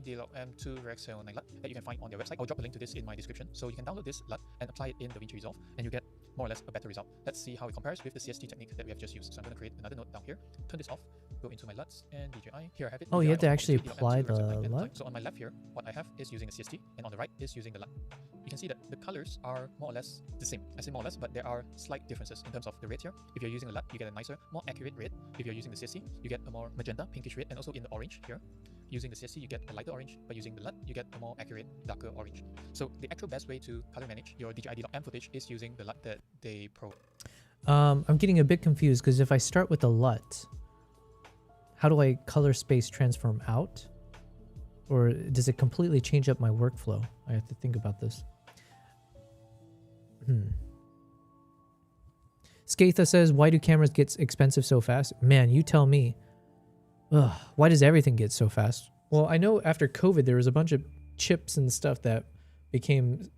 D-Log M2 Rec 709 LUT that you can find on their website. I'll drop a link to this in my description. So you can download this LUT and apply it in DaVinci Resolve, and you get more or less a better result. Let's see how it compares with the CST technique that we have just used. So I'm going to create another node down here, turn this off, go into my LUTs and DJI. Here I have it. Oh, DJI you have to Osmo actually D-Log apply M2 Rec 709 the LUT? So on my left here, what I have is using a CST, and on the right is using the LUT. You can see that the colors are more or less the same. I say more or less, but there are slight differences in terms of the red here. If you're using a LUT, you get a nicer, more accurate red. If you're using the CST, you get a more magenta, pinkish red, and also in the orange here. Using the CST, you get a lighter orange, but using the LUT, you get a more accurate, darker orange. So the actual best way to color manage your DJI D-Log M footage is using the LUT that they provide. I'm getting a bit confused because if I start with the LUT, how do I color space transform out? Or does it completely change up my workflow? I have to think about this. Skatha says, why do cameras get expensive so fast? Man, you tell me. Ugh, why does everything get so fast? Well, I know after COVID, there was a bunch of chips and stuff that became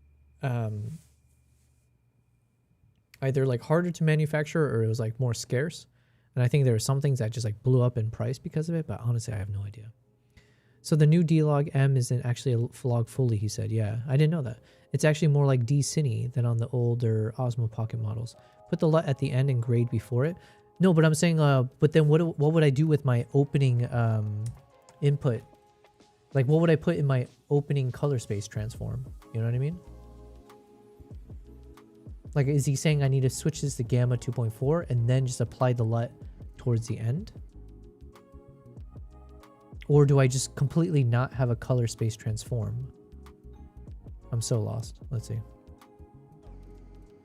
either like harder to manufacture or it was like more scarce. And I think there were some things that just like blew up in price because of it, but honestly, I have no idea. So the new D-Log M isn't actually a log fully, he said. Yeah, I didn't know that. It's actually more like D-Cine than on the older Osmo Pocket models. Put the LUT at the end and grade before it. No, but I'm saying, but then what would I do with my opening input? Like, what would I put in my opening color space transform? You know what I mean? Like, is he saying I need to switch this to Gamma 2.4 and then just apply the LUT towards the end? Or do I just completely not have a color space transform? I'm so lost. Let's see.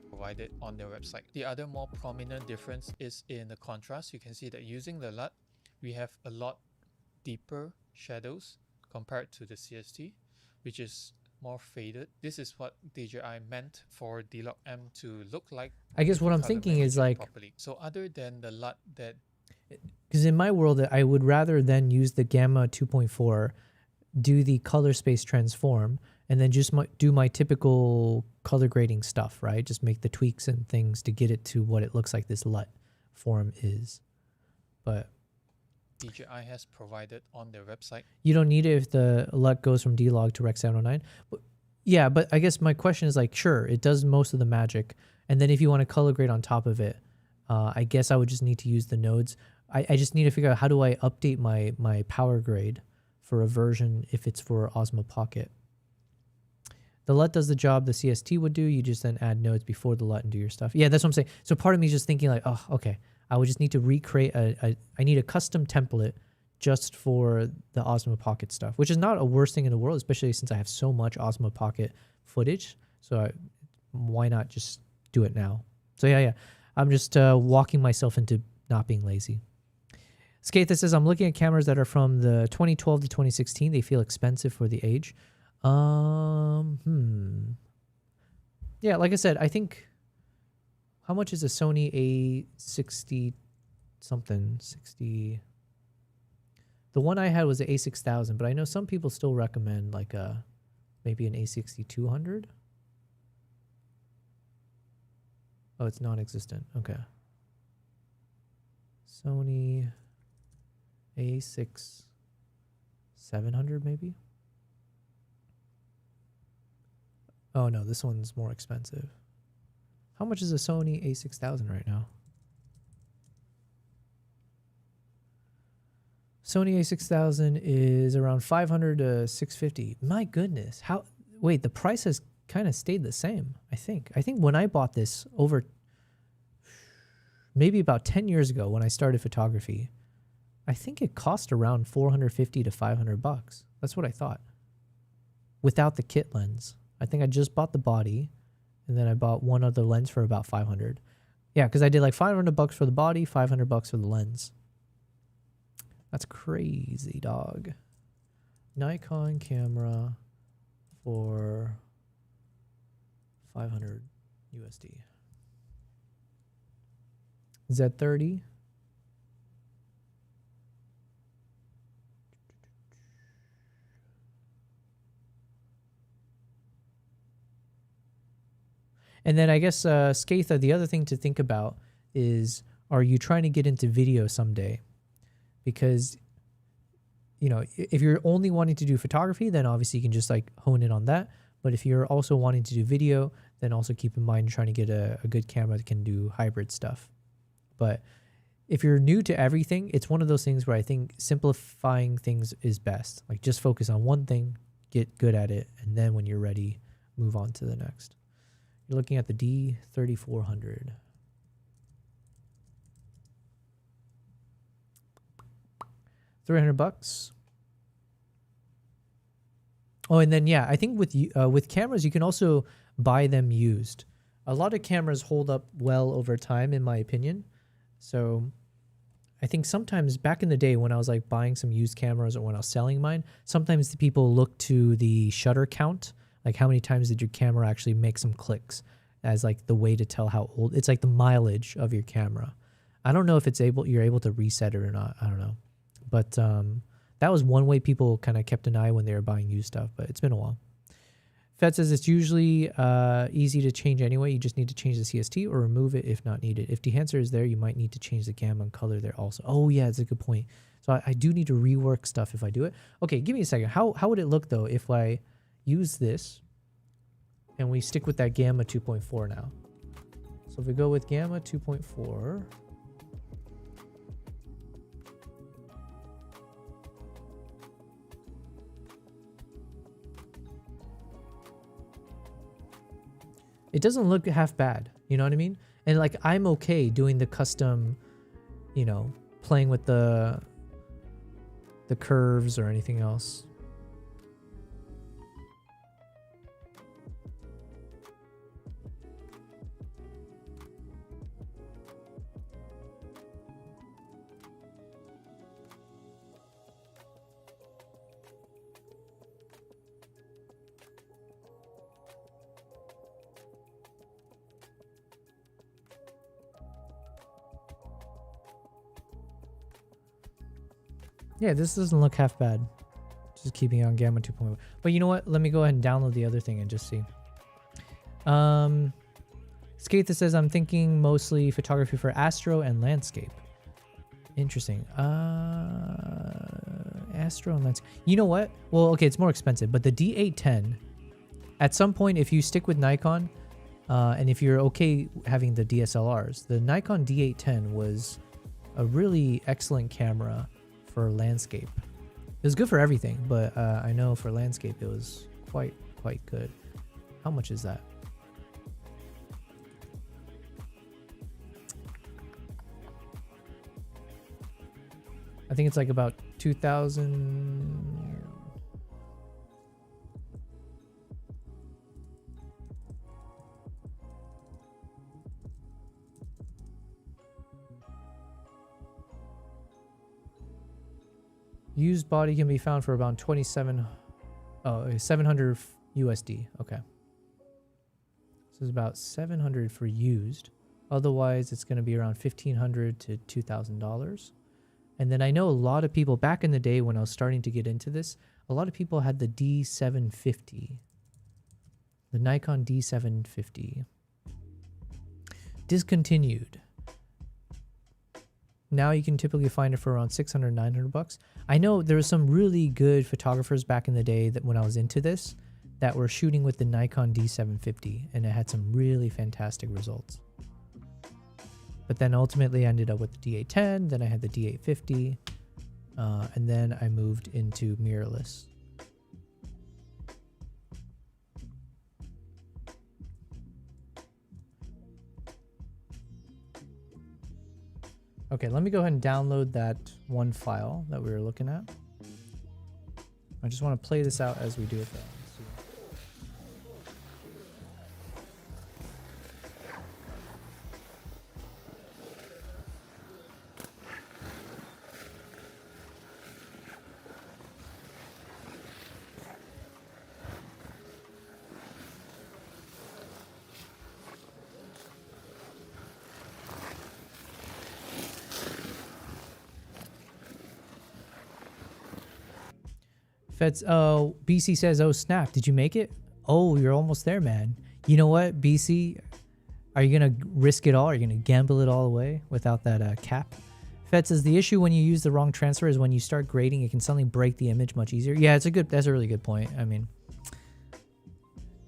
Provided on their website. The other more prominent difference is in the contrast. You can see that using the LUT, we have a lot deeper shadows compared to the CST, which is more faded. This is what DJI meant for D-Log M to look like. I guess what I'm thinking is like, properly. So other than the LUT that, because in my world, I would rather than use the Gamma 2.4, do the color space transform, and then just do my typical color grading stuff, right? Just make the tweaks and things to get it to what it looks like this LUT form is. But DJI has provided on their website. You don't need it if the LUT goes from D-Log to Rec 709. But yeah, but I guess my question is like, sure, it does most of the magic. And then if you want to color grade on top of it, I guess I would just need to use the nodes. I just need to figure out how do I update my power grade for a version if it's for Osmo Pocket. The LUT does the job the CST would do. You just then add nodes before the LUT and do your stuff. Yeah, that's what I'm saying. So part of me is just thinking like, oh, okay. I would just need to recreate I need a custom template just for the Osmo Pocket stuff, which is not a worst thing in the world, especially since I have so much Osmo Pocket footage. So why not just do it now? So yeah. I'm just walking myself into not being lazy. Skatha says, I'm looking at cameras that are from the 2012 to 2016. They feel expensive for the age. Yeah, like I said, I think, how much is a Sony A60 something? 60. The one I had was the A6000, but I know some people still recommend like maybe an A6200. Oh, it's non-existent. Okay. Sony A6 700 maybe? Oh no, this one's more expensive. How much is a Sony A6000 right now? Sony A6000 is around 500 to 650. My goodness. How? Wait, the price has kind of stayed the same, I think. I think when I bought this over maybe about 10 years ago when I started photography, I think it cost around 450 to 500 bucks. That's what I thought. Without the kit lens. I think I just bought the body and then I bought one other lens for about 500. Yeah, because I did like 500 bucks for the body, 500 bucks for the lens. That's crazy, dog. Nikon camera for 500 USD. Z30. And then I guess, Skatha, the other thing to think about is, are you trying to get into video someday? Because, you know, if you're only wanting to do photography, then obviously you can just like hone in on that. But if you're also wanting to do video, then also keep in mind trying to get a good camera that can do hybrid stuff. But if you're new to everything, it's one of those things where I think simplifying things is best. Like just focus on one thing, get good at it, and then when you're ready, move on to the next. You're looking at the D3400. $300. Oh, and then yeah, I think with cameras you can also buy them used. A lot of cameras hold up well over time, in my opinion. So I think sometimes back in the day when I was like buying some used cameras or when I was selling mine, sometimes the people look to the shutter count, like how many times did your camera actually make some clicks, as like the way to tell how old. It's like the mileage of your camera. I don't know if you're able to reset it or not. I don't know. But that was one way people kind of kept an eye when they were buying used stuff, but it's been a while. Fed says it's usually easy to change anyway. You just need to change the CST or remove it if not needed. If dehancer is there, you might need to change the gamma and color there also. Oh yeah, that's a good point. So I do need to rework stuff if I do it. Okay, give me a second. How would it look though if I use this and we stick with that gamma 2.4 now? So if we go with gamma 2.4... it doesn't look half bad, you know what I mean? And like I'm okay doing the custom, you know, playing with the curves or anything else. Yeah, this doesn't look half bad. Just keeping it on gamma 2.1. But you know what? Let me go ahead and download the other thing and just see. Skatha says, I'm thinking mostly photography for astro and landscape. Interesting. Astro and landscape. You know what? Well, okay, it's more expensive, but the D810, at some point, if you stick with Nikon, and if you're okay having the DSLRs, the Nikon D810 was a really excellent camera for landscape. It was good for everything, but I know for landscape it was quite good. How much is that? I think it's like about 2,000. Used body can be found for around 700 USD. Okay. So it's about 700 for used. Otherwise, it's going to be around $1,500 to $2,000. And then I know a lot of people back in the day when I was starting to get into this, a lot of people had the D750. The Nikon D750. Discontinued. Now you can typically find it for around 600, 900 bucks. I know there were some really good photographers back in the day that when I was into this that were shooting with the Nikon D750 and it had some really fantastic results. But then ultimately I ended up with the D810, then I had the D850. and then I moved into mirrorless. Okay, let me go ahead and download that one file that we were looking at. I just want to play this out as we do it though. Feds, oh, BC says, oh snap, did you make it? Oh, you're almost there, man. You know what, BC? Are you going to risk it all? Are you going to gamble it all away without that cap? Fed says, the issue when you use the wrong transfer is when you start grading, it can suddenly break the image much easier. Yeah, that's a really good point. I mean,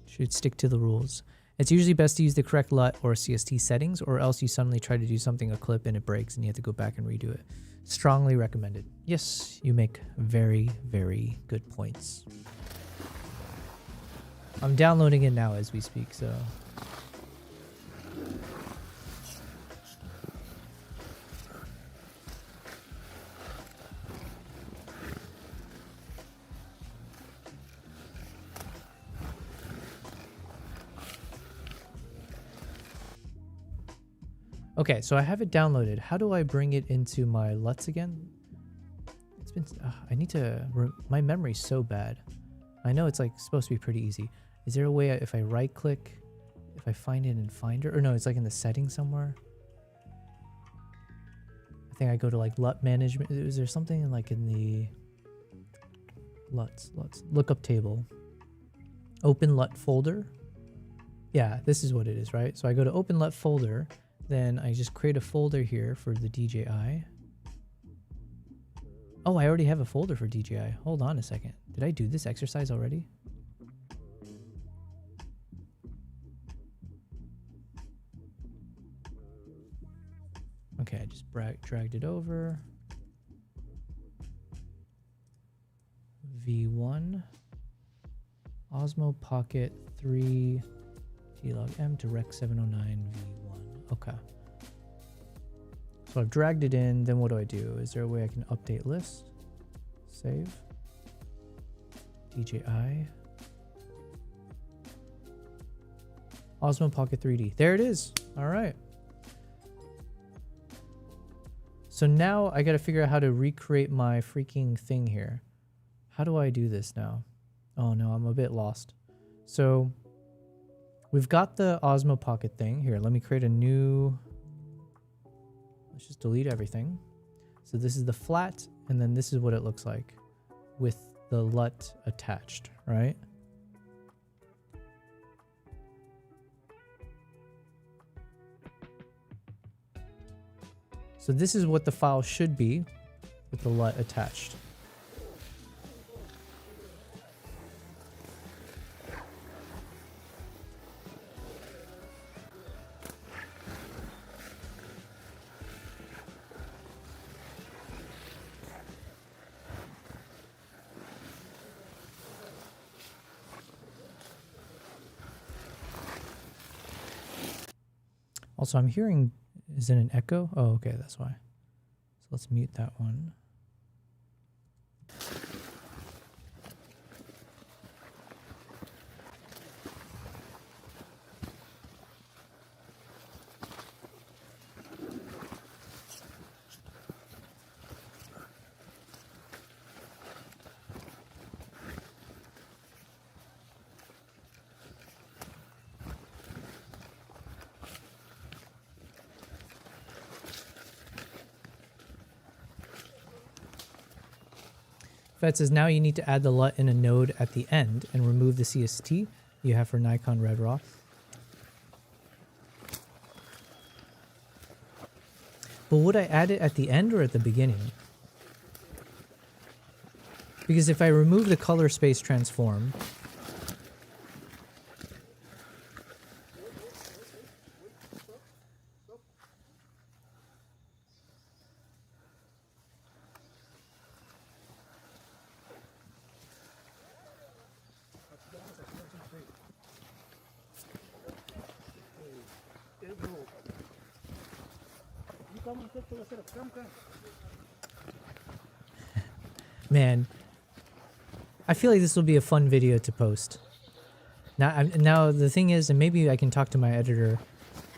should stick to the rules. It's usually best to use the correct LUT or CST settings, or else you suddenly try to do something, a clip, and it breaks, and you have to go back and redo it. Strongly recommended. Yes, you make very, very good points. I'm downloading it now as we speak, so... Okay, so I have it downloaded. How do I bring it into my LUTs again? It's been... I need to... my memory's so bad. I know it's like supposed to be pretty easy. Is there a way if I right click, if I find it in Finder? Or no, it's like in the settings somewhere. I think I go to like LUT management. Is there something like in the LUTs lookup table? Open LUT folder. Yeah, this is what it is, right? So I go to open LUT folder. Then I just create a folder here for the DJI. Oh, I already have a folder for DJI. Hold on a second. Did I do this exercise already? Okay, I just dragged it over. V1. Osmo Pocket 3 T-Log M to Rec 709 V1. Okay. So I've dragged it in. Then what do I do? Is there a way I can update list? Save. DJI. Osmo Pocket 3D. There it is. All right. So now I got to figure out how to recreate my freaking thing here. How do I do this now? Oh no, I'm a bit lost. So we've got the Osmo Pocket thing. Here, let me create a new... Let's just delete everything. So this is the flat, and then this is what it looks like with the LUT attached, right? So this is what the file should be with the LUT attached. Also, I'm hearing, is it an echo? Oh, okay, that's why. So let's mute that one. Fed says now you need to add the LUT in a node at the end and remove the CST you have for Nikon Red Raw. But would I add it at the end or at the beginning? Because if I remove the color space transform, Man, I feel like this will be a fun video to post. Now the thing is, and maybe I can talk to my editor,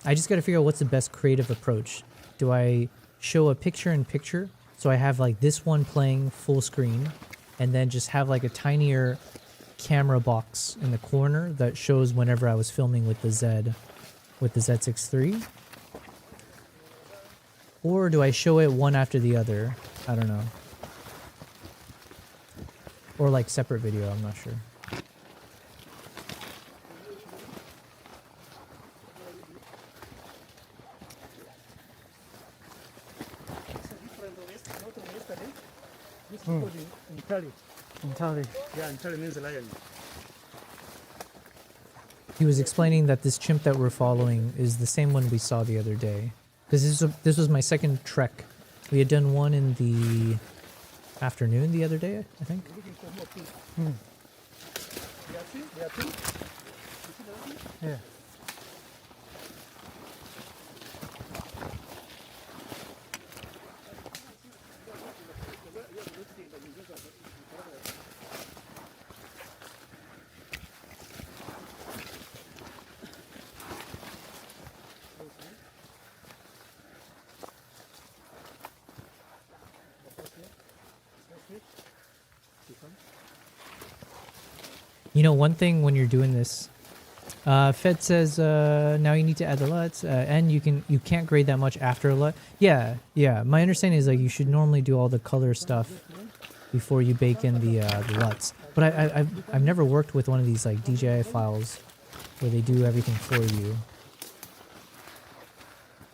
I just got to figure out what's the best creative approach. Do I show a picture-in-picture, so I have like this one playing full screen, and then just have like a tinier camera box in the corner that shows whenever I was filming with the Z6 III? Or do I show it one after the other? I don't know. Or like separate video, I'm not sure. He was explaining that this chimp that we're following is the same one we saw the other day. Because this was my second trek. We had done one in the afternoon the other day, I think. Yeah. You know, one thing when you're doing this, Fed says now you need to add the LUTs, and you can't grade that much after a LUT. Yeah. My understanding is like you should normally do all the color stuff before you bake in the LUTs. But I've never worked with one of these like DJI files where they do everything for you.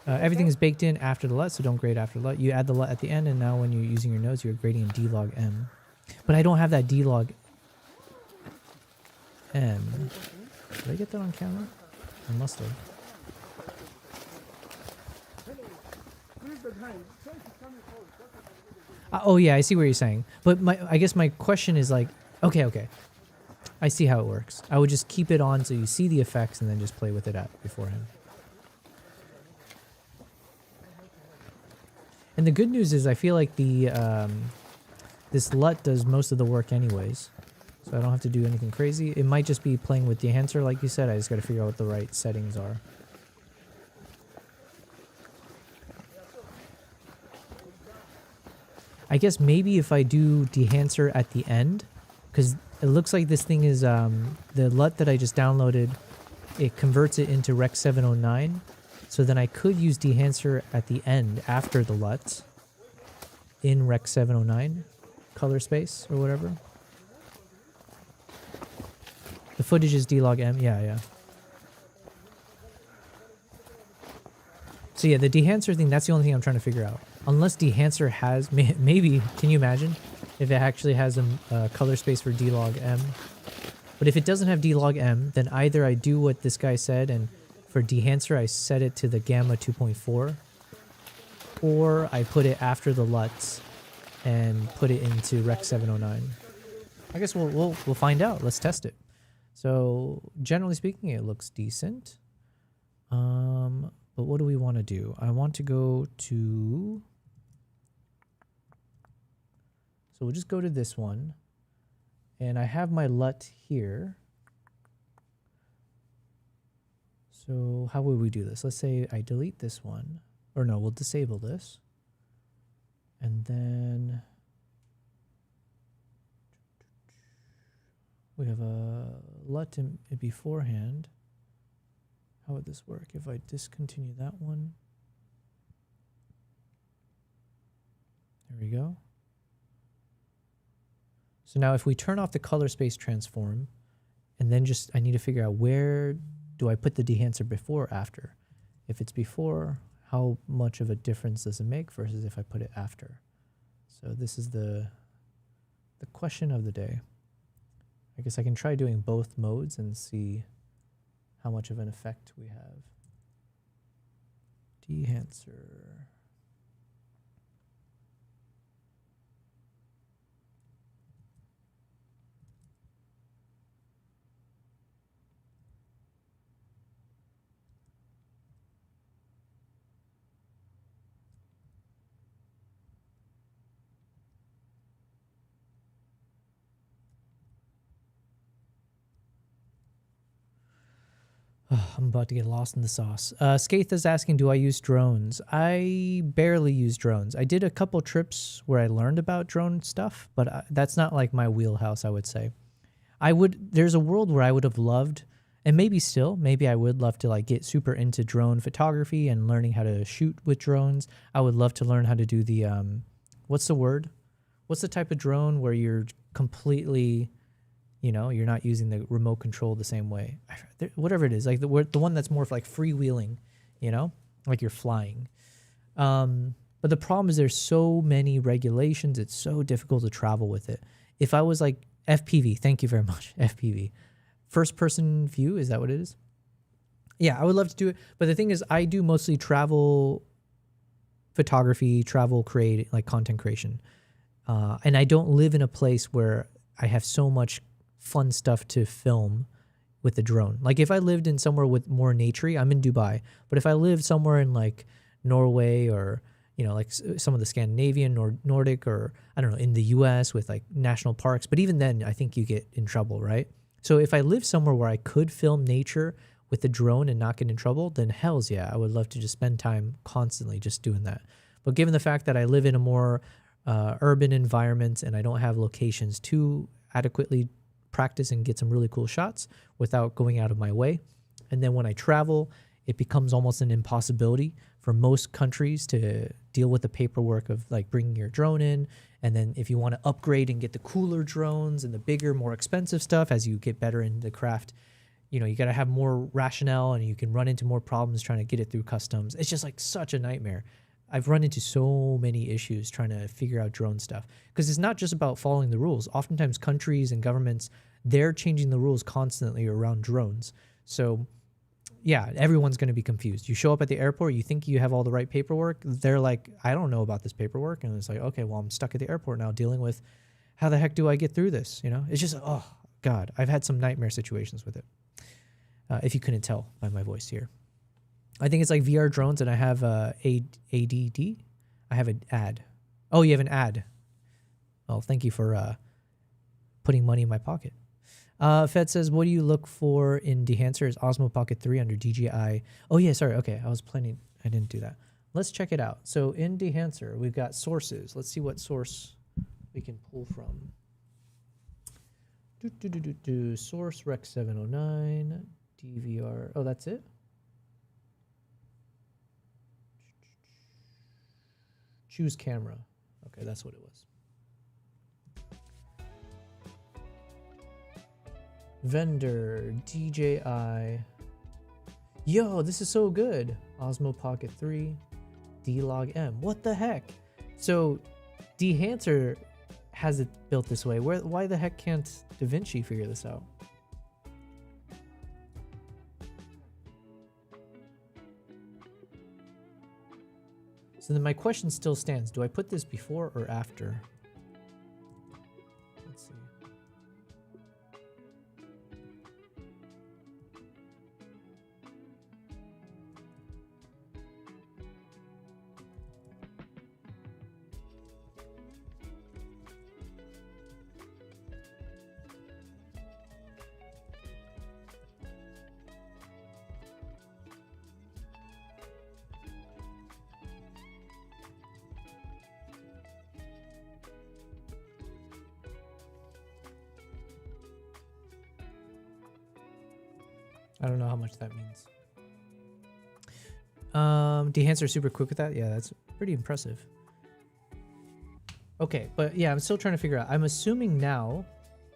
Everything is baked in after the LUT, so don't grade after LUT. You add the LUT at the end, and now when you're using your nodes, you're grading in D-log M. But I don't have that D-log M. Did I get that on camera? I must have. Oh yeah, I see what you're saying. But I guess my question is like, okay. I see how it works. I would just keep it on so you see the effects and then just play with it beforehand. And the good news is I feel like this LUT does most of the work anyways. So I don't have to do anything crazy. It might just be playing with the enhancer like you said. I just got to figure out what the right settings are. I guess maybe if I do dehancer at the end, because it looks like this thing is the LUT that I just downloaded, it converts it into Rec 709. So then I could use dehancer at the end after the LUT in Rec 709 color space or whatever. The footage is D-log M. Yeah. So yeah, the dehancer thing, that's the only thing I'm trying to figure out. Unless dehancer has, maybe, can you imagine if it actually has a color space for D-log M? But if it doesn't have D-log M, then either I do what this guy said and for dehancer I set it to the gamma 2.4, or I put it after the LUTs and put it into Rec 709. I guess we'll find out. Let's test it. So generally speaking, it looks decent. But what do we want to do? I want to go to... So we'll just go to this one. And I have my LUT here. So how would we do this? Let's say I delete this one. Or no, we'll disable this. And then... we have a LUT in beforehand. How would this work if I discontinue that one? There we go. So now if we turn off the color space transform, and then just, I need to figure out where do I put the dehancer before or after? If it's before, how much of a difference does it make versus if I put it after? So this is the question of the day. I guess I can try doing both modes and see how much of an effect we have. Dehancer. I'm about to get lost in the sauce. Skaith is asking, do I use drones? I barely use drones. I did a couple trips where I learned about drone stuff, but that's not like my wheelhouse, I would say. There's a world where I would have loved, and maybe I would love to like get super into drone photography and learning how to shoot with drones. I would love to learn how to do the, what's the word? What's the type of drone where you're completely, you're not using the remote control the same way. Whatever it is, like the one that's more like freewheeling, like you're flying. But the problem is there's so many regulations. It's so difficult to travel with it. If I was like FPV, thank you very much, FPV. First person view, is that what it is? Yeah, I would love to do it. But the thing is, I do mostly travel photography, like content creation. And I don't live in a place where I have so much fun stuff to film with the drone. Like if I lived in somewhere with more naturey, I'm in Dubai, but if I lived somewhere in like Norway or like some of the Scandinavian or Nordic, or I don't know, in the US with like national parks, but even then I think you get in trouble, right? So if I live somewhere where I could film nature with the drone and not get in trouble, then hells yeah, I would love to just spend time constantly just doing that. But given the fact that I live in a more urban environment and I don't have locations to adequately practice and get some really cool shots without going out of my way. And then when I travel, it becomes almost an impossibility for most countries to deal with the paperwork of like bringing your drone in. And then if you want to upgrade and get the cooler drones and the bigger, more expensive stuff as you get better in the craft, you got to have more rationale and you can run into more problems trying to get it through customs. It's just like such a nightmare. I've run into so many issues trying to figure out drone stuff because it's not just about following the rules. Oftentimes countries and governments, they're changing the rules constantly around drones. So yeah, everyone's going to be confused. You show up at the airport, you think you have all the right paperwork. They're like, I don't know about this paperwork. And it's like, okay, well, I'm stuck at the airport now dealing with how the heck do I get through this? It's just, oh God, I've had some nightmare situations with it. If you couldn't tell by my voice here. I think it's like VR drones, and I have ADD. I have an ad. Oh, you have an ad. Well, thank you for putting money in my pocket. Fed says, what do you look for in Dehancer? Is Osmo Pocket 3 under DJI? Oh, yeah, sorry. Okay, I didn't do that. Let's check it out. So in Dehancer, we've got sources. Let's see what source we can pull from. Source Rec 709, DVR. Oh, that's it? Choose camera. Okay, that's what it was. Vendor, DJI. Yo, this is so good. Osmo Pocket 3, D-Log M. What the heck? So, Dehancer has it built this way. Why the heck can't DaVinci figure this out? So then my question still stands. Do I put this before or after? Let's see. I don't know how much that means. Dehancer super quick with that. Yeah, that's pretty impressive. Okay, but yeah, I'm still trying to figure out. I'm assuming now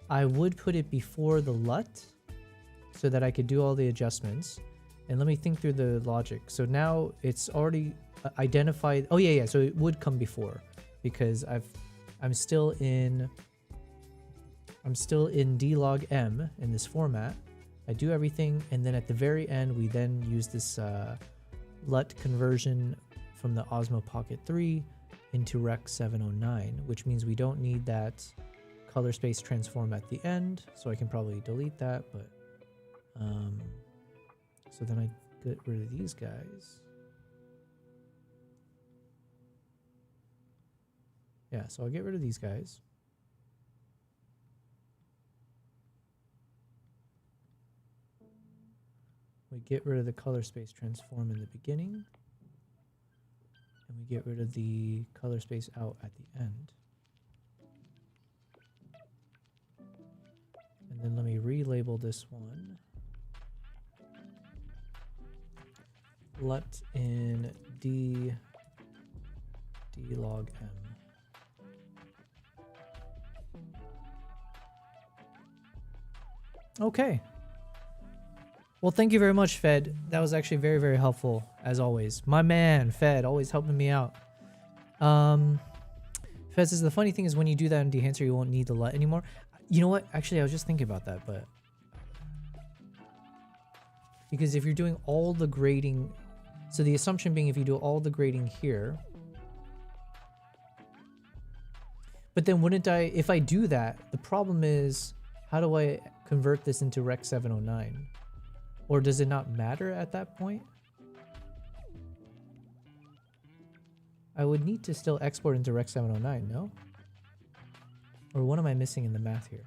I would put it before the LUT so that I could do all the adjustments. And let me think through the logic. So now it's already identified. Oh yeah. So it would come before because I'm still in D-Log M in this format. I do everything, and then at the very end, we then use this LUT conversion from the Osmo Pocket 3 into Rec 709, which means we don't need that color space transform at the end, so I can probably delete that, but so then I get rid of these guys. Yeah, so I'll get rid of these guys. We get rid of the color space transform in the beginning. And we get rid of the color space out at the end. And then let me relabel this one. LUT in D log M. Okay. Well, thank you very much, Fed. That was actually very, very helpful, as always. My man, Fed, always helping me out. Fed says the funny thing is when you do that in Dehancer, you won't need the LUT anymore. You know what? Actually, I was just thinking about that, but... Because if you're doing all the grading... So the assumption being if you do all the grading here... But then wouldn't I... If I do that, the problem is... How do I convert this into Rec 709? Or does it not matter at that point? I would need to still export into Rec 709, no? Or what am I missing in the math here?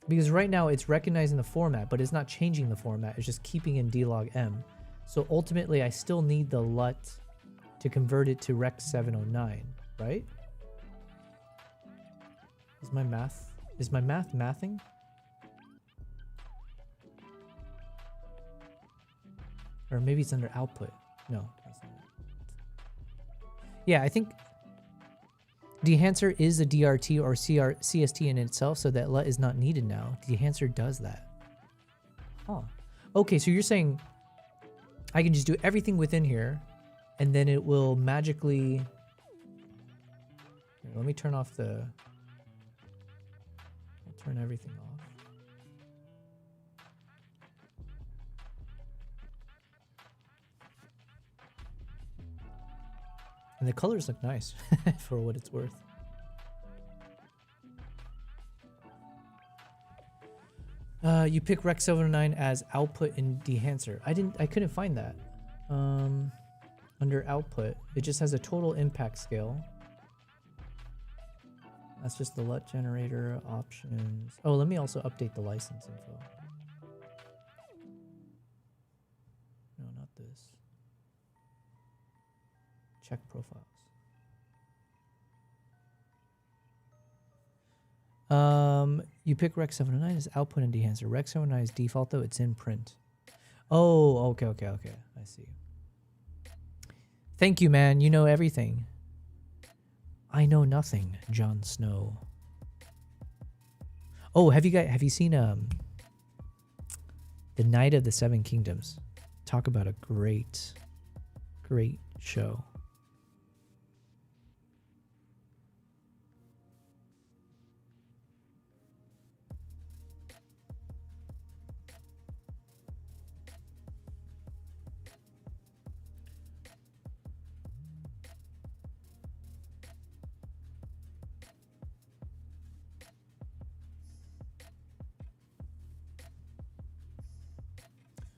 Because right now it's recognizing the format, but it's not changing the format. It's just keeping in dlog m. So ultimately, I still need the LUT to convert it to Rec 709, right? Is my math mathing? Or maybe it's under output. No, that's not it. Yeah, I think Dehancer is a DRT or CST in itself, so that LUT is not needed now. Dehancer does that. Huh. Okay, so you're saying I can just do everything within here, and then it will magically... Here, let me turn off the... I'll turn everything off. And the colors look nice for what it's worth. You pick Rec 709 as output in Dehancer. I couldn't find that. Under output, it just has a total impact scale. That's just the LUT generator options. Oh, let me also update the license info. No, not this. Check profiles. You pick Rec 709 as output in Dehancer. Rec 709 is default though, it's in print. Oh, okay. I see. Thank you, man. You know everything. I know nothing, Jon Snow. Oh, have you seen The Night of the Seven Kingdoms? Talk about a great show.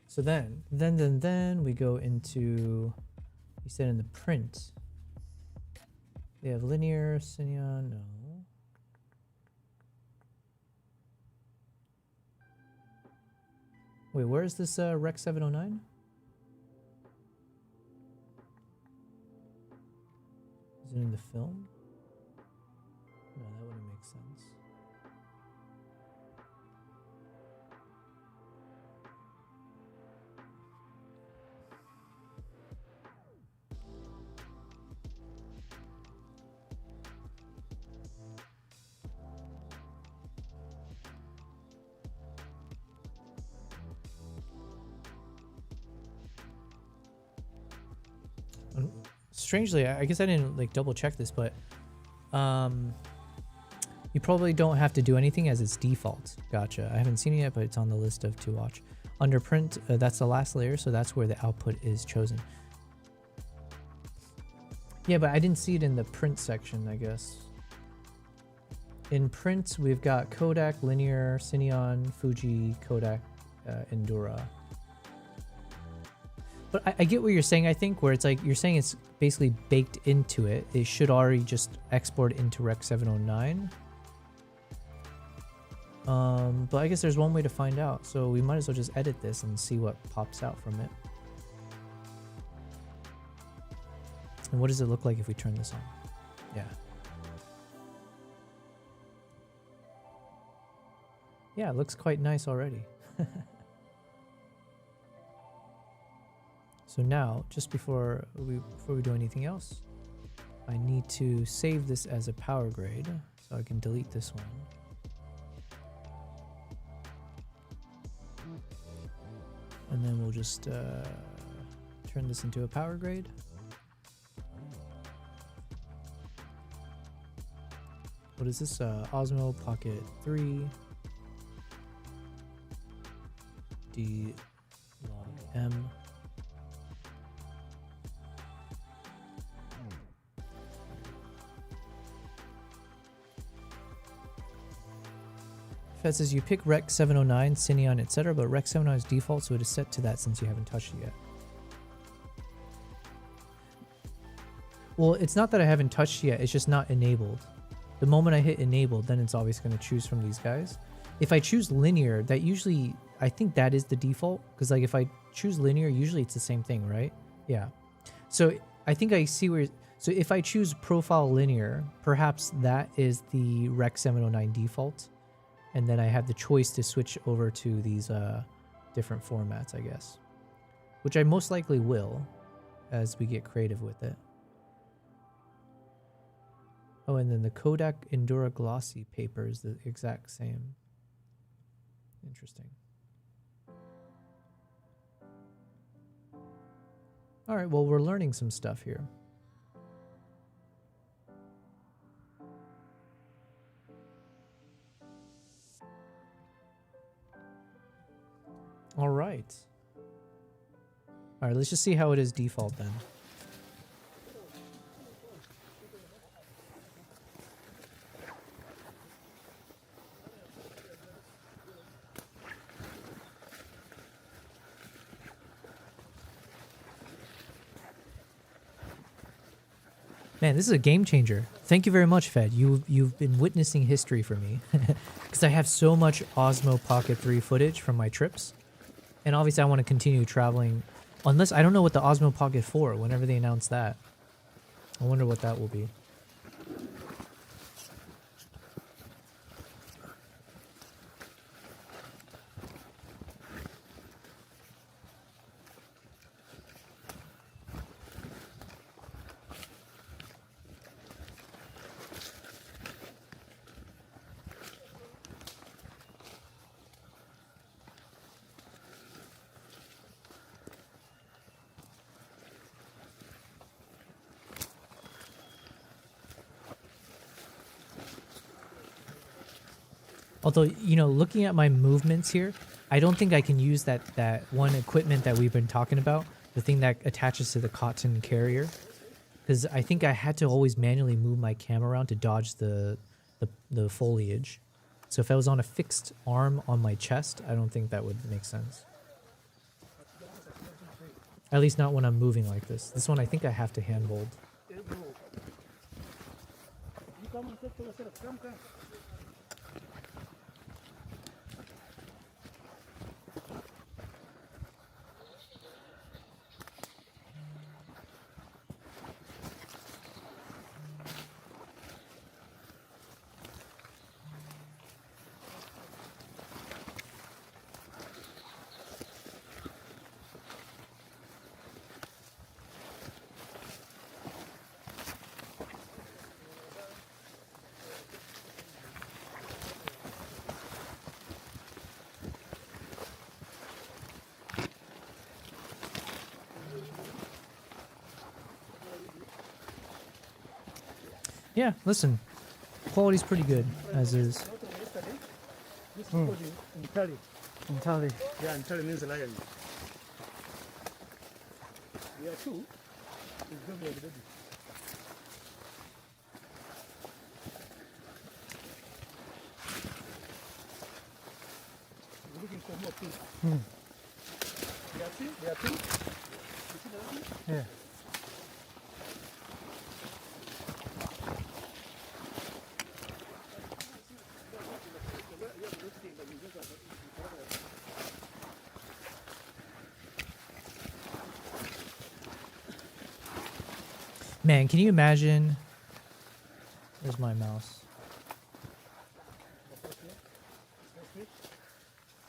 So then we go into, you said in the print, they have linear, Cineon, no. Wait, where is this Rec 709? Is it in the film? No, that wouldn't make sense. Strangely, I guess I didn't like double check this, but you probably don't have to do anything as it's default. Gotcha. I haven't seen it yet, but it's on the list of to watch. Under print, that's the last layer, so that's where the output is chosen. Yeah, but I didn't see it in the print section, I guess. In print, we've got Kodak, Linear, Cineon, Fuji, Kodak, Endura. But I get what you're saying, I think, where it's like, you're saying it's basically baked into it. It should already just export into Rec 709. But I guess there's one way to find out, so we might as well just edit this and see what pops out from it. And what does it look like if we turn this on? Yeah. Yeah, it looks quite nice already. So now, just before we do anything else, I need to save this as a power grade, so I can delete this one. And then we'll just turn this into a power grade. What is this? Osmo Pocket 3 D log M. Fed says you pick Rec 709, Cineon, etc., but Rec 709 is default, so it is set to that since you haven't touched it yet. Well, it's not that I haven't touched it yet, it's just not enabled. The moment I hit enabled, then it's always going to choose from these guys. If I choose linear, that usually, I think that is the default, because like if I choose linear, usually it's the same thing, right? Yeah. So I think I see where, so if I choose profile linear, perhaps that is the Rec 709 default. And then I have the choice to switch over to these different formats, I guess. Which I most likely will as we get creative with it. Oh, and then the Kodak Endura Glossy paper is the exact same. Interesting. All right, well, we're learning some stuff here. All right. All right, let's just see how it is default then. Man, this is a game changer. Thank you very much, Fed. You've been witnessing history for me. Because I have so much Osmo Pocket 3 footage from my trips. And obviously I want to continue traveling. Unless, I don't know what the Osmo Pocket 4, whenever they announce that. I wonder what that will be. Although, you know, looking at my movements here, I don't think I can use that one equipment that we've been talking about, the thing that attaches to the cotton carrier. Because I think I had to always manually move my camera around to dodge the foliage. So if I was on a fixed arm on my chest, I don't think that would make sense. At least not when I'm moving like this. This one I think I have to handhold. Yeah, listen, quality's pretty good, as is. Intali. Intali. Yeah, Intali means lion. We are two. It's good like that. We're looking for more people. They are two? They are two? You see the other? Yeah. Man, can you imagine? Where's my mouse?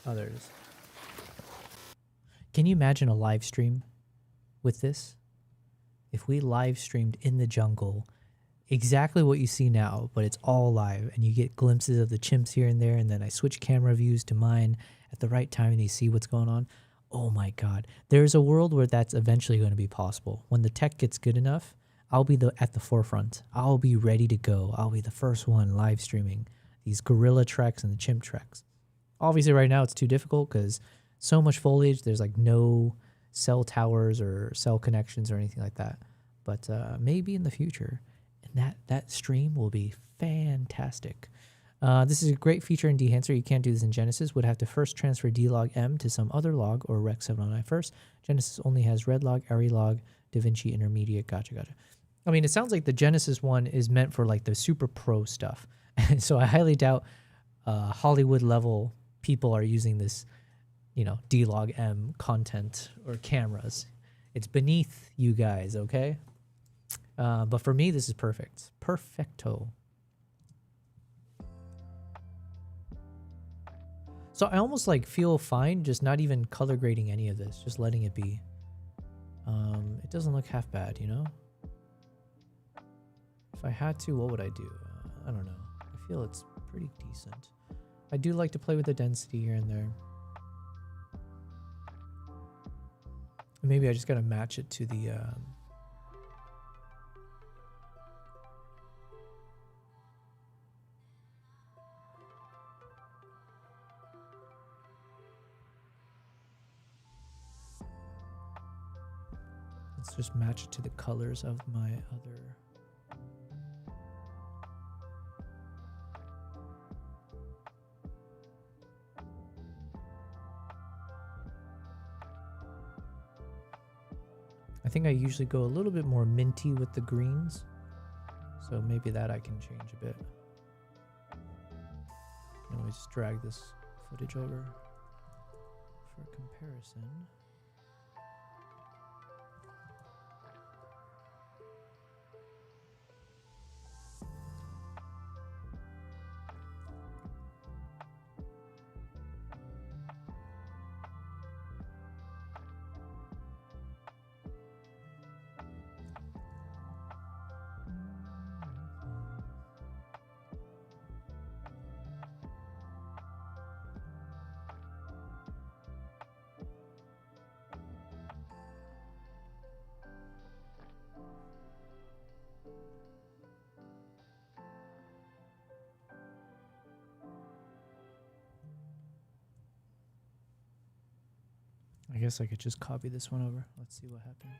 Oh, there it is. Can you imagine a live stream with this? If we live streamed in the jungle, exactly what you see now, but it's all live, and you get glimpses of the chimps here and there, and then I switch camera views to mine at the right time, and you see what's going on. Oh my God. There's a world where that's eventually going to be possible. When the tech gets good enough, I'll be at the forefront. I'll be ready to go. I'll be the first one live streaming these gorilla treks and the chimp treks. Obviously right now it's too difficult because so much foliage. There's like no cell towers or cell connections or anything like that. But maybe in the future, and that stream will be fantastic. This is a great feature in Dehancer. You can't do this in Genesis. Would have to first transfer DLog-M to some other log or Rec 709 first. Genesis only has red log, ARRI log, DaVinci Intermediate. Gotcha. I mean, it sounds like the Genesis one is meant for like the super pro stuff. So I highly doubt Hollywood level people are using this, DLog-M content or cameras. It's beneath you guys, okay? But for me, this is perfect. Perfecto. So I almost like feel fine just not even color grading any of this, just letting it be. It doesn't look half bad, If I had to, what would I do? I don't know. I feel it's pretty decent. I do like to play with the density here and there. Maybe I just gotta match it to the let's just match it to the colors of my other. I think I usually go a little bit more minty with the greens, so maybe that I can change a bit. And we just drag this footage over for comparison. I guess I could just copy this one over. Let's see what happens.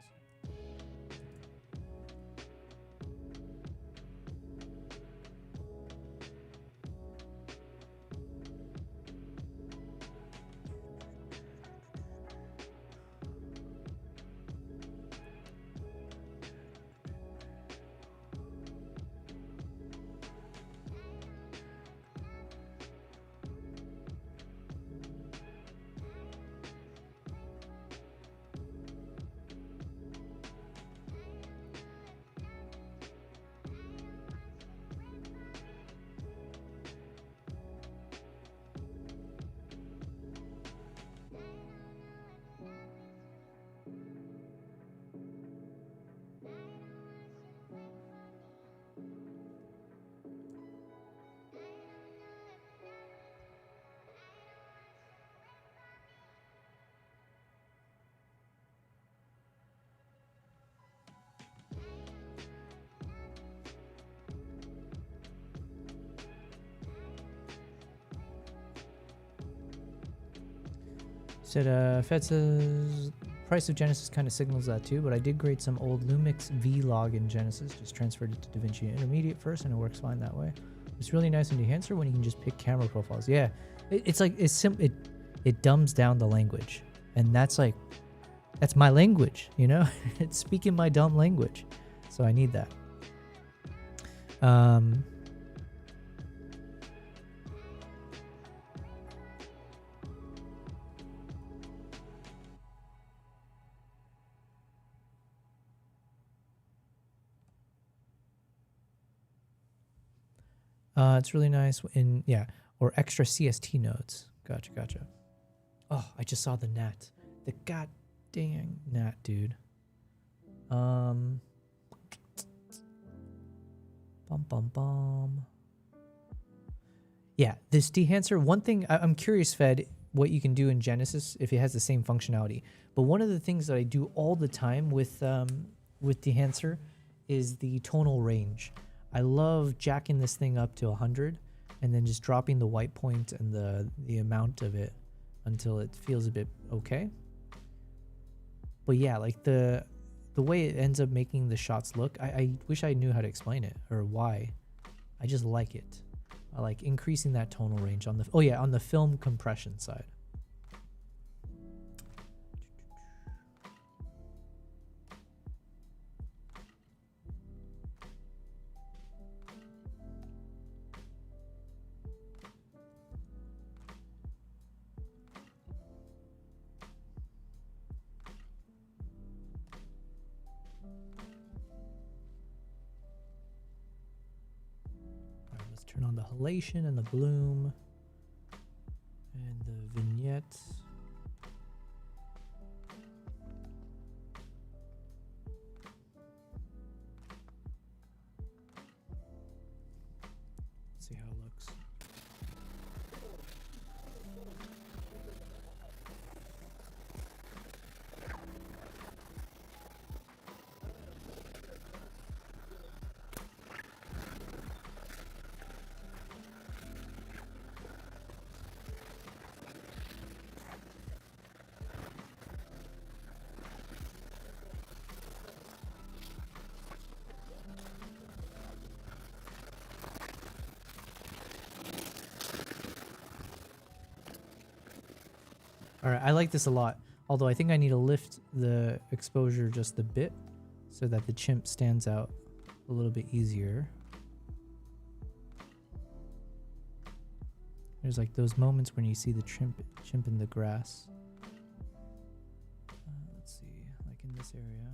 Said Fed says price of Genesis kind of signals that too, but I did grade some old Lumix vlog in Genesis, just transferred it to DaVinci Intermediate first, and it works fine that way. It's really nice in Dehancer when you can just pick camera profiles. Yeah, it's like it dumbs down the language, and that's my language, It's speaking my dumb language, so I need that. It's really nice in, yeah, or extra CST nodes. Gotcha, gotcha. Oh, I just saw the gnat. The god dang gnat, dude. Bum bum bum. Yeah, this dehancer, one thing, I'm curious, Fed, what you can do in Genesis if it has the same functionality. But one of the things that I do all the time with dehancer is the tonal range. I love jacking this thing up to 100 and then just dropping the white point and the amount of it until it feels a bit okay. But yeah, like the way it ends up making the shots look, I wish I knew how to explain it or why. I just like it. I like increasing that tonal range on the, oh yeah, on the film compression side. Turn on the halation and the bloom and the vignette. Let's see how it looks. All right, I like this a lot. Although I think I need to lift the exposure just a bit so that the chimp stands out a little bit easier. There's like those moments when you see the chimp in the grass. Let's see, like in this area.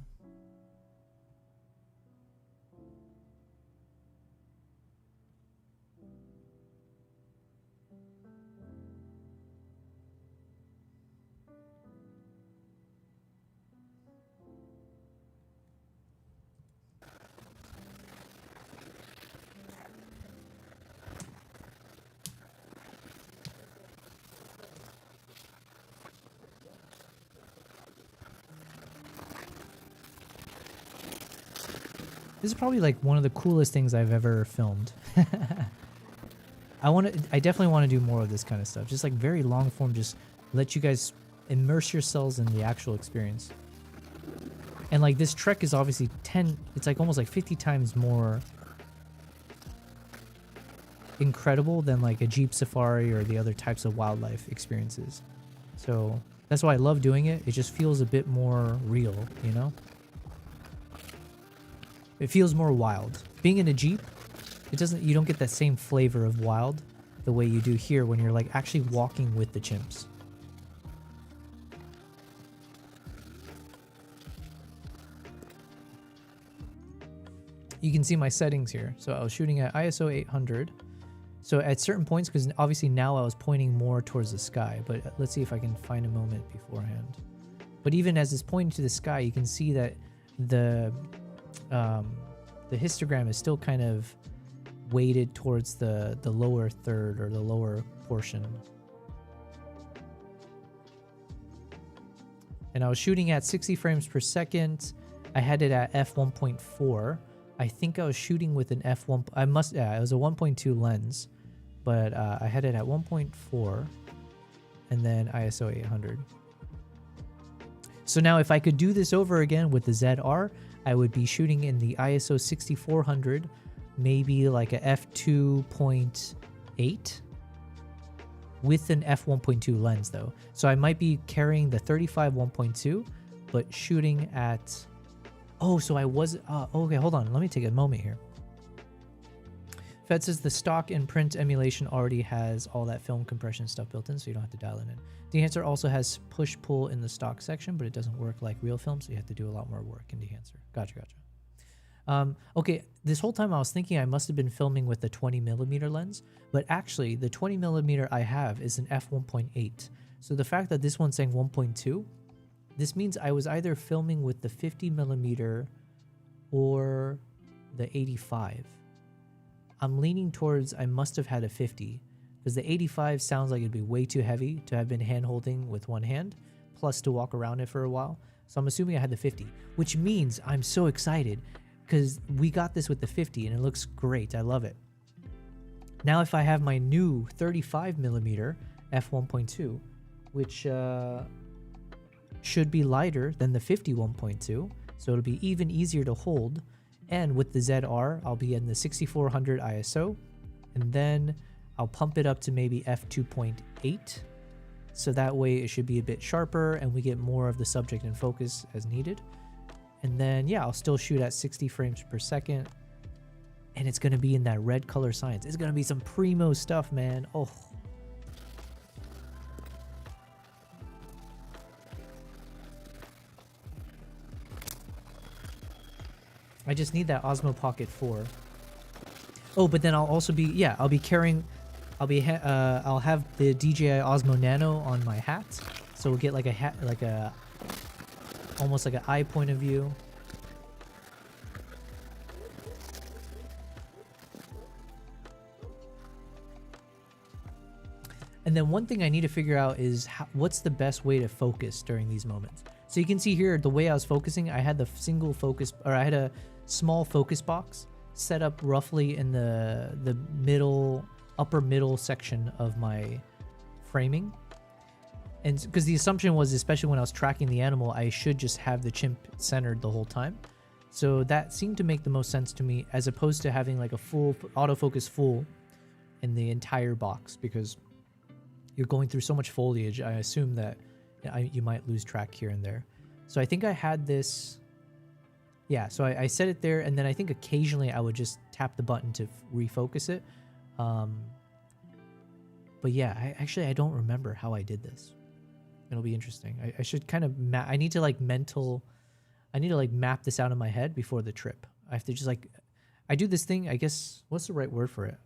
This is probably like one of the coolest things I've ever filmed. I definitely want to do more of this kind of stuff. Just like very long form, just let you guys immerse yourselves in the actual experience. And like this trek is obviously it's like almost like 50 times more incredible than like a Jeep safari or the other types of wildlife experiences. So that's why I love doing it. It just feels a bit more real, you know? It feels more wild. Being in a Jeep, you don't get that same flavor of wild the way you do here when you're like actually walking with the chimps. You can see my settings here. So I was shooting at ISO 800. So at certain points, because obviously now I was pointing more towards the sky, but let's see if I can find a moment beforehand. But even as it's pointing to the sky, you can see that the histogram is still kind of weighted towards the lower third or the lower portion. And I was shooting at 60 frames per second. I had it at f1.4. I think I was shooting with an f1. It was a 1.2 lens, but I had it at 1.4 and then ISO 800. So now if I could do this over again with the ZR, I would be shooting in the ISO 6400, maybe like a f2.8 with an f1.2 lens though. So I might be carrying the 35 1.2, but shooting at, so I was, okay, hold on. Let me take a moment here. Fed says the stock and print emulation already has all that film compression stuff built in, so you don't have to dial it in. Dehancer also has push-pull in the stock section, but it doesn't work like real film, so you have to do a lot more work in Dehancer. Gotcha. Okay, this whole time I was thinking I must have been filming with the 20mm lens, but actually the 20mm I have is an f1.8. So the fact that this one's saying 1.2, this means I was either filming with the 50mm or the 85. I'm leaning towards I must have had a 50, because the 85 sounds like it'd be way too heavy to have been hand holding with one hand, plus to walk around it for a while. So I'm assuming I had the 50, which means I'm so excited because we got this with the 50 and it looks great. I love it. Now if I have my new 35mm f1.2, which should be lighter than the 51.2, so it'll be even easier to hold. And with the ZR, I'll be in the 6400 ISO, and then I'll pump it up to maybe f2.8. So that way it should be a bit sharper and we get more of the subject in focus as needed. And then, yeah, I'll still shoot at 60 frames per second. And it's going to be in that red color science. It's going to be some primo stuff, man. Oh. I just need that Osmo Pocket 4. Oh, but then I'll also be, yeah, I'll be carrying, I'll have the DJI Osmo Nano on my hat. So we'll get like a hat, like a, almost like an eye point of view. And then one thing I need to figure out is what's the best way to focus during these moments. So you can see here, the way I was focusing, I had the single focus, or I had a small focus box set up roughly in the middle, upper middle section of my framing. And because the assumption was, especially when I was tracking the animal, I should just have the chimp centered the whole time. So that seemed to make the most sense to me, as opposed to having like a full autofocus full in the entire box, because you're going through so much foliage. I assume that you might lose track here and there. So I think I had this. Yeah, so I set it there, and then I think occasionally I would just tap the button to refocus it. But yeah, I don't remember how I did this. It'll be interesting. I should kind of I need to map this out in my head before the trip. I have to just I do this thing, I guess, what's the right word for it?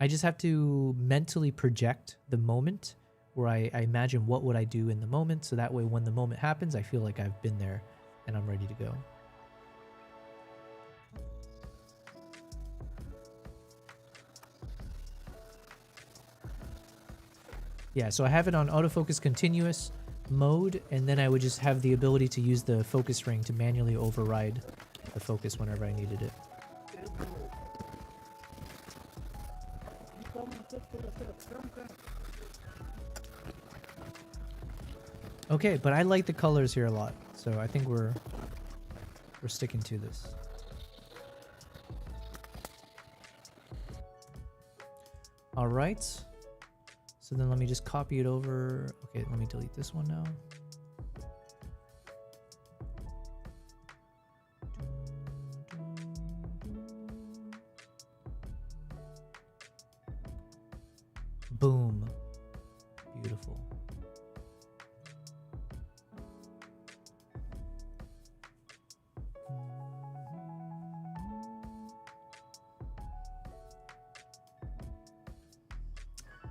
I just have to mentally project the moment where I imagine what would I do in the moment, so that way when the moment happens, I feel like I've been there and I'm ready to go. Yeah, so I have it on autofocus continuous mode, and then I would just have the ability to use the focus ring to manually override the focus whenever I needed it. Okay, but I like the colors here a lot, so I think we're sticking to this. All right. So then let me just copy it over. Okay, let me delete this one now. Boom. Beautiful.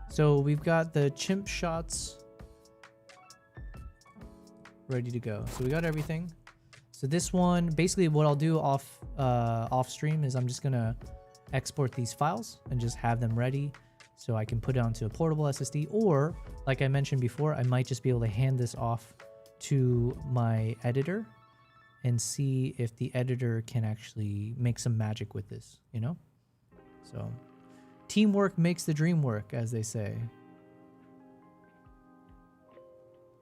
So we've got the chimp shots ready to go. So we got everything. So this one, basically what I'll do off stream is I'm just gonna export these files and just have them ready so I can put it onto a portable SSD, or like I mentioned before, I might just be able to hand this off to my editor and see if the editor can actually make some magic with this, you know? So teamwork makes the dream work, as they say.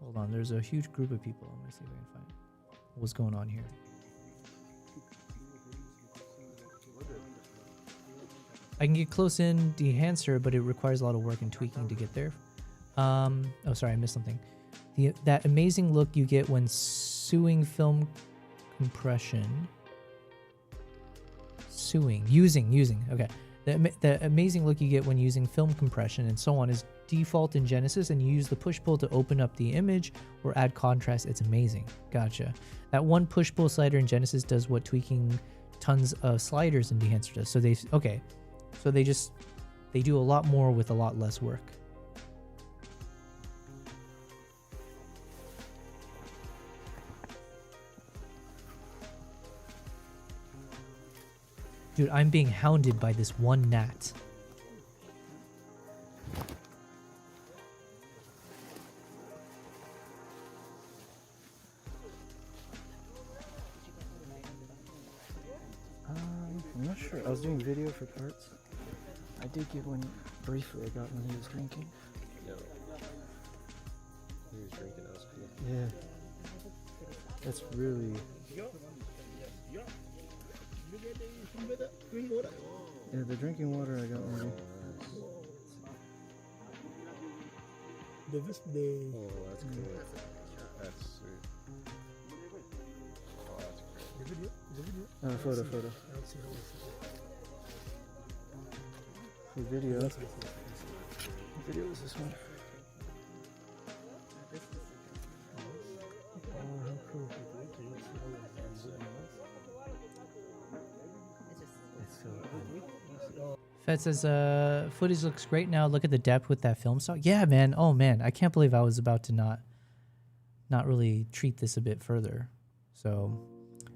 Hold on, there's a huge group of people. Let me see if I can find what's going on here. I can get close in the enhancer, but it requires a lot of work and tweaking to get there. Oh, sorry, I missed something. That amazing look you get when using film compression. Using. Okay. The amazing look you get when using film compression and so on is default in Genesis and you use the push-pull to open up the image or add contrast, it's amazing. Gotcha. That one push-pull slider in Genesis does what tweaking tons of sliders in Dehancer does. So they do a lot more with a lot less work. Dude, I'm being hounded by this one gnat. I'm not sure. I was doing video for parts. I did get one briefly I got when he was drinking. No. He was drinking, that was cool. Yeah. That's really... Yeah, the drinking water I got maybe. Oh, that's cool. That's sweet. Oh, that's great. Photo. For video. Video is this one. Oh, how cool. Fed says, footage looks great now. Look at the depth with that film stock. Yeah, man. Oh, man. I can't believe I was about to not really treat this a bit further. So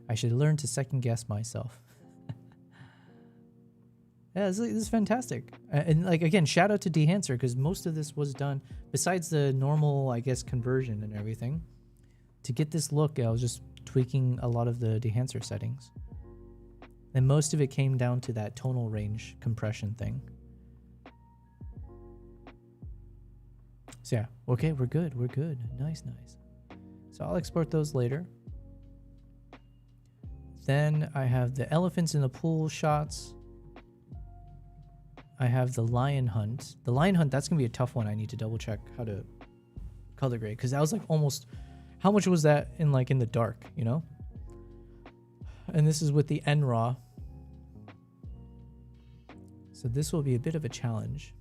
I should learn to second guess myself. Yeah, this is fantastic. And like, again, shout out to Dehancer because most of this was done, besides the normal, I guess, conversion and everything. To get this look, I was just tweaking a lot of the Dehancer settings. And most of it came down to that tonal range compression thing. So yeah, okay, we're good. Nice. So I'll export those later. Then I have the elephants in the pool shots. I have the lion hunt. The lion hunt, that's going to be a tough one. I need to double check how to color grade because that was like almost, how much was that in the dark, you know? And this is with the NRAW. So this will be a bit of a challenge.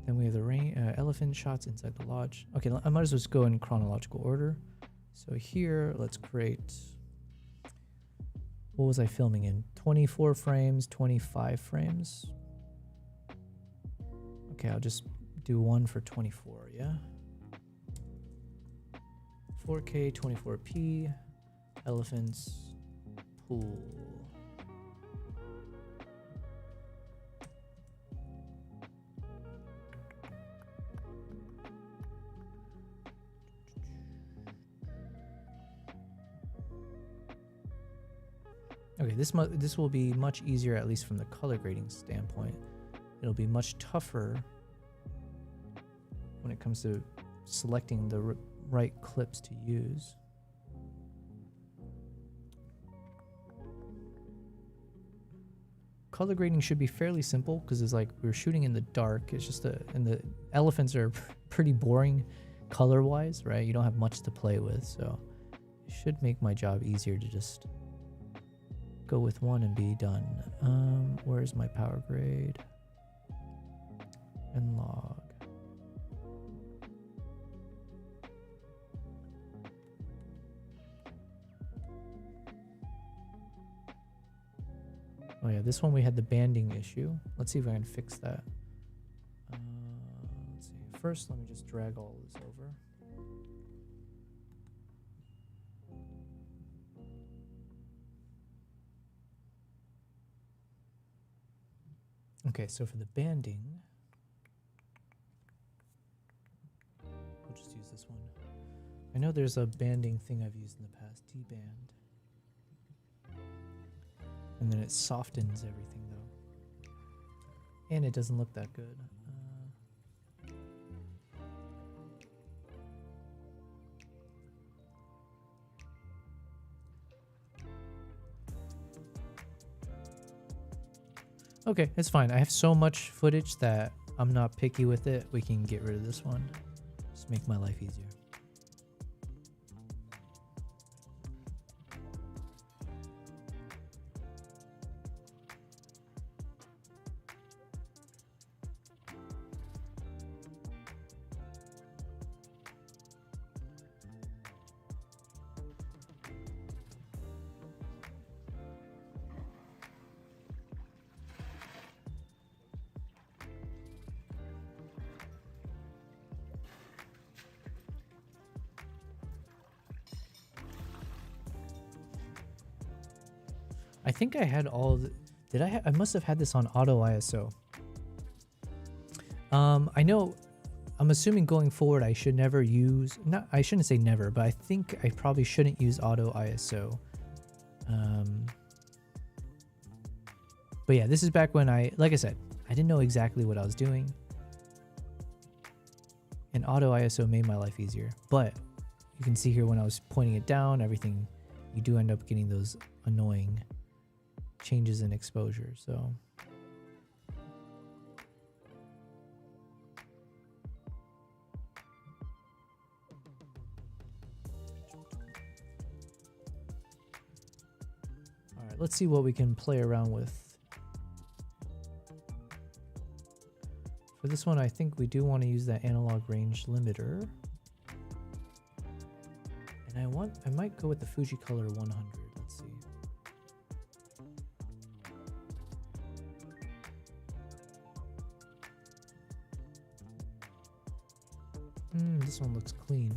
Then we have the elephant shots inside the lodge. Okay, I might as well just go in chronological order. So here, let's create... What was I filming in? 24 frames, 25 frames. Okay, I'll just do one for 24, yeah? 4K, 24p, elephants, pool. Okay, this will be much easier, at least from the color grading standpoint. It'll be much tougher when it comes to selecting the right clips to use. Color grading should be fairly simple because it's like we're shooting in the dark. It's just and the elephants are pretty boring color-wise, right? You don't have much to play with, so it should make my job easier to just go with one and be done. Where's my power grade? And log. Oh yeah, this one we had the banding issue. Let's see if I can fix that. Let's see. First, let me just drag all this over. Okay, so for the banding, we'll just use this one. I know there's a banding thing I've used in the past, D-band. And then it softens everything though. And it doesn't look that good. Okay, it's fine. I have so much footage that I'm not picky with it. We can get rid of this one. Just make my life easier. I think I had all the, did I must have had this on auto ISO. I know, I'm assuming going forward I should never use, not, I shouldn't say never, but I think I probably shouldn't use auto ISO. But yeah, this is back when like I said, I didn't know exactly what I was doing. And auto ISO made my life easier. But you can see here when I was pointing it down, everything, you do end up getting those annoying changes in exposure. So all right, let's see what we can play around with. For this one, I think we do want to use that analog range limiter. And I might go with the Fuji Color 100. Let's see. This one looks clean.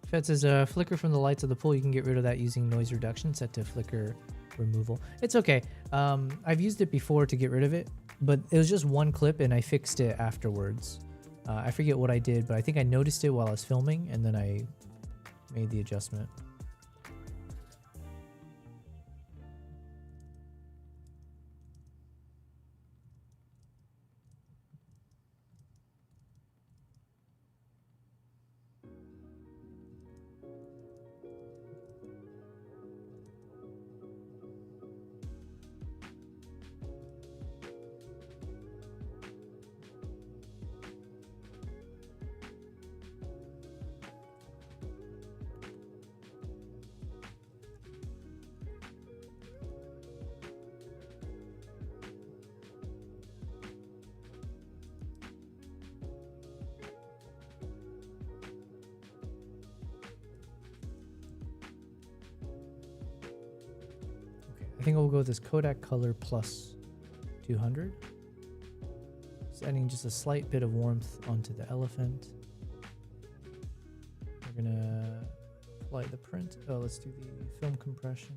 Fed says, flicker from the lights of the pool. You can get rid of that using noise reduction set to flicker removal. It's okay. I've used it before to get rid of it, but it was just one clip and I fixed it afterwards. I forget what I did, but I think I noticed it while I was filming and then I made the adjustment. I think we'll go with this Kodak Color Plus 200. Just adding just a slight bit of warmth onto the elephant. We're gonna apply the print. Oh, let's do the film compression.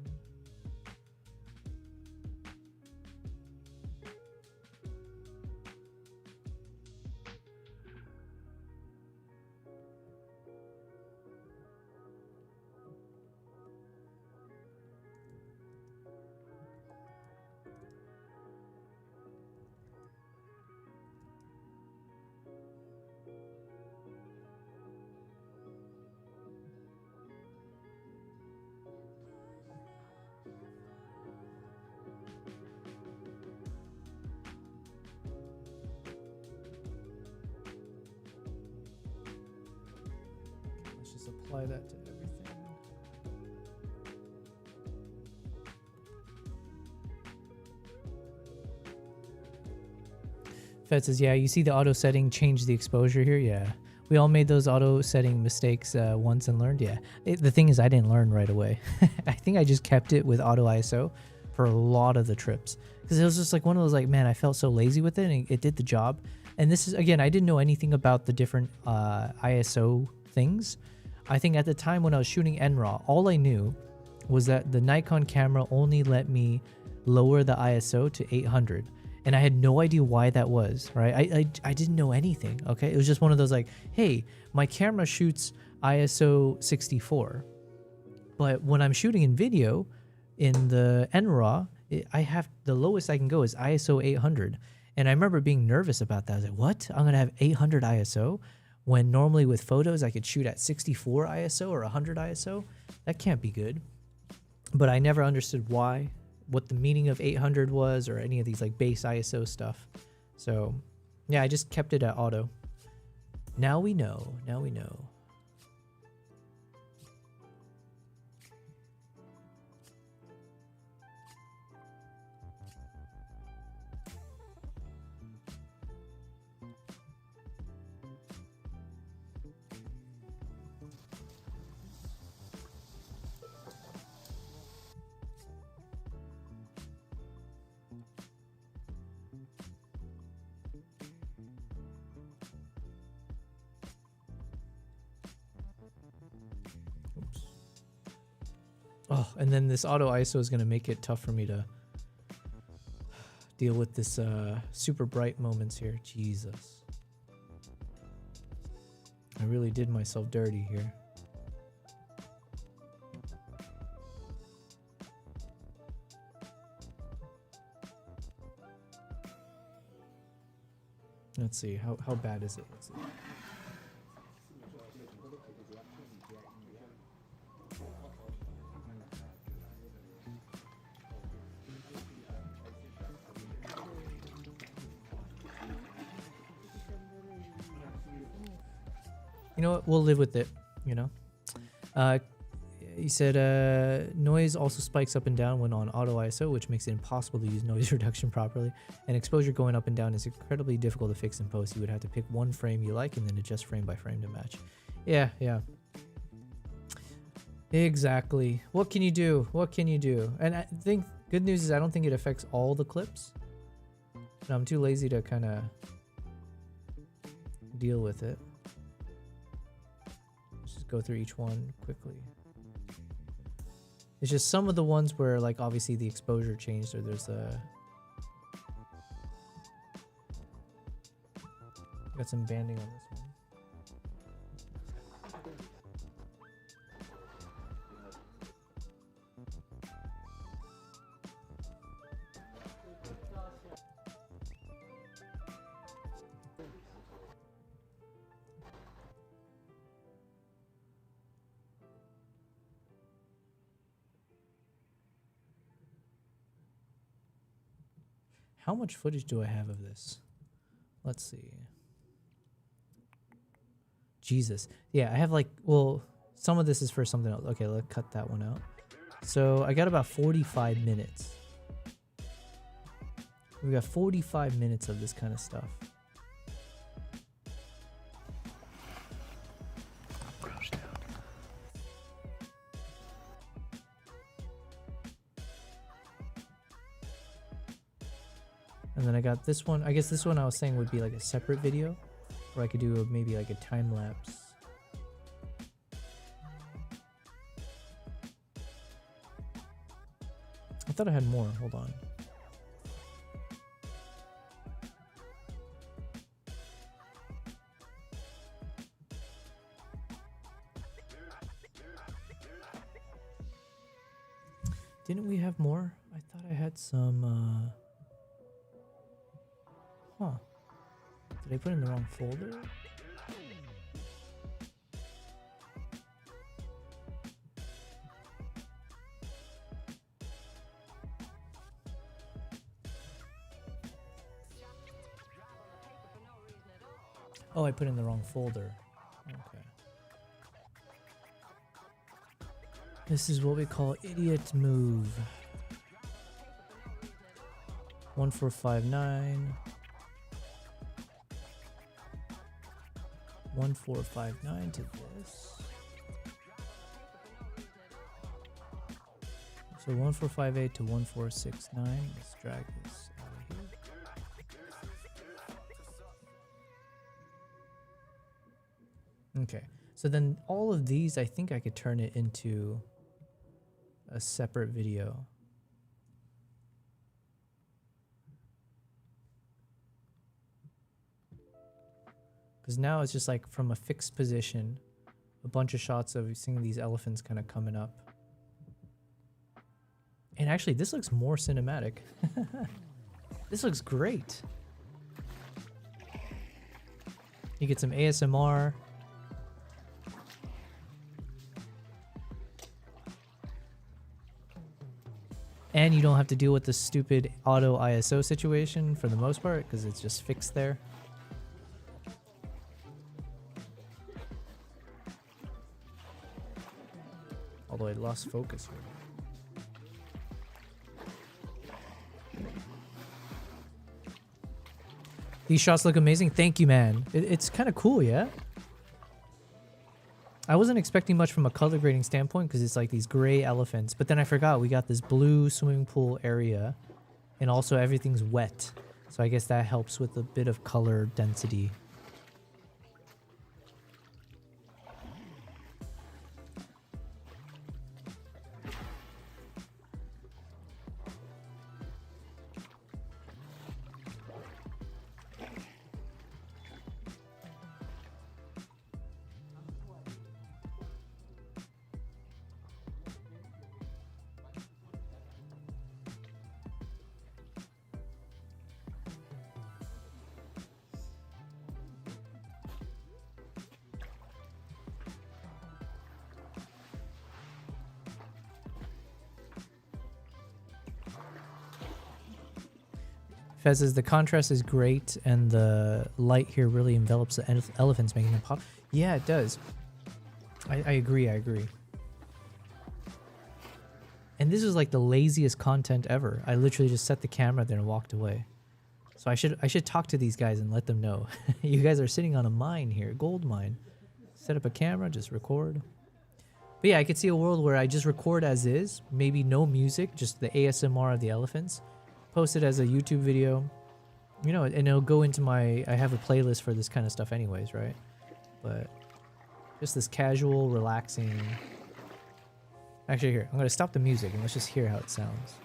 Apply that to everything. Fed says, yeah, you see the auto setting change the exposure here? Yeah. We all made those auto setting mistakes once and learned. Yeah. The thing is, I didn't learn right away. I think I just kept it with auto ISO for a lot of the trips. Because it was just like one of those, like, man, I felt so lazy with it and it did the job. And this is, again, I didn't know anything about the different ISO things. I think at the time when I was shooting NRAW, all I knew was that the Nikon camera only let me lower the ISO to 800. And I had no idea why that was, right? I didn't know anything, okay? It was just one of those like, hey, my camera shoots ISO 64. But when I'm shooting in video, in the NRAW, I have, the lowest I can go is ISO 800. And I remember being nervous about that. I was like, what? I'm gonna have 800 ISO? When normally with photos, I could shoot at 64 ISO or 100 ISO. That can't be good. But I never understood why, what the meaning of 800 was or any of these like base ISO stuff. So yeah, I just kept it at auto. Now we know, now we know. Oh, and then this auto ISO is going to make it tough for me to deal with this super bright moments here. Jesus. I really did myself dirty here. Let's see, how bad is it? Let's see. You know what? We'll live with it, you know? He said noise also spikes up and down when on auto ISO, which makes it impossible to use noise reduction properly. And exposure going up and down is incredibly difficult to fix in post. You would have to pick one frame you like and then adjust frame by frame to match. Yeah. Exactly. What can you do? What can you do? And I think good news is I don't think it affects all the clips. And I'm too lazy to kind of deal with it. Let's just go through each one quickly. It's just some of the ones where, like, obviously the exposure changed, or there's a... Got some banding on this one. How much footage do I have of this? Let's see. Jesus. Yeah, I have like, well, some of this is for something else. Okay, let's cut that one out. So I got about 45 minutes. We got 45 minutes of this kind of stuff. And then I got this one. I guess this one I was saying would be like a separate video, where I could do maybe like a time lapse. I thought I had more. Hold on. Didn't we have more? I thought I had some, huh. Did I put in the wrong folder? Oh, I put in the wrong folder. Okay. This is what we call idiot move. 1459. 1459 to this. So 1458 to 1469. Let's drag this out of here. Okay, so then all of these, I think I could turn it into a separate video. Because now it's just like from a fixed position, a bunch of shots of seeing these elephants kind of coming up. And actually, this looks more cinematic. This looks great. You get some ASMR. And you don't have to deal with the stupid auto ISO situation for the most part, because it's just fixed there. Although I lost focus here. These shots look amazing. Thank you, man. It's kind of cool, yeah? I wasn't expecting much from a color grading standpoint because it's like these gray elephants. But then I forgot we got this blue swimming pool area. And also everything's wet. So I guess that helps with a bit of color density. Fez says the contrast is great and the light here really envelops the elephants, making them pop. Yeah, it does. I agree. I agree. And this is like the laziest content ever. I literally just set the camera there and walked away. So I should talk to these guys and let them know. You guys are sitting on a mine here, gold mine. Set up a camera, just record. But yeah, I could see a world where I just record as is, maybe no music, just the ASMR of the elephants. Post it as a YouTube video, you know, and it'll go into my, I have a playlist for this kind of stuff anyways, right? But just this casual, relaxing. Actually, here, I'm going to stop the music and let's just hear how it sounds.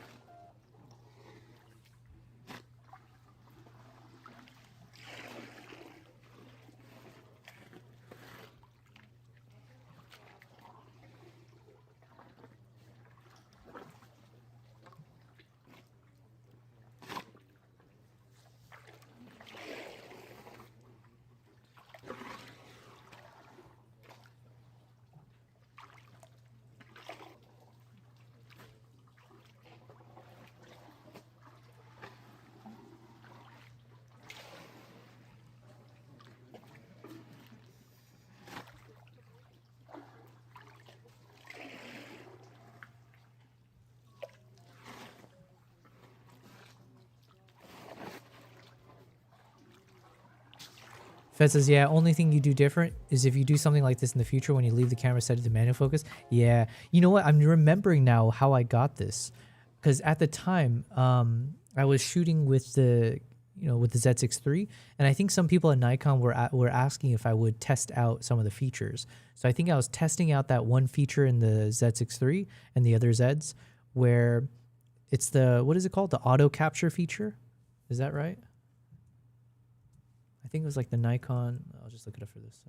Fed says, yeah, only thing you do different is if you do something like this in the future when you leave the camera set to manual focus. Yeah. You know what? I'm remembering now how I got this. Because at the time, I was shooting with the, you know, with the Z6 III. And I think some people at Nikon were asking if I would test out some of the features. So I think I was testing out that one feature in the Z6 III and the other Zs where it's the, what is it called? The auto capture feature. Is that right? I think it was like the Nikon, I'll just look it up for this.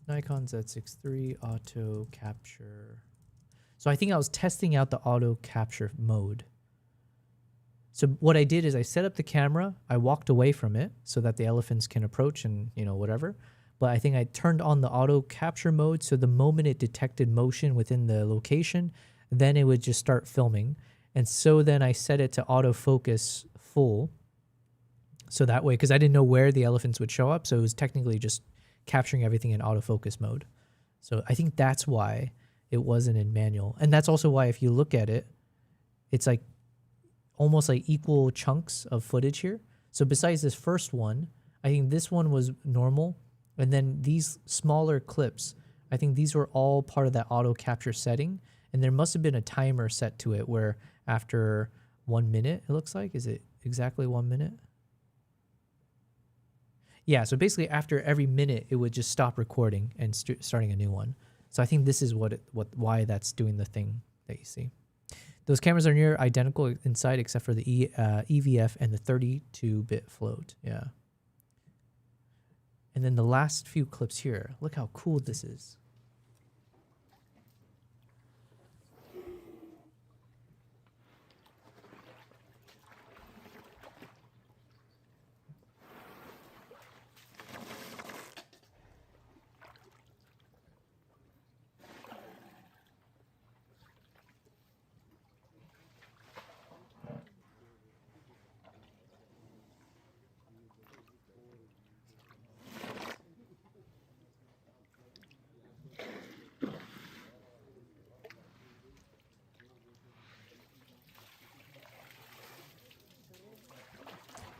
Nikon Z6 III auto capture. So I think I was testing out the auto capture mode. So what I did is I set up the camera, I walked away from it so that the elephants can approach and, you know, whatever. But I think I turned on the auto capture mode so the moment it detected motion within the location, then it would just start filming. And so then I set it to autofocus full. So that way, because I didn't know where the elephants would show up, so it was technically just capturing everything in autofocus mode. So I think that's why it wasn't in manual. And that's also why if you look at it, it's like almost like equal chunks of footage here. So besides this first one, I think this one was normal. And then these smaller clips, I think these were all part of that auto capture setting. And there must have been a timer set to it where after 1 minute, it looks like, is it exactly 1 minute? Yeah, so basically after every minute, it would just stop recording and starting a new one. So I think this is why that's doing the thing that you see. Those cameras are near identical inside except for the EVF and the 32-bit float. Yeah. And then the last few clips here. Look how cool this is.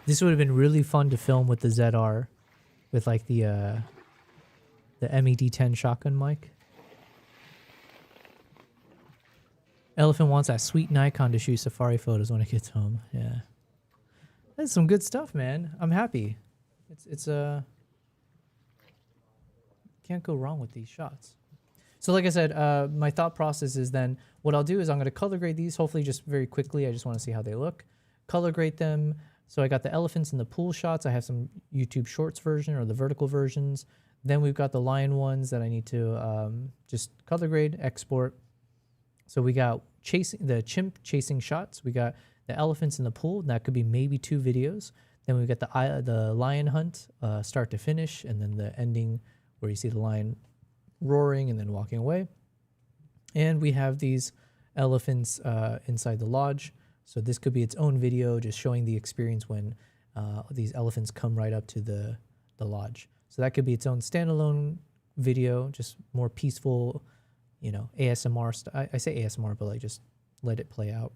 This would have been really fun to film with the ZR, with like the MED10 shotgun mic. Elephant wants that sweet Nikon to shoot safari photos when it gets home. Yeah, that's some good stuff, man. I'm happy. It's can't go wrong with these shots. So like I said, my thought process is then what I'll do is I'm going to color grade these, hopefully just very quickly. I just want to see how they look. Color grade them. So I got the elephants in the pool shots. I have some YouTube Shorts version or the vertical versions. Then we've got the lion ones that I need to just color grade, export. So we got the chimp chasing shots. We got the elephants in the pool. That could be maybe 2 videos. Then we got the lion hunt, start to finish, and then the ending where you see the lion roaring and then walking away. And we have these elephants inside the lodge So this could be its own video, just showing the experience when these elephants come right up to the lodge. So that could be its own standalone video, just more peaceful, you know, ASMR. I say ASMR, but like just let it play out.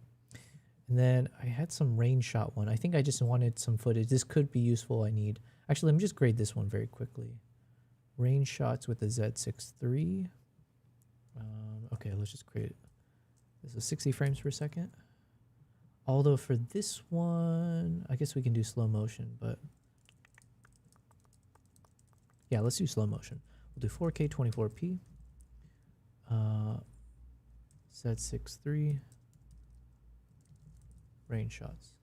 And then I had some rain shot one. I think I just wanted some footage. This could be useful. Actually, let me just grade this one very quickly. Rain shots with the Z6 III. Okay, let's just create it. This is 60 frames per second. Although for this one, I guess we can do slow motion, but yeah, let's do slow motion. We'll do 4K 24p. Z6 III. Rain shots.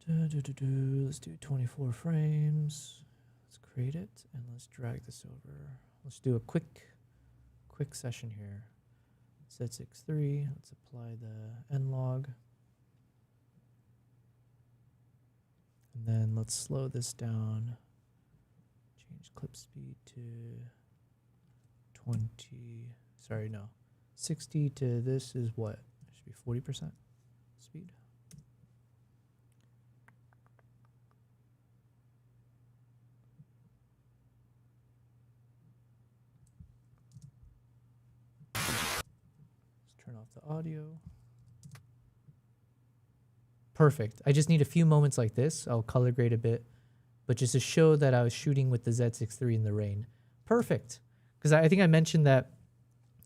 Let's do 24 frames. Let's create it and let's drag this over. Let's do a quick session here. Z6 III. Let's apply the end log. And then let's slow this down. Change clip speed to 20. Sorry, no. 60 to this is what? It should be 40% speed. Let's turn off the audio. Perfect. I just need a few moments like this. I'll color grade a bit, but just to show that I was shooting with the Z6 III in the rain. Perfect. Because I think I mentioned that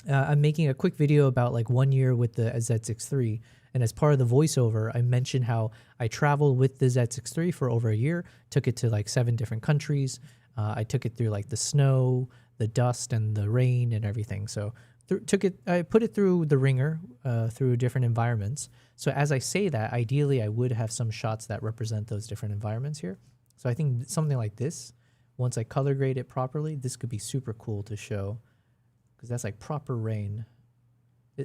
I'm making a quick video about like 1 year with the Z6 III. And as part of the voiceover, I mentioned how I traveled with the Z6 III for over a year, took it to like 7 different countries. I took it through like the snow, the dust, and the rain and everything. So I put it through the ringer, through different environments. So as I say that, ideally I would have some shots that represent those different environments here. So I think something like this, once I color grade it properly, this could be super cool to show, because that's like proper rain.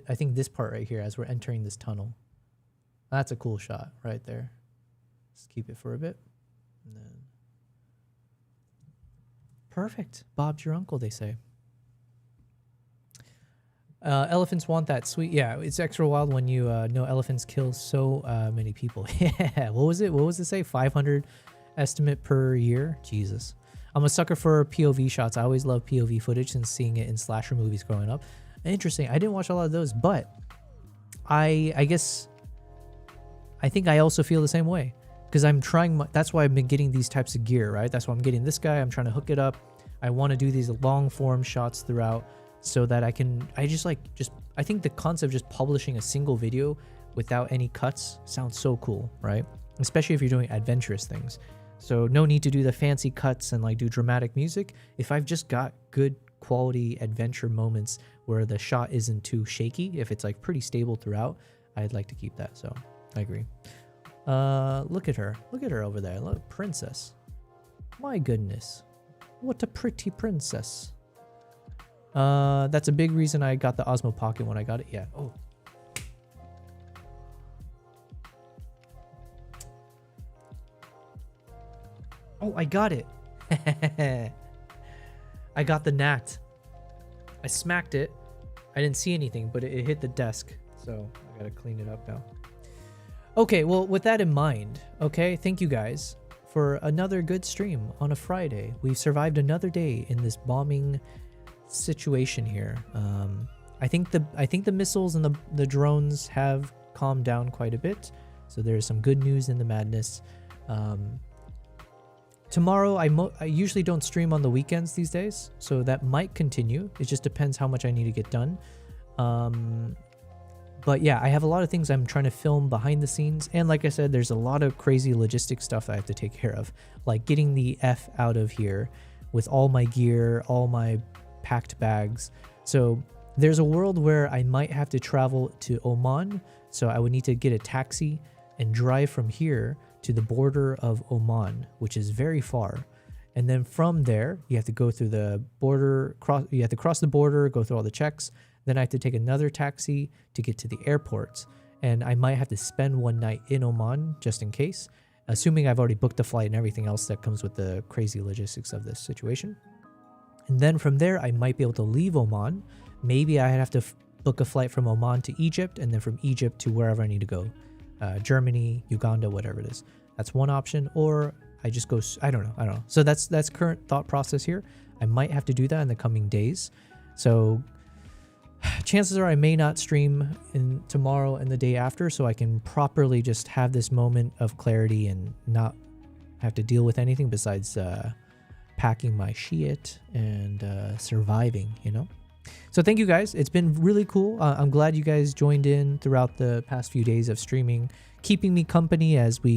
I think this part right here, as we're entering this tunnel, that's a cool shot right there. Let's keep it for a bit. And then perfect. Bob's your uncle, they say. Elephants want that sweet. Yeah, it's extra wild when you know elephants kill so many people. Yeah, what was it? What was it say? 500 estimate per year? Jesus. I'm a sucker for POV shots. I always love POV footage since seeing it in slasher movies growing up. Interesting. I didn't watch a lot of those, but I guess I think I also feel the same way, because I'm trying. That's why I've been getting these types of gear, right? That's why I'm getting this guy. I'm trying to hook it up. I want to do these long form shots throughout, so that I think the concept of just publishing a single video without any cuts sounds so cool, right? Especially if you're doing adventurous things. So no need to do the fancy cuts and like do dramatic music. If I've just got good quality adventure moments where the shot isn't too shaky, if it's like pretty stable throughout, I'd like to keep that. So I agree. Look at her over there. Look, princess. My goodness. What a pretty princess. That's a big reason I got the Osmo Pocket when I got it. Yeah. Oh. Oh, I got it. I got the gnat. I smacked it. I didn't see anything, but it hit the desk. So I gotta clean it up now. Okay, well, with that in mind, okay, thank you guys for another good stream on a Friday. We've survived another day in this bombing situation here. I think the missiles and the drones have calmed down quite a bit, so there's some good news in the madness. Tomorrow, I usually don't stream on the weekends these days, so that might continue. It just depends how much I need to get done. But yeah, I have a lot of things I'm trying to film behind the scenes, and like I said, there's a lot of crazy logistic stuff I have to take care of, like getting the F out of here with all my gear, all my packed bags. So there's a world where I might have to travel to Oman, so I would need to get a taxi and drive from here to the border of Oman, which is very far. And then from there, you have to go through the border, you have to cross the border, go through all the checks. Then I have to take another taxi to get to the airport. And I might have to spend one night in Oman just in case, assuming I've already booked the flight and everything else that comes with the crazy logistics of this situation. And then from there, I might be able to leave Oman, maybe I have to book a flight from Oman to Egypt, and then from Egypt to wherever I need to go, Germany, Uganda, whatever it is. That's one option. Or I just go, I don't know. So that's current thought process here. I might have to do that in the coming days. So chances are I may not stream in tomorrow and the day after, so I can properly just have this moment of clarity and not have to deal with anything besides packing my shit and surviving, you know? So thank you guys. It's been really cool. I'm glad you guys joined in throughout the past few days of streaming, keeping me company as we,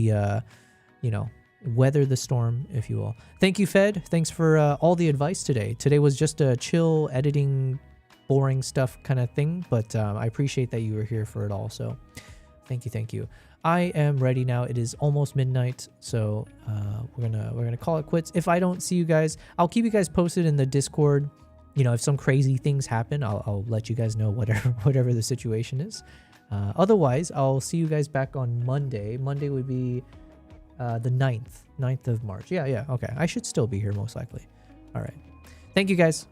you know, weather the storm, if you will. Thank you, Fed. Thanks for all the advice today. Today was just a chill editing, boring stuff kind of thing, but I appreciate that you were here for it all. So thank you. I am ready now. It is almost midnight, so we're gonna call it quits. If I don't see you guys, I'll keep you guys posted in the Discord. You know, if some crazy things happen, I'll let you guys know whatever the situation is. Otherwise, I'll see you guys back on Monday. Monday would be the 9th of March. Yeah, okay. I should still be here most likely. All right. Thank you guys.